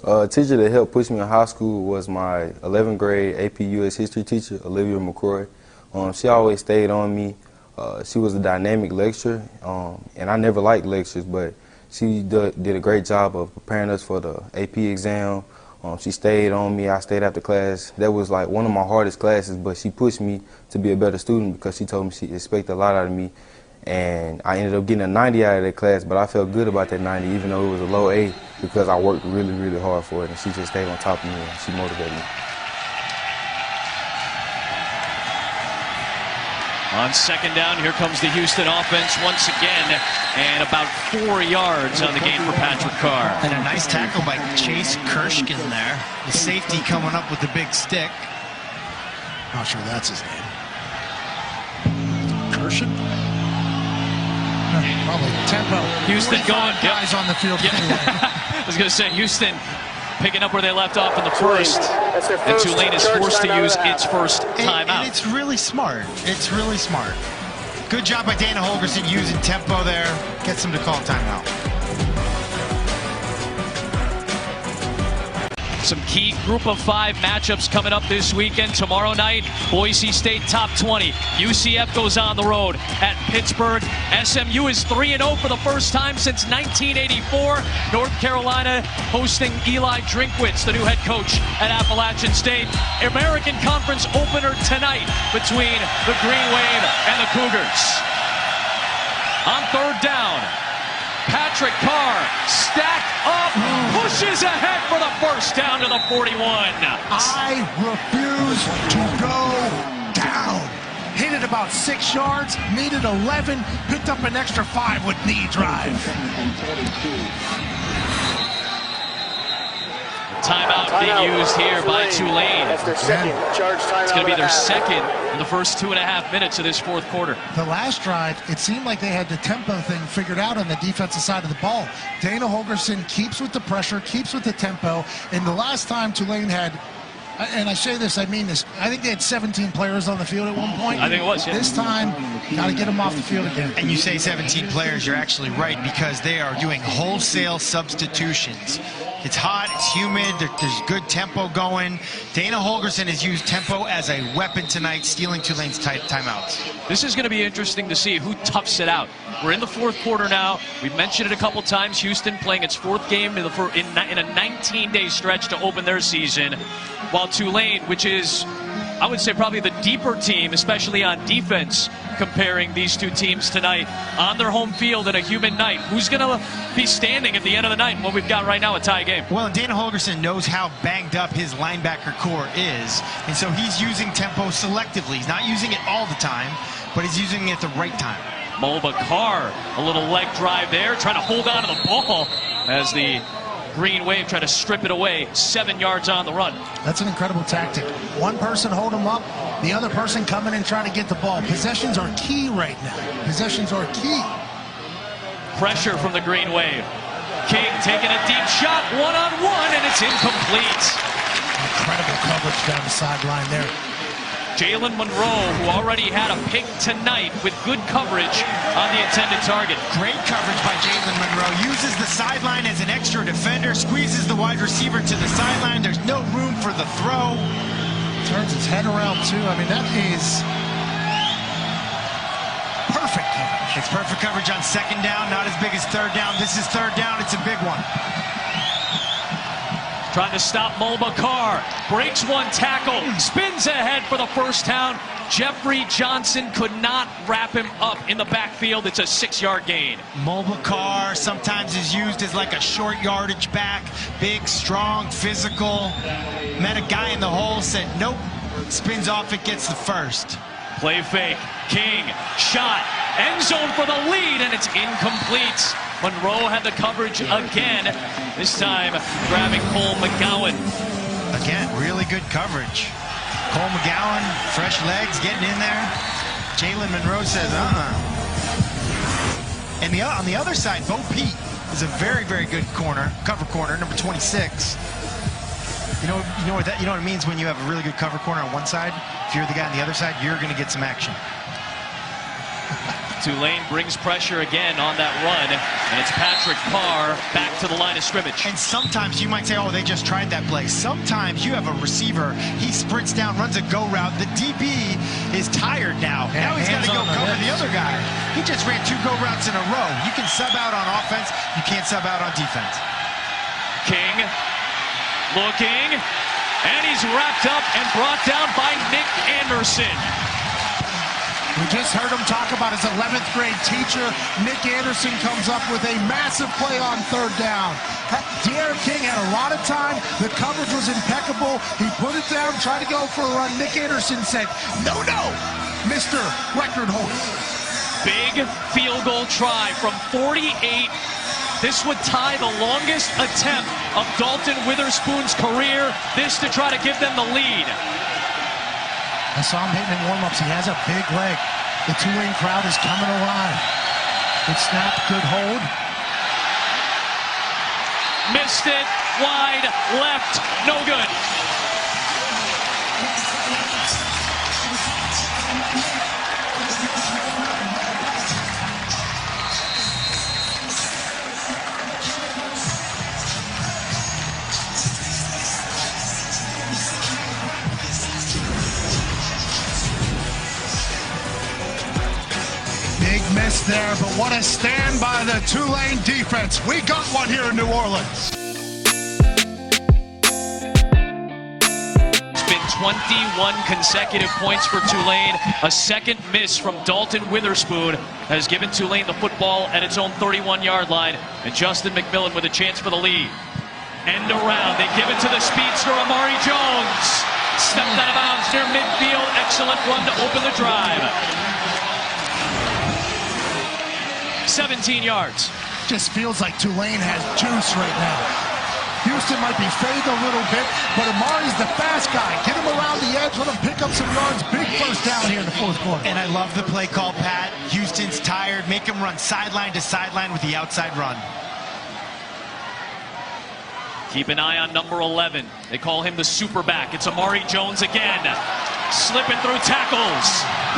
A teacher that helped push me in high school was my 11th grade AP US history teacher, Olivia McCroy. She always stayed on me. She was a dynamic lecturer, and I never liked lectures, but she did a great job of preparing us for the AP exam. She stayed on me. I stayed after class. That was like one of my hardest classes, but she pushed me to be a better student because she told me she expected a lot out of me. And I ended up getting a 90 out of that class, but I felt good about that 90, even though it was a low A, because I worked really, really hard for it, and she just stayed on top of me, and she motivated me. On second down, here comes the Houston offense once again, and about 4 yards on the game for Patrick Carr. And a nice tackle by Chase Kershkin there. The safety coming up with the big stick. Not sure that's his name. Kershkin? Probably tempo. Houston going. Guys on the field. Yep. I was going to say, Houston picking up where they left off in the first, and Tulane is forced to use its first timeout. And it's really smart. It's really smart. Good job by Dana Holgorsen using tempo there. Gets him to call timeout. Some key group of 5 matchups coming up this weekend. Tomorrow night, Boise State top 20. UCF goes on the road at Pittsburgh. SMU is 3-0 for the first time since 1984. North Carolina hosting Eli Drinkwitz, the new head coach at Appalachian State. American Conference opener tonight between the Green Wave and the Cougars. On third down, Patrick Carr stacked up, pushes ahead for the first down to the 41. I refuse to go down. Hit it about 6 yards, needed 11, picked up an extra 5 with knee drive. Timeout being used here by Tulane. That's their second charge timeout. It's going to be their second in the first 2.5 minutes of this fourth quarter. The last drive, it seemed like they had the tempo thing figured out on the defensive side of the ball. Dana Holgorsen keeps with the pressure, keeps with the tempo, and the last time Tulane had, and I say this, I mean this, I think they had 17 players on the field at one point. I think it was, yeah. This time, got to get them off the field again. And you say 17 players, you're actually right, because they are doing wholesale substitutions. It's hot, it's humid, there's good tempo going. Dana Holgorsen has used tempo as a weapon tonight, stealing Tulane's timeouts. This is going to be interesting to see who toughs it out. We're in the fourth quarter now. We've mentioned it a couple times. Houston playing its 4th game in a 19-day stretch to open their season, while Tulane, which is, I would say, probably the deeper team, especially on defense, comparing these two teams tonight on their home field in a humid night. Who's going to be standing at the end of the night? What we've got right now, a tie game. Well, Dana Holgorsen knows how banged up his linebacker core is, and so he's using tempo selectively. He's not using it all the time, but he's using it at the right time. Mulba Carr, a little leg drive there, trying to hold on to the ball as the Green Wave try to strip it away. 7 yards on the run. That's an incredible tactic. One person hold them up, the other person coming in trying to get the ball. Possessions are key right now. Possessions are key. Pressure from the Green Wave. King taking a deep shot, one-on-one, and it's incomplete. Incredible coverage down the sideline there. Jalen Monroe, who already had a pick tonight with good coverage on the intended target. Great coverage by Jalen Monroe. Uses the sideline as an extra defender, squeezes the wide receiver to the sideline. There's no room for the throw. Turns his head around, too. I mean, that is perfect coverage. It's perfect coverage on second down, not as big as third down. This is third down. It's a big one. Trying to stop Mulbacar, breaks one tackle, spins ahead for the first down. Jeffrey Johnson could not wrap him up in the backfield. It's a 6-yard gain. Mulbacar sometimes is used as like a short yardage back, big, strong, physical. Met a guy in the hole, said nope, spins off, it gets the first. Play fake, King, shot, end zone for the lead, and it's incomplete. Monroe had the coverage again, this time grabbing Cole McGowan. Again, really good coverage. Cole McGowan, fresh legs, getting in there. Jalen Monroe says, And on the other side, Bo Pete is a very, very good cover corner, number 26. You know what it means when you have a really good cover corner on one side? If you're the guy on the other side, you're going to get some action. Tulane brings pressure again on that run, and it's Patrick Carr back to the line of scrimmage. And sometimes you might say, oh, they just tried that play. Sometimes you have a receiver, he sprints down, runs a go route. The DB is tired now. Yeah, now he's got to go cover the other guy. He just ran 2 go routes in a row. You can sub out on offense, you can't sub out on defense. King looking, and he's wrapped up and brought down by Nick Anderson. We just heard him talk about his 11th grade teacher. Nick Anderson comes up with a massive play on third down. D'Eriq King had a lot of time. The coverage was impeccable. He put it down, tried to go for a run. Nick Anderson said, no, Mr. Record holder. Big field goal try from 48. This would tie the longest attempt of Dalton Witherspoon's career. This to try to give them the lead. I saw him hitting in warm-ups. He has a big leg. The Tulane crowd is coming alive. Good snap, good hold. Missed it, wide, left, no good. Big miss there, but what a stand by the Tulane defense. We got one here in New Orleans. It's been 21 consecutive points for Tulane. A second miss from Dalton Witherspoon has given Tulane the football at its own 31-yard line. And Justin McMillan with a chance for the lead. End around. They give it to the speedster, Amari Jones. Stepped out of bounds near midfield. Excellent run to open the drive. 17 yards. Just feels like Tulane has juice right now. Houston might be fading a little bit, but Amari's the fast guy. Get him around the edge, let him pick up some yards. Big first down here in the fourth quarter. And I love the play call, Pat. Houston's tired. Make him run sideline to sideline with the outside run. Keep an eye on number 11. They call him the super back. It's Amari Jones again. Slipping through tackles.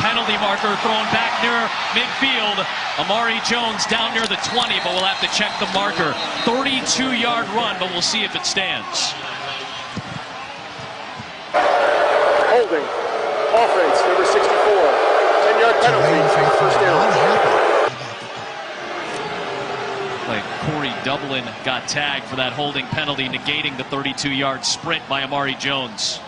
Penalty marker thrown back near midfield. Amari Jones down near the 20, but we'll have to check the marker. 32-yard run, but we'll see if it stands. Holding. Offense, number 64. 10-yard penalty. First down. Like Corey Dauphine got tagged for that holding penalty, negating the 32-yard sprint by Amari Jones.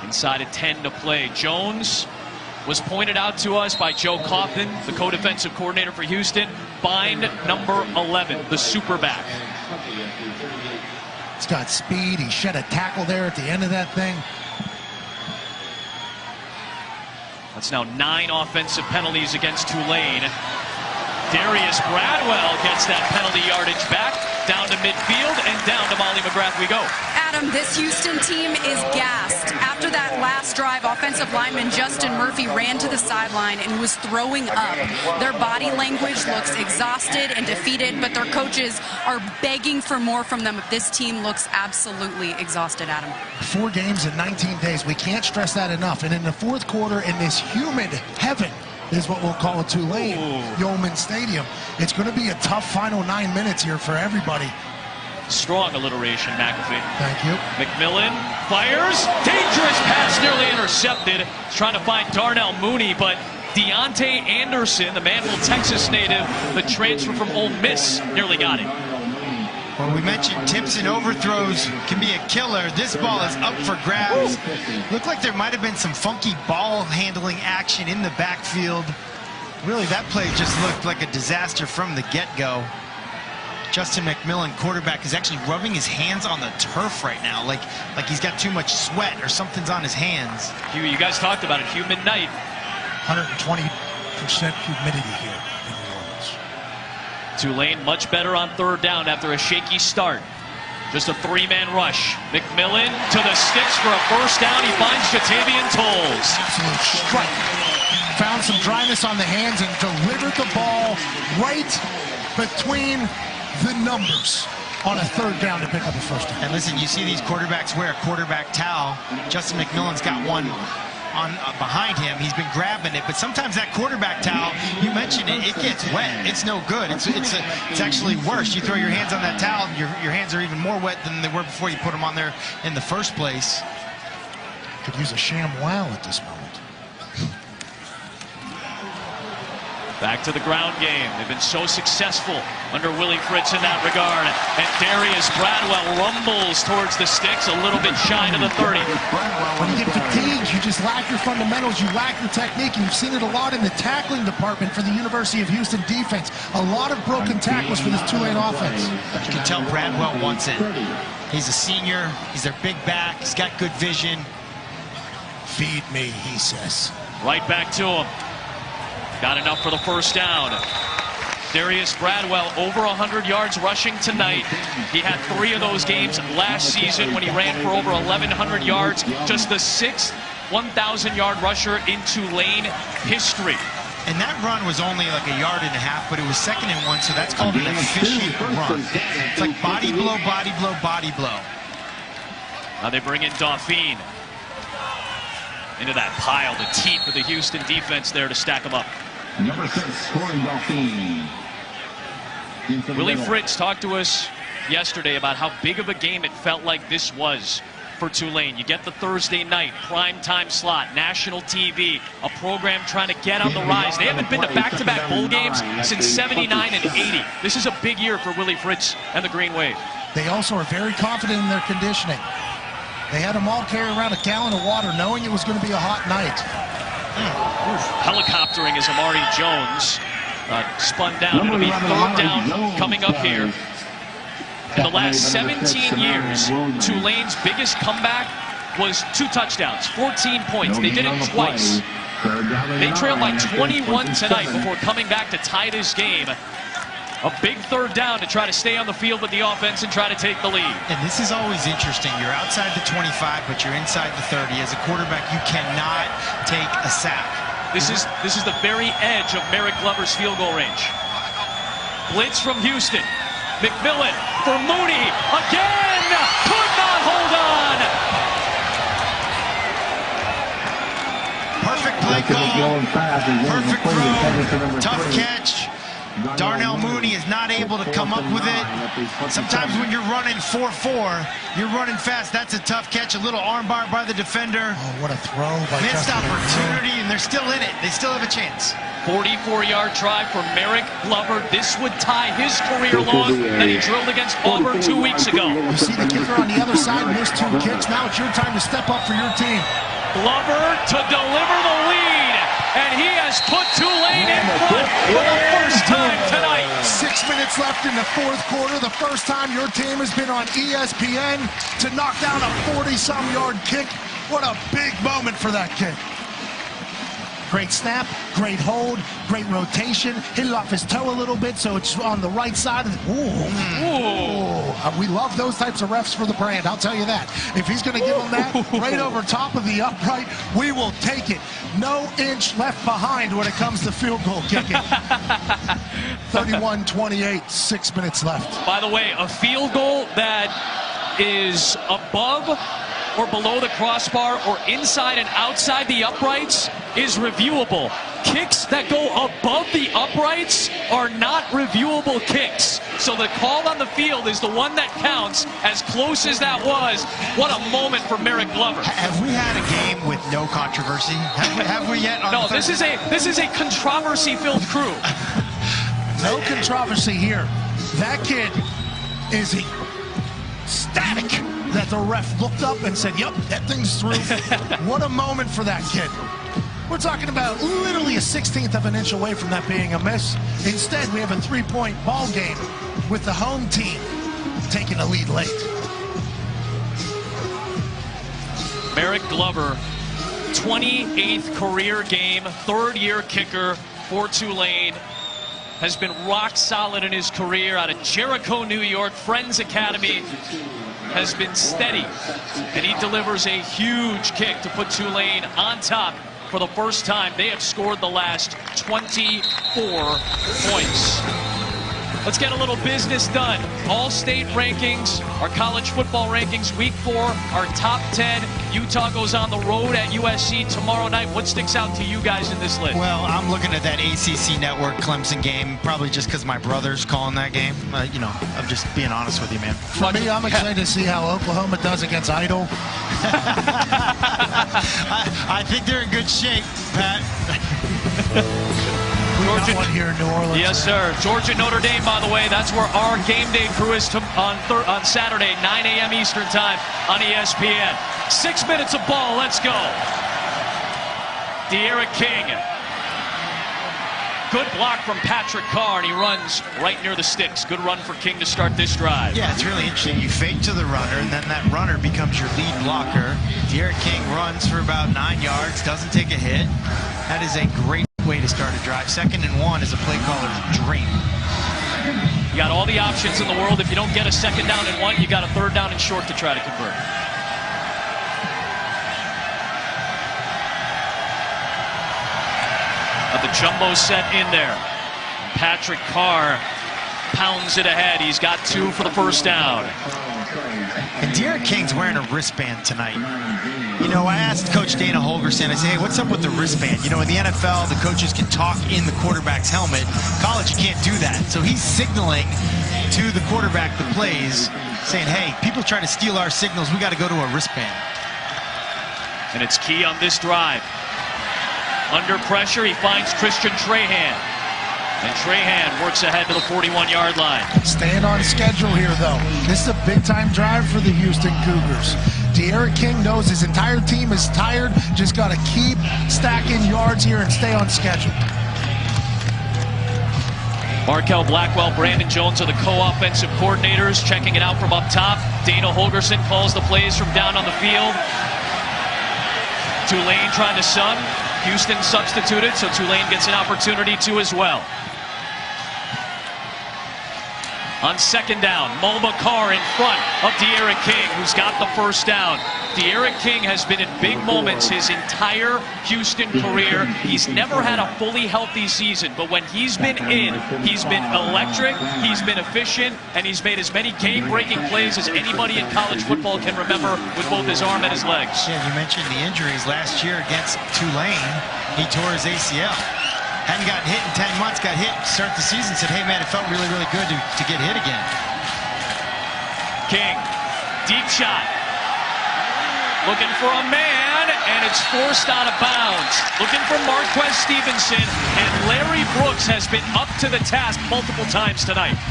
Inside of 10 to play. Jones was pointed out to us by Joe Kaufman, the co-defensive coordinator for Houston. Bind number 11, the super back. He's got speed. He shed a tackle there at the end of that thing. That's now 9 offensive penalties against Tulane. Darius Bradwell gets that penalty yardage back, down to midfield, and down to Molly McGrath we go. Adam, this Houston team is gassed. After that last drive, offensive lineman Justin Murphy ran to the sideline and was throwing up. Their body language looks exhausted and defeated, but their coaches are begging for more from them. This team looks absolutely exhausted, Adam. 4 games in 19 days. We can't stress that enough. And in the fourth quarter, in this humid heaven, is what we'll call it, Tulane, Yulman Stadium. It's going to be a tough final 9 minutes here for everybody. Strong alliteration, McAfee. Thank you. McMillan fires. Dangerous pass, nearly intercepted. He's trying to find Darnell Mooney, but Deontay Anderson, the Manville, Texas native, the transfer from Ole Miss, nearly got it. Well, we mentioned tips and overthrows can be a killer. This ball is up for grabs. Looked like there might have been some funky ball handling action in the backfield. Really, that play just looked like a disaster from the get-go. Justin McMillan, quarterback, is actually rubbing his hands on the turf right now, like he's got too much sweat or something's on his hands. You guys talked about it, humid night. 120% humidity here in New Orleans. Tulane much better on third down after a shaky start. Just a 3-man rush. McMillan to the sticks for a first down. He finds Jatavian Tolles. Absolute strike. Found some dryness on the hands and delivered the ball right between the numbers on a third down to pick up a first down. And listen, you see these quarterbacks wear a quarterback towel. Justin McMillan's got one on behind him. He's been grabbing it, but sometimes that quarterback towel, you mentioned it, it gets wet. It's no good. It's actually worse. You throw your hands on that towel, your hands are even more wet than they were before you put them on there in the first place. Could use a sham wow at this moment. Back to the ground game. They've been so successful under Willie Fritz in that regard. And Darius Bradwell rumbles towards the sticks, a little bit shy to the 30. When you get fatigued, you just lack your fundamentals, you lack your technique, and you've seen it a lot in the tackling department for the University of Houston defense. A lot of broken tackles for this Tulane offense. You can tell Bradwell wants it. He's a senior, he's their big back, he's got good vision. Feed me, he says. Right back to him. Got enough for the first down. Darius Bradwell over 100 yards rushing tonight. He had 3 of those games last season when he ran for over 1,100 yards. Just the 6th 1,000-yard rusher in Tulane history. And that run was only like 1.5 yards, but it was 2nd and 1, so that's called an efficient run. It's like body blow, body blow, body blow. Now they bring in Dauphine into that pile, the teeth of the Houston defense there to stack them up. Number 6, Corey Dauphine. Willie Fritz talked to us yesterday about how big of a game it felt like this was for Tulane. You get the Thursday night prime time slot, national TV, a program trying to get on the rise. They haven't been to back-to-back bowl games since 79 and 80. This is a big year for Willie Fritz and the Green Wave. They also are very confident in their conditioning. They had them all carry around a gallon of water knowing it was going to be a hot night. Helicoptering is Amari Jones. Spun down. It'll be third down coming up here. In the last 17 years, Tulane's biggest comeback was 2 touchdowns, 14 points. They did it twice. They trailed like 21 tonight before coming back to tie this game. A big third down to try to stay on the field with the offense and try to take the lead. And this is always interesting. You're outside the 25, but you're inside the 30. As a quarterback, you cannot take a sack. This is the very edge of Merrick Glover's field goal range. Blitz from Houston. McMillan for Mooney again. Could not hold on. Perfect play call. Perfect throw. Tough catch. Darnell Mooney is not able to come up with it. Sometimes when you're running 4-4, you're running fast. That's a tough catch. A little armbar by the defender. Oh, what a throw by Missed Justin opportunity, and they're still in it. They still have a chance. 44-yard try for Merrick Glover. This would tie his career long that he drilled against Auburn 2 weeks ago. You see the kicker on the other side missed 2 kicks. Now it's your time to step up for your team. Glover to deliver the lead, and he has put Tulane in front for the first time tonight. 6 minutes left in the fourth quarter. The first time your team has been on ESPN to knock down a 40-some yard kick. What a big moment for that kick. Great snap, great hold, great rotation. Hit it off his toe a little bit, so it's on the right side. We love those types of refs for the brand, I'll tell you that. If he's going to give him that right over top of the upright, we will take it. No inch left behind when it comes to field goal kicking. 31-28, 6 minutes left. By the way, a field goal that is above or below the crossbar or inside and outside the uprights is reviewable. Kicks that go above the uprights are not reviewable kicks. So the call on the field is the one that counts, as close as that was. What a moment for Merrick Glover. Have we had a game with no controversy? Have we yet? No, this is a controversy-filled crew. No controversy here. That kid is ecstatic that the ref looked up and said, yep, that thing's through. What a moment for that kid. We're talking about literally a 16th of an inch away from that being a miss. Instead, we have a 3-point ball game with the home team taking a lead late. Merrick Glover, 28th career game, third-year kicker for Tulane. Has been rock solid in his career out of Jericho, New York. Friends Academy has been steady, and he delivers a huge kick to put Tulane on top for the first time. They have scored the last 24 points. Let's get a little business done. All state rankings, our college football rankings, week 4, our top 10. Utah goes on the road at USC tomorrow night. What sticks out to you guys in this list? Well, I'm looking at that ACC Network Clemson game, probably just because my brother's calling that game. You know, I'm just being honest with you, man. For me, I'm excited to see how Oklahoma does against Idol. I think they're in good shape, Pat. Georgia, one here in New Orleans. Yes, sir. Georgia, Notre Dame, by the way. That's where our game day crew is on Saturday, 9 a.m. Eastern time on ESPN. 6 minutes of ball. Let's go. De'Aaron King. Good block from Patrick Carr, and he runs right near the sticks. Good run for King to start this drive. Yeah, it's really interesting. You fake to the runner, and then that runner becomes your lead blocker. De'Aaron King runs for about 9 yards, doesn't take a hit. That is a great way to start a drive. 2nd and 1 is a play caller's dream. You got all the options in the world. If you don't get a 2nd down and 1, you got a 3rd down and short to try to convert. The jumbo set in there. Patrick Carr pounds it ahead. He's got 2 for the first down. And De'Aaron King's wearing a wristband tonight. You know, I asked Coach Dana Holgerson, I said, hey, what's up with the wristband? You know, in the NFL, the coaches can talk in the quarterback's helmet. College, you can't do that. So he's signaling to the quarterback the plays, saying, hey, people try to steal our signals. We got to go to a wristband. And it's key on this drive. Under pressure, he finds Christian Trahan. And Trahan works ahead to the 41-yard line. Staying on schedule here, though. This is a big-time drive for the Houston Cougars. De'Aaron King knows his entire team is tired. Just got to keep stacking yards here and stay on schedule. Markel Blackwell, Brandon Jones are the co-offensive coordinators, checking it out from up top. Dana Holgerson calls the plays from down on the field. Tulane trying to sub. Houston substituted, so Tulane gets an opportunity to as well. On 2nd down, Mulba Carr in front of De'Aaron King, who's got the first down. De'Aaron King has been in big moments his entire Houston career. He's never had a fully healthy season, but when he's been in, he's been electric, he's been efficient, and he's made as many game-breaking plays as anybody in college football can remember with both his arm and his legs. Yeah, you mentioned the injuries. Last year against Tulane, he tore his ACL. Hadn't gotten hit in 10 months, got hit to start the season, said, hey man, it felt really, really good to get hit again. King, deep shot. Looking for a man, and it's forced out of bounds. Looking for Marquez Stevenson, and Larry Brooks has been up to the task multiple times tonight.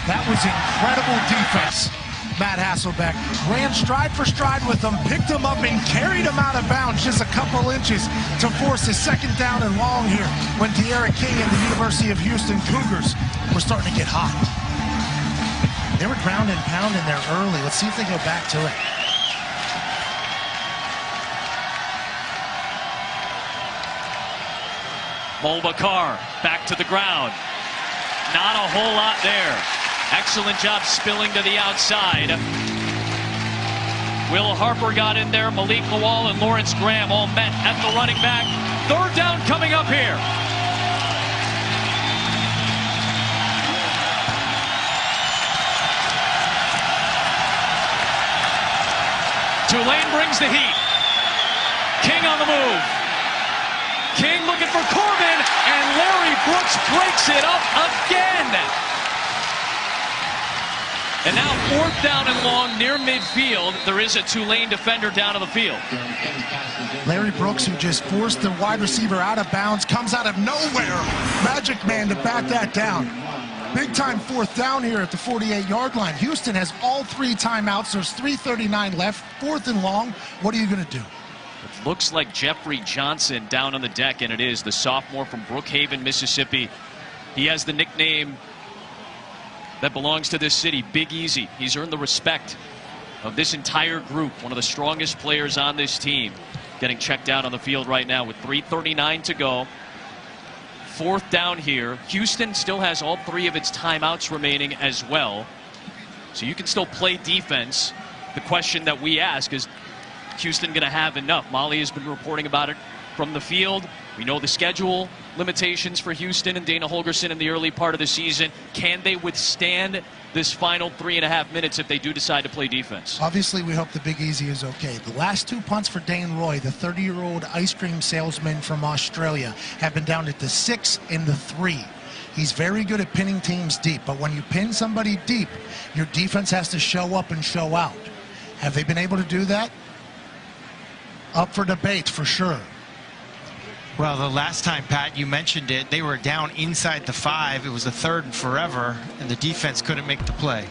That was incredible defense. Matt Hasselbeck ran stride for stride with him, picked him up and carried him out of bounds just a couple inches to force his 2nd down and long here when De'Aaron King and the University of Houston Cougars were starting to get hot. They were ground and pounding there early. Let's see if they go back to it. Mulbacar back to the ground. Not a whole lot there. Excellent job spilling to the outside. Will Harper got in there. Malik Lawal and Lawrence Graham all met at the running back. Third down coming up here. Tulane brings the heat. King on the move. King looking for Corbin, and Larry Brooks breaks it up again. And now 4th down and long near midfield. There is a Tulane defender down on the field. Larry Brooks, who just forced the wide receiver out of bounds, comes out of nowhere. Magic man to back that down. Big time 4th down here at the 48-yard line. Houston has all 3 timeouts. There's 3:39 left. 4th and long. What are you going to do? It looks like Jeffrey Johnson down on the deck, and it is the sophomore from Brookhaven, Mississippi. He has the nickname that belongs to this city, Big Easy. He's earned the respect of this entire group, one of the strongest players on this team, getting checked out on the field right now with 3:39 to go. 4th down here. Houston still has all 3 of its timeouts remaining as well, so you can still play defense. The question that we ask is, Houston going to have enough? Molly has been reporting about it from the field. We know the schedule limitations for Houston and Dana Holgorsen in the early part of the season. Can they withstand this final 3.5 minutes if they do decide to play defense? Obviously, we hope the Big Easy is okay. The last 2 punts for Dane Roy, the 30-year-old ice cream salesman from Australia, have been down at the 6 and the 3. He's very good at pinning teams deep, but when you pin somebody deep, your defense has to show up and show out. Have they been able to do that? Up for debate, for sure. Well, the last time, Pat, you mentioned it, they were down inside the 5. It was a 3rd and forever, and the defense couldn't make the play.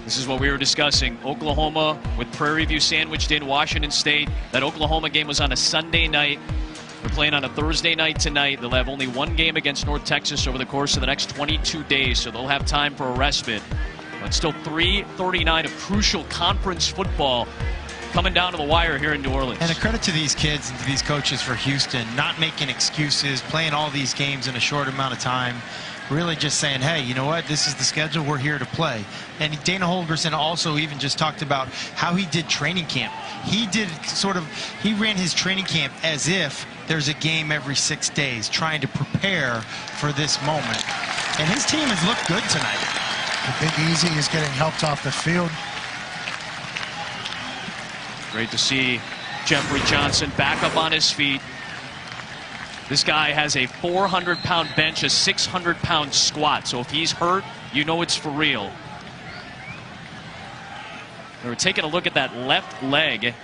This is what we were discussing. Oklahoma with Prairie View sandwiched in Washington State. That Oklahoma game was on a Sunday night. They're playing on a Thursday night tonight. They'll have only 1 game against North Texas over the course of the next 22 days, so they'll have time for a respite. But still 3:39 of crucial conference football coming down to the wire here in New Orleans. And a credit to these kids and to these coaches for Houston, not making excuses, playing all these games in a short amount of time, really just saying, hey, you know what, this is the schedule, we're here to play. And Dana Holgorsen also even just talked about how he did training camp. He ran his training camp as if there's a game every 6 days, trying to prepare for this moment. And his team has looked good tonight. The Big Easy is getting helped off the field. Great to see Jeffrey Johnson back up on his feet. This guy has a 400-pound bench, a 600-pound squat. So if he's hurt, you know it's for real. They were taking a look at that left leg.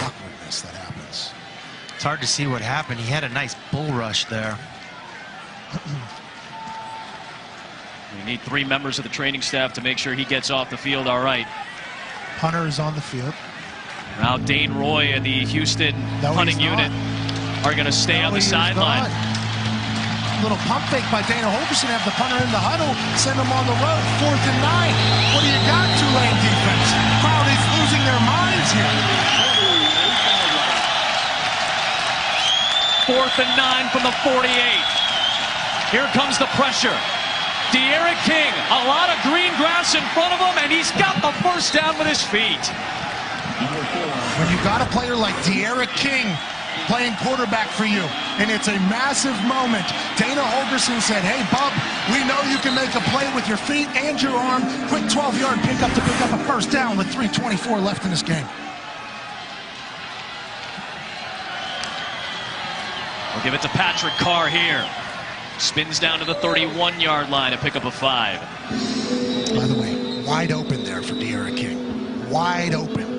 Awkwardness that happens. It's hard to see what happened. He had a nice bull rush there. We need 3 members of the training staff to make sure he gets off the field all right. Punter is on the field. Now Dane Roy and the Houston punting unit are going to stay on the sideline. Little pump fake by Dana Holgorsen. Have the punter in the huddle. Send him on the road. 4th and 9. What do you got, Tulane defense? Crowd is losing their minds here. 4th and 9 from the 48. Here comes the pressure. De'Aaron King, a lot of green grass in front of him, and he's got the 1st down with his feet. When you got a player like De'Aaron King playing quarterback for you, and it's a massive moment, Dana Holgorsen said, hey, bub, we know you can make a play with your feet and your arm. Quick 12-yard pickup to pick up a 1st down with 3:24 left in this game. We'll give it to Patrick Carr here. Spins down to the 31-yard line to pick up a 5. By the way, wide open there for De'Aaron King. Wide open.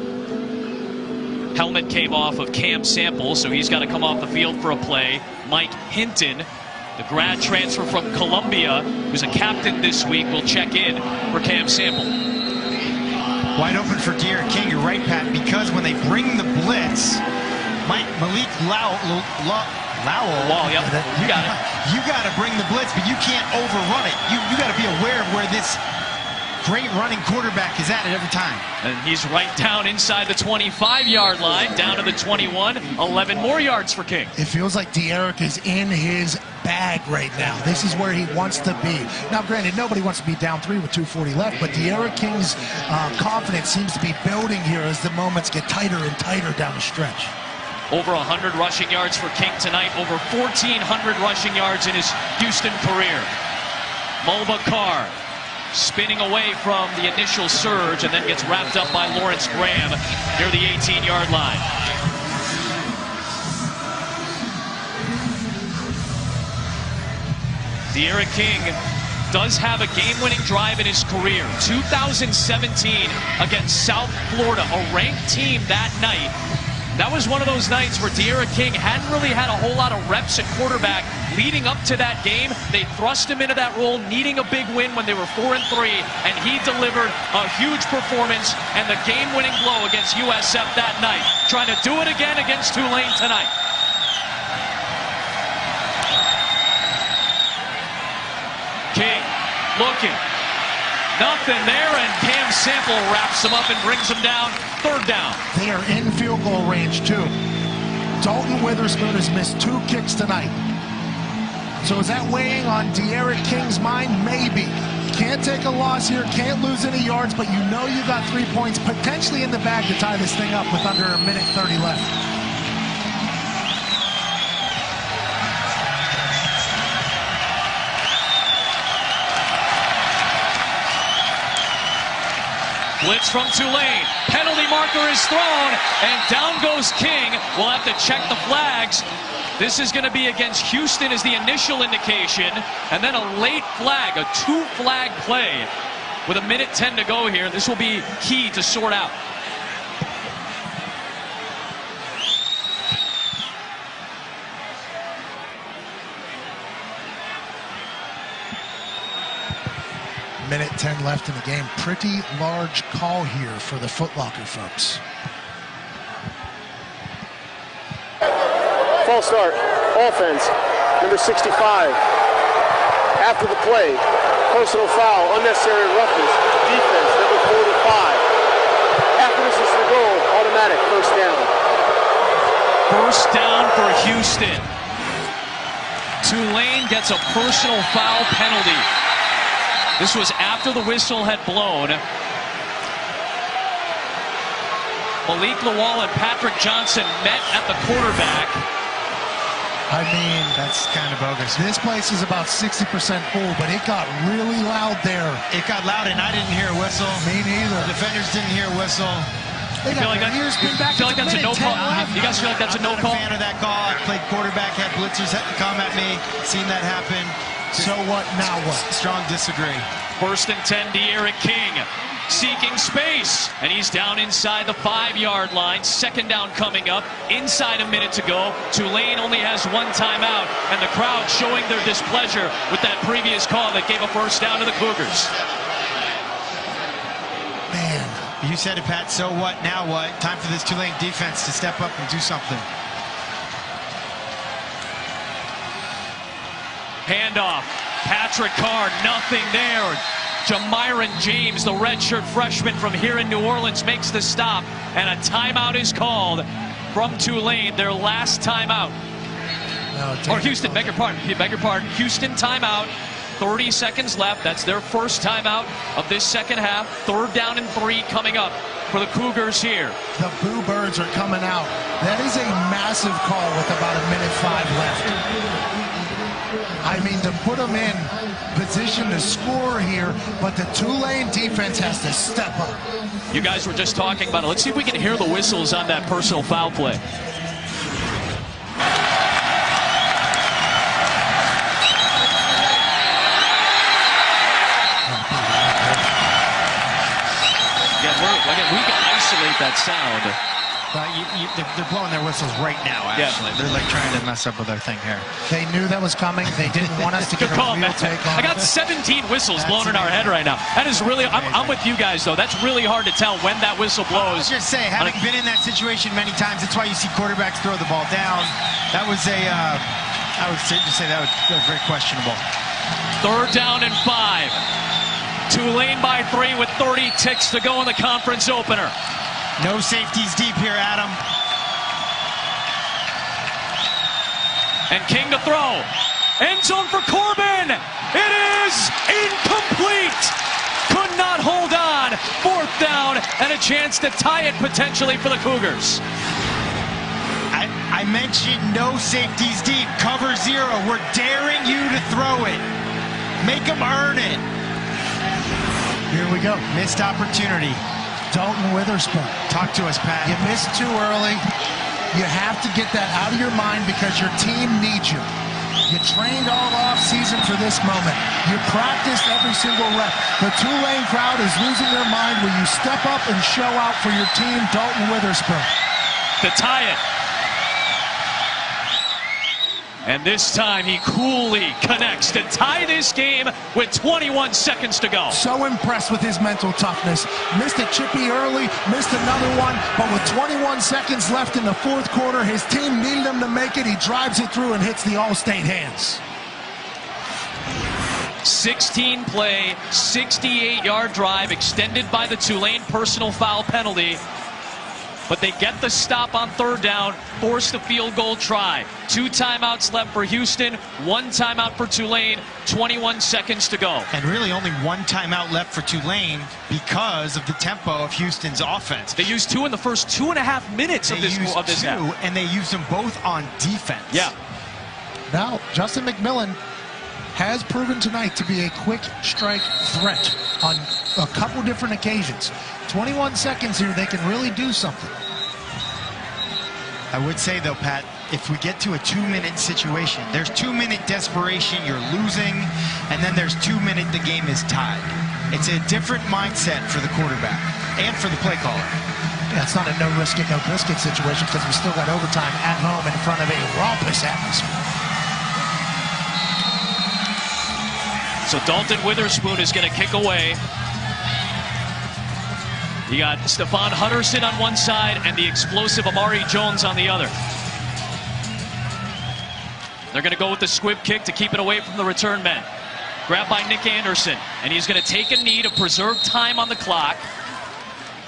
Helmet came off of Cam Sample, so he's got to come off the field for a play. Mike Hinton, the grad transfer from Columbia, who's a captain this week, will check in for Cam Sample. Wide open for De'Aaron King. You're right, Pat, because when they bring the blitz, Malik Lowell, yep, you got it. You got to bring the blitz, but you can't overrun it. You got to be aware of where this great running quarterback is at it every time. And he's right down inside the 25-yard line, down to the 21. 11 more yards for King. It feels like De'Eric is in his bag right now. This is where he wants to be. Now, granted, nobody wants to be down 3 with 2:40 left, but De'Eric King's confidence seems to be building here as the moments get tighter and tighter down the stretch. Over 100 rushing yards for King tonight, over 1,400 rushing yards in his Houston career. Mulba Carr spinning away from the initial surge and then gets wrapped up by Lawrence Graham near the 18-yard line. De'Eric King does have a game-winning drive in his career. 2017 against South Florida, a ranked team that night. That was one of those nights where De'Eric King hadn't really had a whole lot of reps at quarterback leading up to that game. They thrust him into that role, needing a big win when they were 4-3, and he delivered a huge performance and the game-winning blow against USF that night. Trying to do it again against Tulane tonight. King looking. Nothing there, and Cam Sample wraps him up and brings him down. 3rd down. They are in field goal range, too. Dalton Witherspoon has missed 2 kicks tonight. So is that weighing on De'Eric King's mind? Maybe. Can't take a loss here, can't lose any yards, but you know you got 3 points potentially in the bag to tie this thing up with under 1:30 left. Blitz from Tulane. Penalty marker is thrown, and down goes King. We'll have to check the flags. This is going to be against Houston as the initial indication, and then a late flag, a 2-flag play. With 1:10 to go here, this will be key to sort out. Minute 10 left in the game. Pretty large call here for the Foot Locker folks. False start. Offense, number 65. After the play, personal foul, unnecessary roughness. Defense, number 45. After this is the goal, automatic, 1st down. 1st down for Houston. Tulane gets a personal foul penalty. This was after the whistle had blown. Malik Lawal and Patrick Johnson met at the quarterback. I mean, that's kind of bogus. This place is about 60% full, but it got really loud there. It got loud, and I didn't hear a whistle. Me neither. The defenders didn't hear a whistle. They got their ears pinned back. Feel like that's a no call? You guys feel like that's a no call? I'm not a fan of that call. I played quarterback, had blitzers come at me, seen that happen. So what, now what? Strong disagree. 1st and 10, De'Eric King seeking space, and he's down inside the 5-yard line. 2nd down coming up, inside a minute to go. Tulane only has 1 timeout, and the crowd showing their displeasure with that previous call that gave a 1st down to the Cougars. Man, you said it, Pat. So what, now what? Time for this Tulane defense to step up and do something. Handoff. Patrick Carr, nothing there. Jamyron James, the redshirt freshman from here in New Orleans, makes the stop, and a timeout is called from Tulane, their last timeout. Or Houston, beg your pardon. Houston timeout. 30 seconds left. That's their 1st timeout of this 2nd half. 3rd down and 3 coming up for the Cougars here. The Boo Birds are coming out. That is a massive call with about 1:05 left. I mean, to put them in position to score here, but the Tulane defense has to step up. You guys were just talking about it. Let's see if we can hear the whistles on that personal foul play. We can isolate that sound. They're blowing their whistles right now, actually. Yeah. They're like trying to mess up with our thing here. They knew that was coming. They didn't want us to get a real take on I got 17 whistles blown in our head right now. That is really, I'm with you guys, though. That's really hard to tell when that whistle blows. I was just saying, having been in that situation many times, that's why you see quarterbacks throw the ball down. That was I would just say that was very questionable. 3rd down and 5. Tulane by 3 with 30 ticks to go in the conference opener. No safeties deep here, Adam. And King to throw. End zone for Corbin. It is incomplete. Could not hold on. 4th down and a chance to tie it potentially for the Cougars. I mentioned no safeties deep. Cover 0. We're daring you to throw it. Make them earn it. Here we go. Missed opportunity. Dalton Witherspoon. Talk to us, Pat. You missed too early. You have to get that out of your mind because your team needs you. You trained all off season for this moment. You practiced every single rep. The Tulane crowd is losing their mind when you step up and show out for your team, Dalton Witherspoon. To tie it. And this time he coolly connects to tie this game with 21 seconds to go. So impressed with his mental toughness. Missed a chippy early, missed another one, but with 21 seconds left in the 4th quarter, his team needed him to make it. He drives it through and hits the All-State hands. 16-play, 68-yard drive extended by the Tulane personal foul penalty. But they get the stop on 3rd down, force the field goal try. 2 timeouts left for Houston, 1 timeout for Tulane, 21 seconds to go. And really only 1 timeout left for Tulane because of the tempo of Houston's offense. They used 2 in the first 2.5 minutes of this half. And they used them both on defense. Yeah. Now, Justin McMillan has proven tonight to be a quick strike threat on a couple different occasions. 21 seconds here, they can really do something. I would say, though, Pat, if we get to a 2-minute situation, there's 2-minute desperation, you're losing, and then there's 2-minute, the game is tied. It's a different mindset for the quarterback and for the play caller. Yeah, it's not a no risk it, no biscuit situation because we still got overtime at home in front of a raucous atmosphere. So Dalton Witherspoon is going to kick away. You got Stephon Hutterson on one side and the explosive Amari Jones on the other. They're going to go with the squib kick to keep it away from the return men. Grabbed by Nick Anderson, and he's going to take a knee to preserve time on the clock.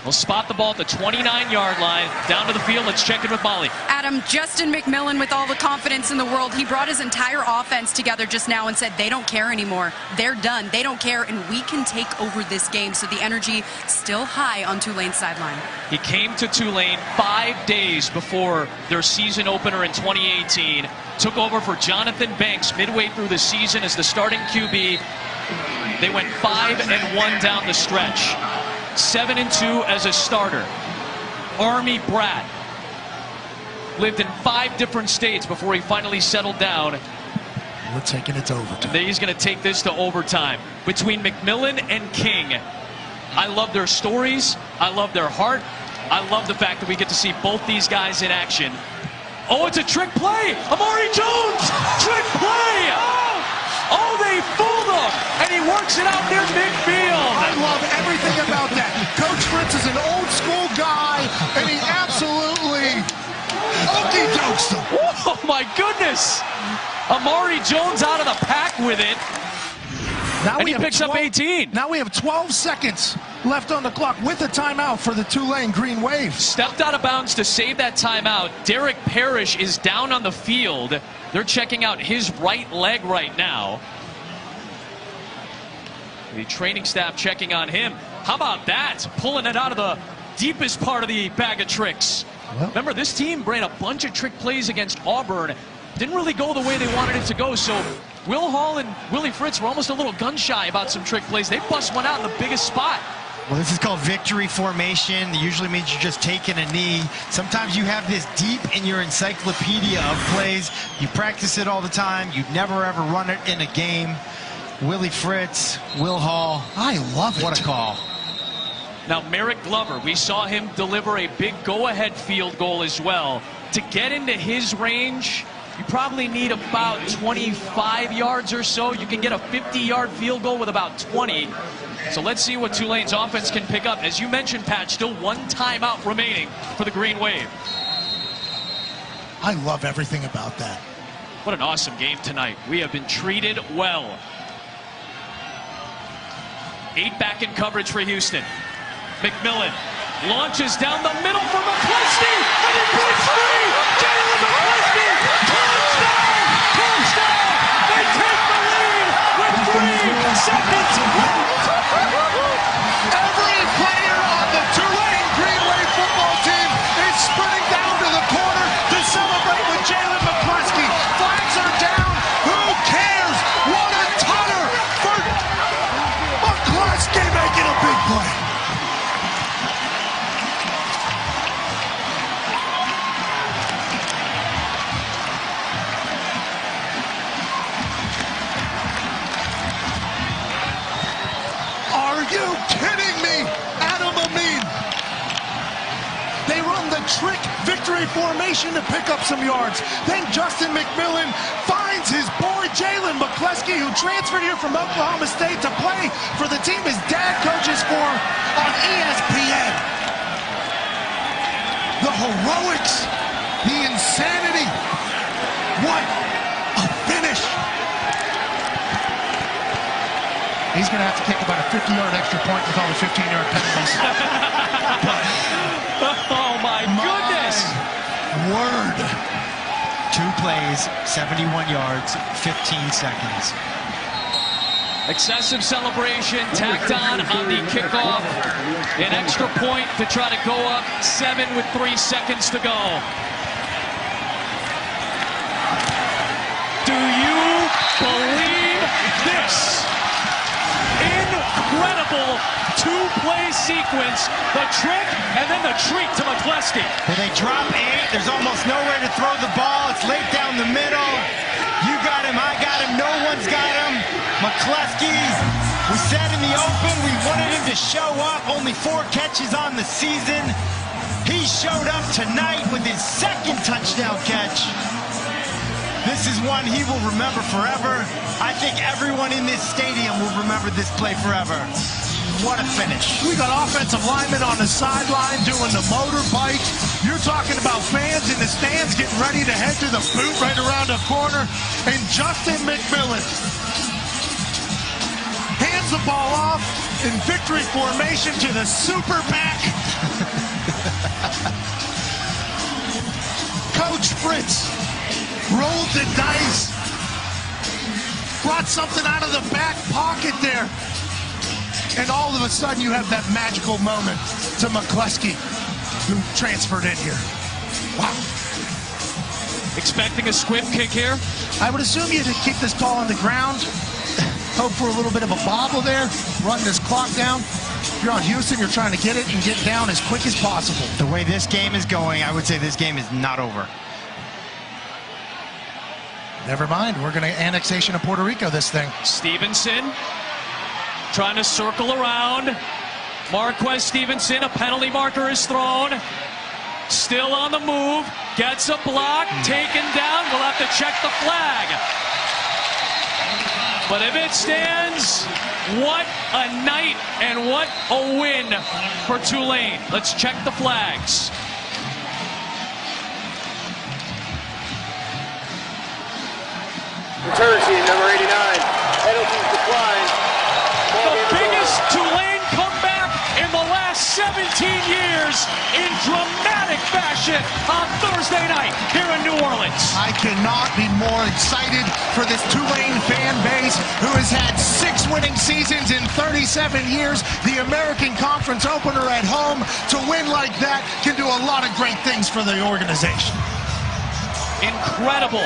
We'll spot the ball at the 29-yard line. Down to the field. Let's check in with Molly. Adam, Justin McMillan, with all the confidence in the world, he brought his entire offense together just now and said they don't care anymore. They're done. They don't care, and we can take over this game. So the energy still high on Tulane's sideline. He came to Tulane 5 days before their season opener in 2018. Took over for Jonathan Banks midway through the season as the starting QB. They went 5-1 down the stretch. 7-2 as a starter. Army brat. Lived in 5 different states before he finally settled down. We're taking it to overtime. He's going to take this to overtime. Between McMillan and King, I love their stories. I love their heart. I love the fact that we get to see both these guys in action. Oh, it's a trick play. Amari Jones, trick play. Oh, they fooled him, and he works it out near midfield. I love everything about that. Coach Fritz is an old school guy, and he absolutely okey-dokes him. Oh, my goodness. Amari Jones out of the pack with it. Now and he picks up 18. Now we have 12 seconds left on the clock with a timeout for the Tulane Green Wave. Stepped out of bounds to save that timeout. Derek Parrish is down on the field. They're checking out his right leg right now. The training staff checking on him. How about that? Pulling it out of the deepest part of the bag of tricks. Well, remember, this team ran a bunch of trick plays against Auburn. Didn't really go the way they wanted it to go, so Will Hall and Willie Fritz were almost a little gun-shy about some trick plays. They bust one out in the biggest spot. Well, this is called victory formation. It usually means you're just taking a knee. Sometimes you have this deep in your encyclopedia of plays. You practice it all the time. You never, ever run it in a game. Willie Fritz, Will Hall. I love it. What a call. Now, Merrick Glover, we saw him deliver a big go-ahead field goal as well. To get into his range, you probably need about 25 yards or so. You can get a 50-yard field goal with about 20. So let's see what Tulane's offense can pick up. As you mentioned, Pat, still 1 timeout remaining for the Green Wave. I love everything about that. What an awesome game tonight. We have been treated well. 8 back in coverage for Houston. McMillan launches down the middle for McCleskey, and he breaks free! Jalen McCleskey! Touchdown! Touchdown! They take the lead with 3 seconds left! Every player on the Tulane Green Wave football team is sprinting down to the corner to celebrate with Jalen McCleskey. Flags are down. Who cares? What a tunner for McCleskey making a big play. Are you kidding me? Adam Amin. They run the trick victory formation to pick up some yards. Then Justin McMillan finds his boy Jalen McCleskey, who transferred here from Oklahoma State to play for the team his dad coaches for on ESPN. The heroics, the insanity. What a finish. He's going to have to kick about a 50-yard extra point with all the 15-yard penalties. Oh, my goodness! Word. 2 plays, 71 yards, 15 seconds. Excessive celebration tacked on the kickoff. An extra point to try to go up 7 with 3 seconds to go. Do you believe this? Incredible 2-play sequence, the trick and then the treat to McCleskey. Well, they drop 8. There's almost nowhere to throw the ball. It's late down the middle. You got him, I got him, no one's got him. McCleskey, we said in the open we wanted him to show up. Only 4 catches on the season. He showed up tonight with his 2nd touchdown catch. This is one he will remember forever. I think everyone in this stadium will remember this play forever. What a finish. We got offensive linemen on the sideline doing the motorbike. You're talking about fans in the stands getting ready to head to the boot right around the corner. And Justin McMillan hands the ball off in victory formation to the super back. Coach Fritz rolled the dice, brought something out of the back pocket there, and all of a sudden you have that magical moment to McCleskey, who transferred in here. Wow. Expecting a squib kick here? I would assume you to keep this ball on the ground, hope for a little bit of a bobble there, run this clock down. If you're on Houston, you're trying to get it and get down as quick as possible. The way this game is going, I would say this game is not over. Never mind, we're going to annexation of Puerto Rico this thing. Stevenson trying to circle around. Marquez Stevenson, a penalty marker is thrown. Still on the move, gets a block, taken down. We'll have to check the flag. But if it stands, what a night and what a win for Tulane. Let's check the flags. Return team number 89. Penalties decline. The biggest Tulane comeback in the last 17 years in dramatic fashion on Thursday night here in New Orleans. I cannot be more excited for this Tulane fan base who has had 6 winning seasons in 37 years. The American Conference opener at home. To win like that can do a lot of great things for the organization. Incredible